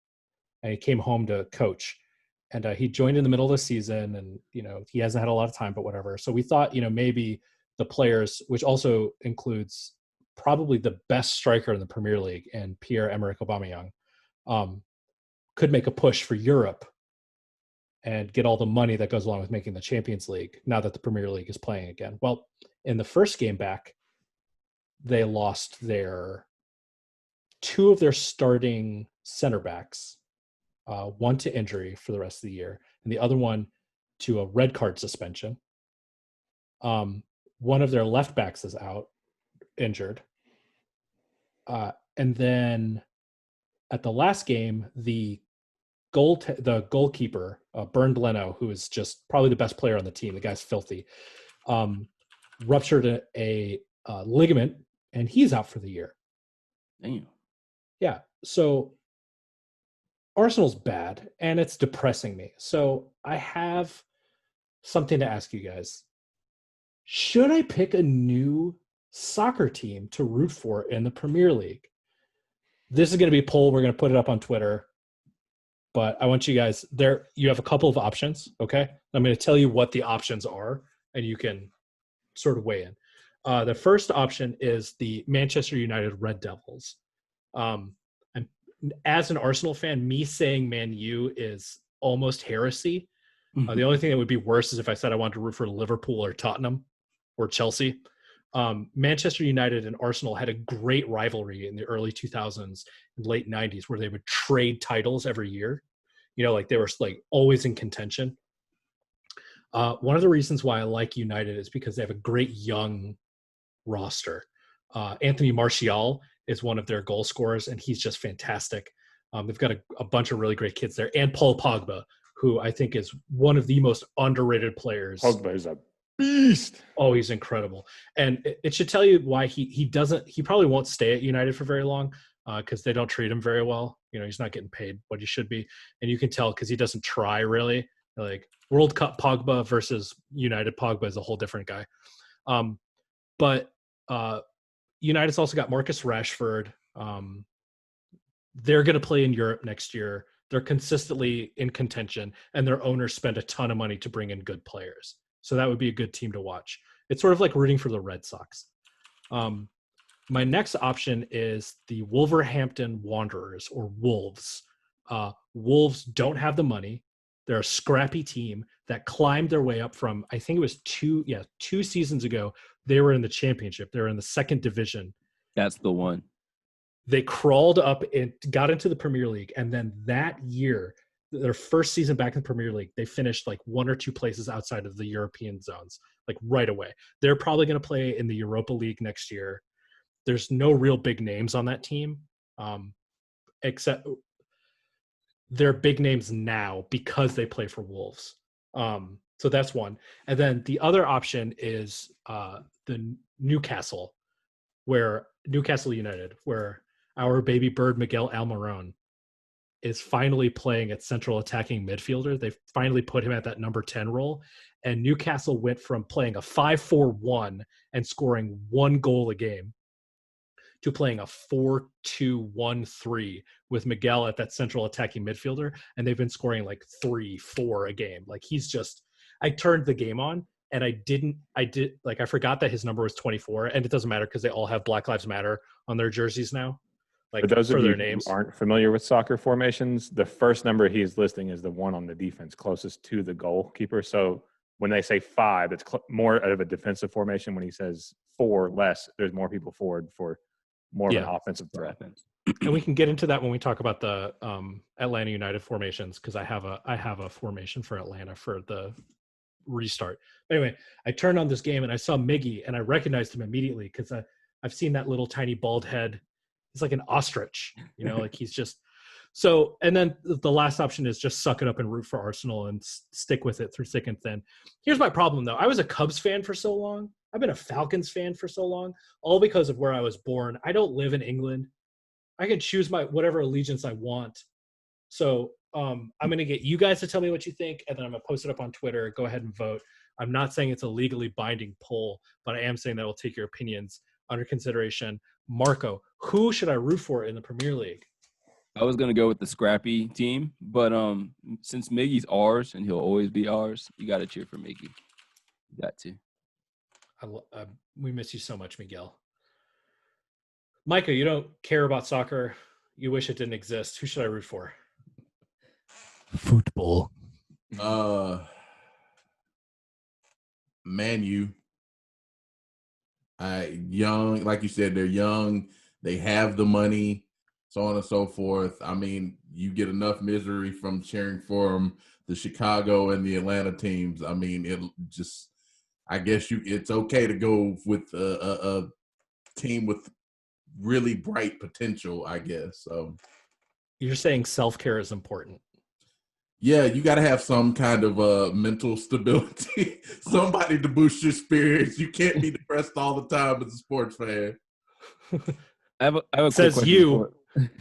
and he came home to coach. And he joined in the middle of the season, and he hasn't had a lot of time, but whatever. So we thought, maybe the players, which also includes probably the best striker in the Premier League, and Pierre-Emerick Aubameyang, could make a push for Europe and get all the money that goes along with making the Champions League now that the Premier League is playing again. Well, in the first game back, they lost two of their starting center backs, one to injury for the rest of the year, and the other one to a red card suspension. One of their left backs is out, injured. And then at the last game, the goalkeeper, Bernd Leno, who is just probably the best player on the team, the guy's filthy, ruptured a ligament, and he's out for the year. Damn. Yeah. So Arsenal's bad, and it's depressing me. So I have something to ask you guys. Should I pick a new soccer team to root for in the Premier League? This is going to be a poll. We're going to put it up on Twitter. But I want you guys there. You have a couple of options. Okay. I'm going to tell you what the options are, and you can sort of weigh in. The first option is the Manchester United Red Devils. And as an Arsenal fan, me saying Man U is almost heresy. The only thing that would be worse is if I said I wanted to root for Liverpool or Tottenham or Chelsea. Manchester United and Arsenal had a great rivalry in the early 2000s and late 90s where they would trade titles every year. Like they were like always in contention. One of the reasons why I like United is because they have a great young roster. Anthony Martial is one of their goal scorers, and he's just fantastic. They've got a bunch of really great kids there, and Paul Pogba, who I think is one of the most underrated players. Pogba is a beast. Oh, he's incredible. And it should tell you why he probably won't stay at United for very long because they don't treat him very well. He's not getting paid what he should be. And you can tell because he doesn't try really. Like World Cup Pogba versus United Pogba is a whole different guy. But United's also got Marcus Rashford. They're going to play in Europe next year. They're consistently in contention, and their owners spend a ton of money to bring in good players. So that would be a good team to watch. It's sort of like rooting for the Red Sox. My next option is the Wolverhampton Wanderers, or Wolves. Wolves don't have the money. They're a scrappy team that climbed their way up from, I think it was two seasons ago. They were in the championship. They were in the second division. That's the one. They crawled up and got into the Premier League. And then that year, their first season back in the Premier League, they finished like one or two places outside of the European zones, like right away. They're probably going to play in the Europa League next year. There's no real big names on that team, except they're big names now because they play for Wolves. So that's one. And then the other option is the Newcastle United, where our baby bird Miguel Almiron is finally playing at central attacking midfielder. They finally put him at that number 10 role. And Newcastle went from playing a 5-4-1 and scoring one goal a game to playing a 4-2-1-3 with Miguel at that central attacking midfielder. And they've been scoring like 3-4 a game. Like I turned the game on and I forgot that his number was 24, and it doesn't matter because they all have Black Lives Matter on their jerseys now. Like for those of you who names. aren't familiar with soccer formations, the first number he's listing is the one on the defense closest to the goalkeeper. So when they say 5, it's more of a defensive formation. When he says 4 less, there's more people forward for more of an offensive threat. And we can get into that when we talk about the Atlanta United formations, because I have a formation for Atlanta for the restart. Anyway, I turned on this game and I saw Miggy, and I recognized him immediately because I've seen that little tiny bald head. He's like an ostrich, like he's just so. And then the last option is just suck it up and root for Arsenal and stick with it through thick and thin. Here's my problem, though. I was a Cubs fan for so long. I've been a Falcons fan for so long, all because of where I was born. I don't live in England. I can choose my whatever allegiance I want. So I'm going to get you guys to tell me what you think, and then I'm going to post it up on Twitter. Go ahead and vote. I'm not saying it's a legally binding poll, but I am saying that we'll take your opinions under consideration. Marco, who should I root for in the Premier League? I was going to go with the scrappy team, but since Miggy's ours and he'll always be ours, you got to cheer for Miggy. You got to. We miss you so much, Miguel. Micah, you don't care about soccer. You wish it didn't exist. Who should I root for? Football. Man U. Young, like you said, they're young. They have the money, so on and so forth. I mean, you get enough misery from cheering for the Chicago and the Atlanta teams. I mean, I guess it's okay to go with a team with really bright potential, I guess. So you're saying self-care is important. Yeah, you got to have some kind of mental stability, somebody to boost your spirits. You can't be depressed all the time as a sports fan. I have a quick Says question you.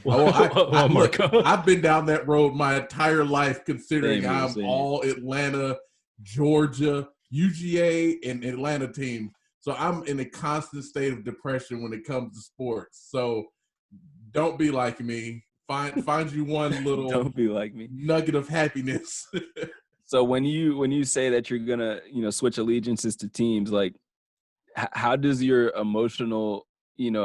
Look, Marco. I've been down that road my entire life, considering Same here, I'm same. all Atlanta, Georgia, UGA, and Atlanta team. So I'm in a constant state of depression when it comes to sports. So don't be like me. Find you one little Don't be like me. nugget of happiness. So when you say that you're gonna switch allegiances to teams, like how does your emotional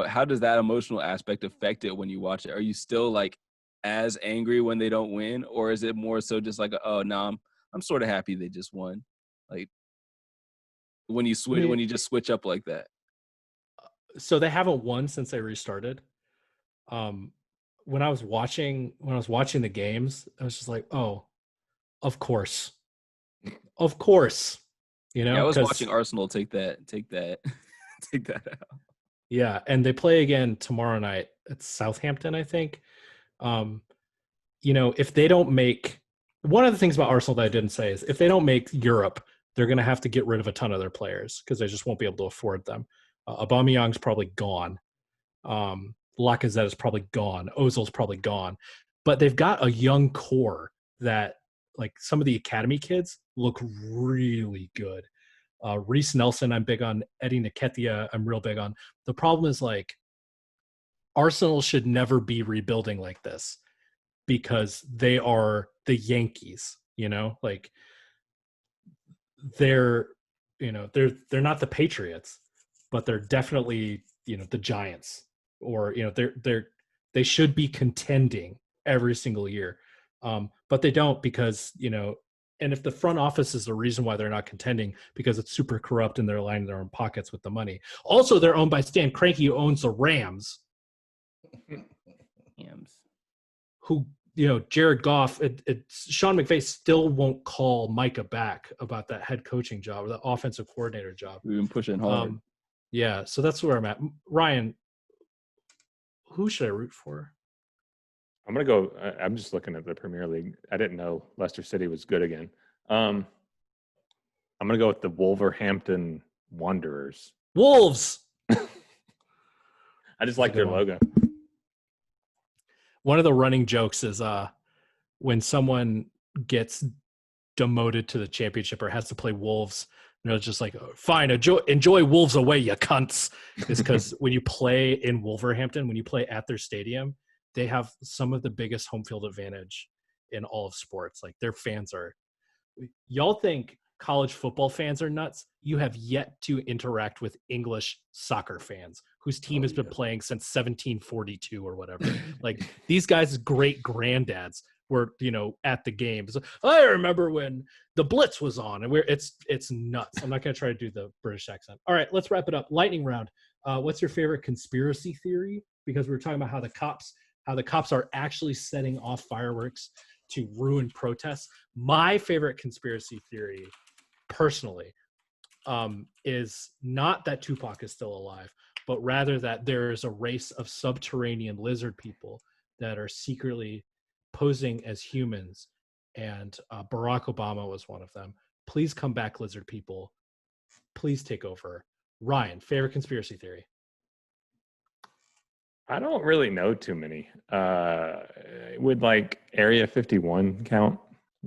how does that emotional aspect affect it when you watch it? Are you still like as angry when they don't win, or is it more so just like, oh no, I'm sort of happy they just won? Like when you switch, when you just switch up like that. So they haven't won since they restarted. When I was watching the games, I was just like, oh, of course. Yeah, I was watching Arsenal take that take that out. Yeah, and they play again tomorrow night at Southampton, I think. If they don't make, one of the things about Arsenal that I didn't say is if they don't make Europe, they're going to have to get rid of a ton of their players because they just won't be able to afford them. Aubameyang's probably gone. Lacazette is probably gone. Ozil's probably gone. But they've got a young core that, like, some of the academy kids look really good. Reece Nelson, I'm big on. Eddie Nketiah, I'm real big on. The problem is, like, Arsenal should never be rebuilding like this because they are the Yankees, like they're not the Patriots, but they're definitely, the Giants, or, they should be contending every single year. But they don't because, and if the front office is the reason why they're not contending because it's super corrupt and they're lining their own pockets with the money. Also, they're owned by Stan Kroenke, who owns the Rams. Who, Jared Goff, Sean McVay still won't call Micah back about that head coaching job or the offensive coordinator job. We've been pushing hard. Yeah, so that's where I'm at. Ryan, who should I root for? I'm going to go. I'm just looking at the Premier League. I didn't know Leicester City was good again. I'm going to go with the Wolverhampton Wanderers. Wolves! I just like their logo. One of the running jokes is when someone gets demoted to the championship or has to play Wolves, it's just like, oh, fine, enjoy Wolves away, you cunts. It's because when you play in Wolverhampton, when you play at their stadium, they have some of the biggest home field advantage in all of sports. Like, their fans are – y'all think college football fans are nuts? You have yet to interact with English soccer fans whose team has been playing since 1742 or whatever. Like, these guys' great granddads were, at the games. I remember when the Blitz was on, and it's nuts. I'm not going to try to do the British accent. All right, let's wrap it up. Lightning round. What's your favorite conspiracy theory? Because we were talking about how the cops are actually setting off fireworks to ruin protests. My favorite conspiracy theory, personally, is not that Tupac is still alive, but rather that there is a race of subterranean lizard people that are secretly posing as humans, and Barack Obama was one of them. Please come back, lizard people. Please take over. Ryan, favorite conspiracy theory? I don't really know too many. Would like Area 51 count?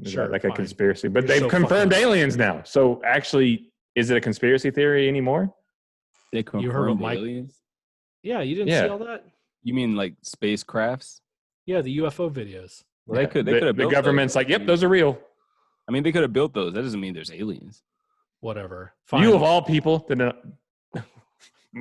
Is Sure, that like fine. a conspiracy? But You're they've so confirmed fucking- aliens now. So actually, is it a conspiracy theory anymore? They You heard what confirmed aliens? Yeah, you didn't see all that? You mean like spacecrafts? Yeah, the UFO videos. Well, they could the have built government's those. like, yep, those are real. I mean, they could have built those. That doesn't mean there's aliens. Whatever. Fine. You of all people did not.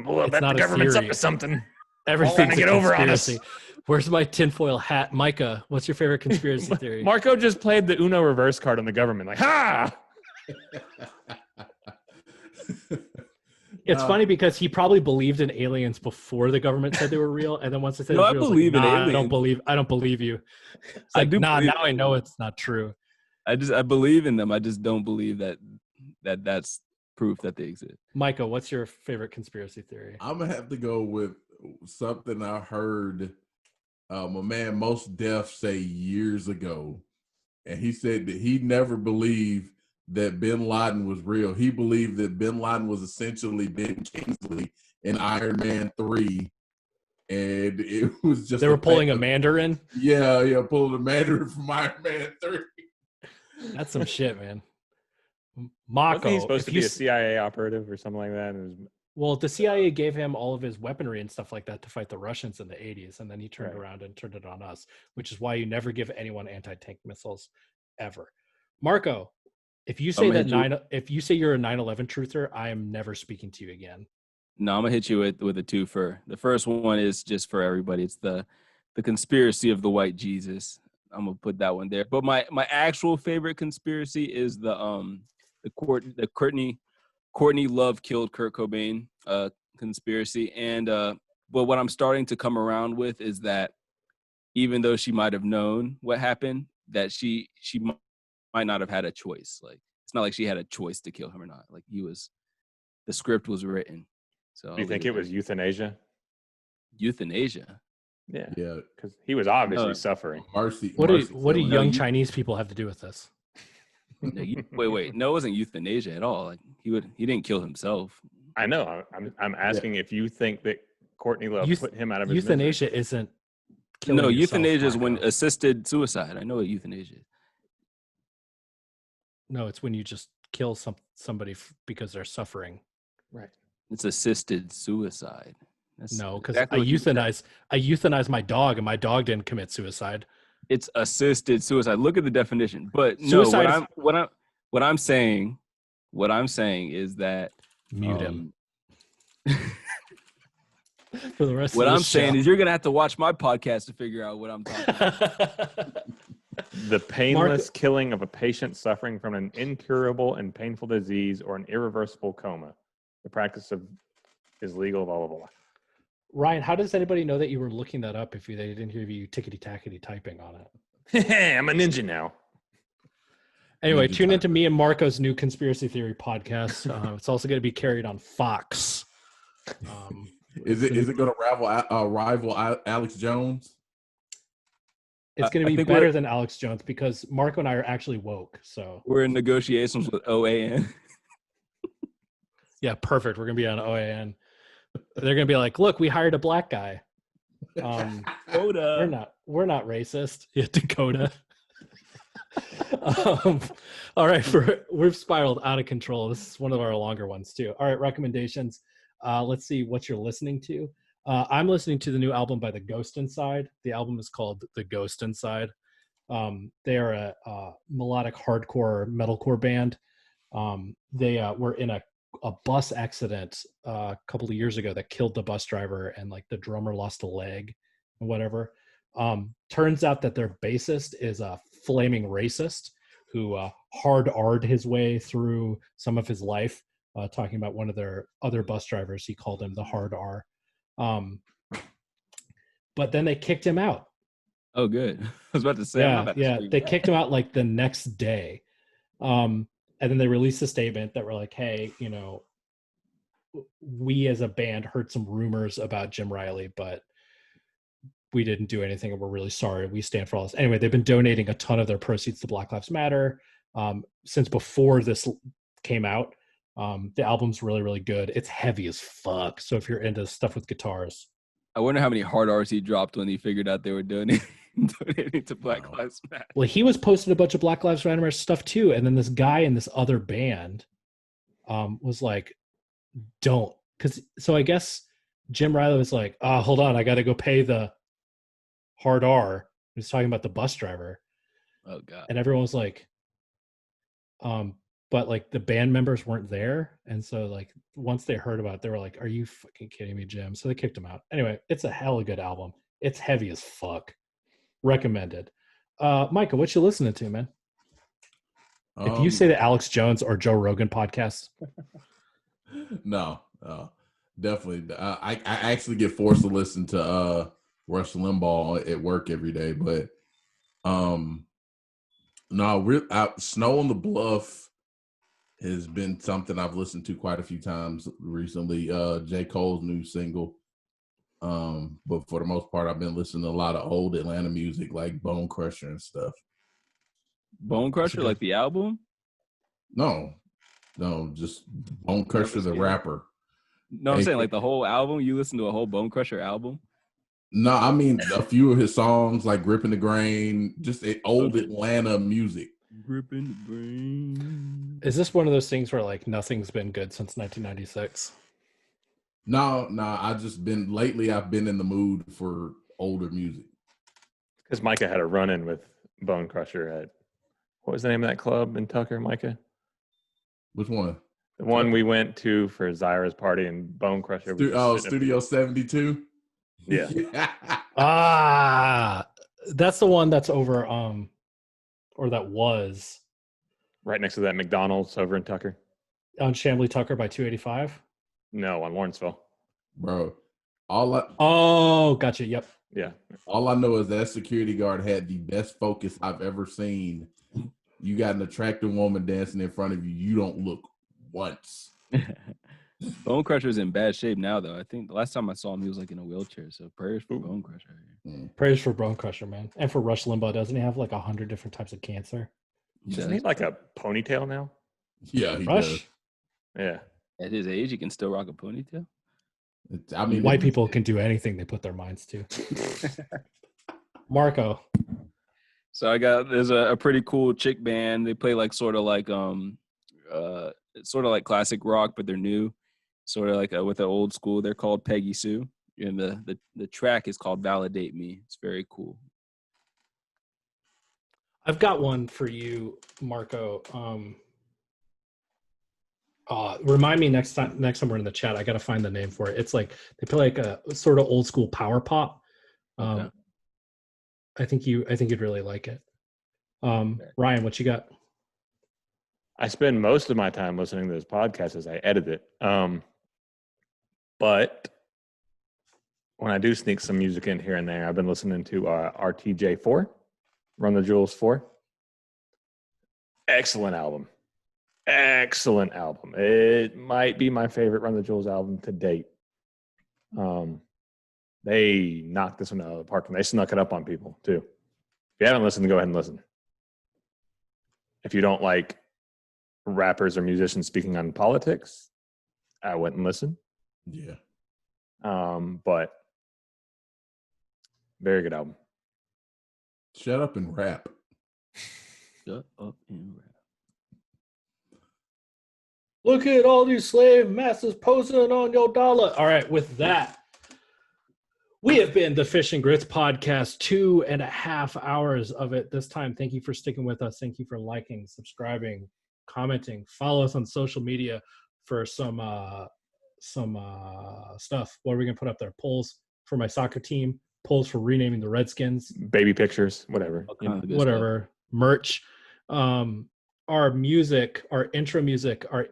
Well, It's bet not the a government's up theory. to something. Everything's get a over on conspiracy. us. Where's my tinfoil hat? Micah, what's your favorite conspiracy theory? Marco just played the Uno reverse card on the government. Like, ha! It's funny because he probably believed in aliens before the government said they were real, and then once they said No, it I was real, believe in I aliens. don't believe you. It's I like, do nah, believe now I know it's not true. I believe in them. I just don't believe that's proof that they exist. Micah, what's your favorite conspiracy theory? I'm gonna have to go with something I heard my man Most Def say years ago. and he said that he never believed that Bin Laden was real. He believed that Bin Laden was essentially Ben Kingsley in Iron Man 3. And it was just they were pulling a Mandarin. Yeah, pulling a Mandarin from Iron Man 3. That's some shit, man. Wasn't he Mako, supposed to be a CIA operative or something like that? well, the CIA gave him all of his weaponry and stuff like that to fight the Russians in the 80s, and then he turned around and turned it on us, which is why you never give anyone anti-tank missiles ever. Marco, if you say if you say you're a 9/11 truther, I am never speaking to you again. No, I'm gonna hit you with a twofer. The first one is just for everybody. It's the conspiracy of the white Jesus. I'm gonna put that one there. But my actual favorite conspiracy is the Courtney Love killed Kurt Cobain conspiracy. And but what I'm starting to come around with is that even though she might have known what happened, that she might not have had a choice. Like, it's not like she had a choice to kill him or not. Like, the script was written. So do you think it was euthanasia? Euthanasia? Yeah, because he was obviously suffering. What do young Chinese people have to do with this? Wait. No, it wasn't euthanasia at all. Like, he didn't kill himself. I know. I'm asking if you think that Courtney Love put him out of his euthanasia misery. isn't killing yourself, euthanasia is when Marco. assisted suicide. I know what euthanasia is. No, it's when you just kill somebody because they're suffering. Right. It's assisted suicide. No, because I euthanized my dog, and my dog didn't commit suicide. It's assisted suicide. Look at the definition. But suicide no, what I'm saying is that mute him. For the rest what of I'm saying is you're gonna have to watch my podcast to figure out what I'm talking about. The painless killing of a patient suffering from an incurable and painful disease or an irreversible coma. The practice is legal, blah, blah, blah. Ryan, how does anybody know that you were looking that up if they didn't hear you tickety-tackety typing on it? I'm a ninja now. Anyway, tune into me and Marco's new conspiracy theory podcast. It's also going to be carried on Fox. Is it going to rival Alex Jones? It's going to be better than Alex Jones because Marco and I are actually woke. So we're in negotiations with OAN. Yeah, perfect. We're going to be on OAN. They're going to be like, look, we hired a black guy. Dakota. We're not racist. Yeah, Dakota. All right, we've spiraled out of control. This is one of our longer ones too. All right, recommendations. Let's see what you're listening to. I'm listening to the new album by The Ghost Inside. The album is called The Ghost Inside. They are a melodic hardcore metalcore band. They were in a bus accident a couple of years ago that killed the bus driver, and like the drummer lost a leg and whatever. Turns out that their bassist is a flaming racist who hard-R'd his way through some of his life, talking about one of their other bus drivers. He called him the hard R. But then they kicked him out. Oh, good. I was about to say. Yeah. They kicked him out like the next day. And then they released a statement that were like, hey, we as a band heard some rumors about Jim Riley, but we didn't do anything, and we're really sorry. We stand for all this. Anyway, they've been donating a ton of their proceeds to Black Lives Matter since before this came out. The album's really, really good. It's heavy as fuck. So if you're into stuff with guitars. I wonder how many hard R's he dropped when he figured out they were donating to Black Lives Matter. Well, he was posting a bunch of Black Lives Matter stuff too. And then this guy in this other band was like, don't. So I guess Jim Riley was like, hold on, I got to go pay the hard R. He was talking about the bus driver. Oh, God. And everyone was like, but like the band members weren't there. And so like once they heard about it, they were like, are you fucking kidding me, Jim? So they kicked him out. Anyway, it's a hella good album. It's heavy as fuck. Recommended. Micah, what you listening to, man? If you say the Alex Jones or Joe Rogan podcast. No, definitely. I actually get forced to listen to Rush Limbaugh at work every day, but Snow on the Bluff has been something I've listened to quite a few times recently. J. Cole's new single. But for the most part, I've been listening to a lot of old Atlanta music like Bone Crusher and stuff. Bone Crusher, like the album? No, just Bone Crusher the rapper. No, I'm saying like the whole album. You listen to a whole Bone Crusher album? No, I mean a few of his songs, like "Gripping the Grain," just old Atlanta music. Gripping the Brain. Is this one of those things where like nothing's been good since 1996? No, I've been in the mood for older music. Because Micah had a run-in with Bone Crusher at, what was the name of that club in Tucker, Micah? Which one? The one we went to for Zyra's party, and Bone Crusher was Studio 72. Yeah. That's the one that's over or that was Right next to that McDonald's over in Tucker. on Chamblee Tucker by 285. No, on Lawrenceville. Bro, gotcha. Yep. Yeah. all I know is that security guard had the best focus I've ever seen. You got an attractive woman dancing in front of you. You don't look once. Bone Crusher's in bad shape now, though. I think the last time I saw him, he was like in a wheelchair. So prayers for Bone Crusher. Prayers for Bone Crusher, man. And for Rush Limbaugh. Doesn't he have like 100 different types of cancer? Doesn't he have like a ponytail now? Yeah, he Rush? does. Yeah. At his age, he can still rock a ponytail? White people can do anything they put their minds to. Marco. So there's a pretty cool chick band. They play like sort of like classic rock, but they're new. Sort of like with the old school. They're called Peggy Sue. And the track is called Validate Me. It's very cool. I've got one for you, Marco. Remind me next time we're in the chat. I got to find the name for it. It's like they play like a sort of old school power pop. Okay. I think you'd really like it. Ryan, what you got? I spend most of my time listening to this podcast as I edit it. But when I do sneak some music in here and there, I've been listening to RTJ4, Run the Jewels 4. Excellent album. It might be my favorite Run the Jewels album to date. They knocked this one out of the park, and they snuck it up on people too. If you haven't listened, go ahead and listen. If you don't like rappers or musicians speaking on politics, I wouldn't listen. Yeah. But very good album. Shut up and rap. Shut up and rap. Look at all these slave masters posing on your dollar. All right, with that, we have been the Fish and Grits podcast, 2.5 hours of it this time. Thank you for sticking with us. Thank you for liking, subscribing, commenting. Follow us on social media for some stuff. What are we going to put up there? Polls for my soccer team, polls for renaming the Redskins. Baby pictures, whatever. Whatever. Merch. Our music, our intro music, our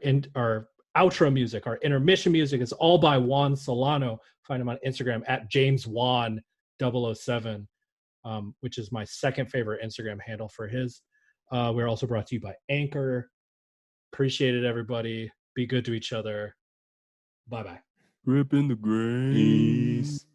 outro music, our intermission music is all by Juan Solano. Find him on Instagram at JamesJuan007, which is my second favorite Instagram handle for his. We're also brought to you by Anchor. Appreciate it, everybody. Be good to each other. Bye-bye. Rip in the grave. Peace.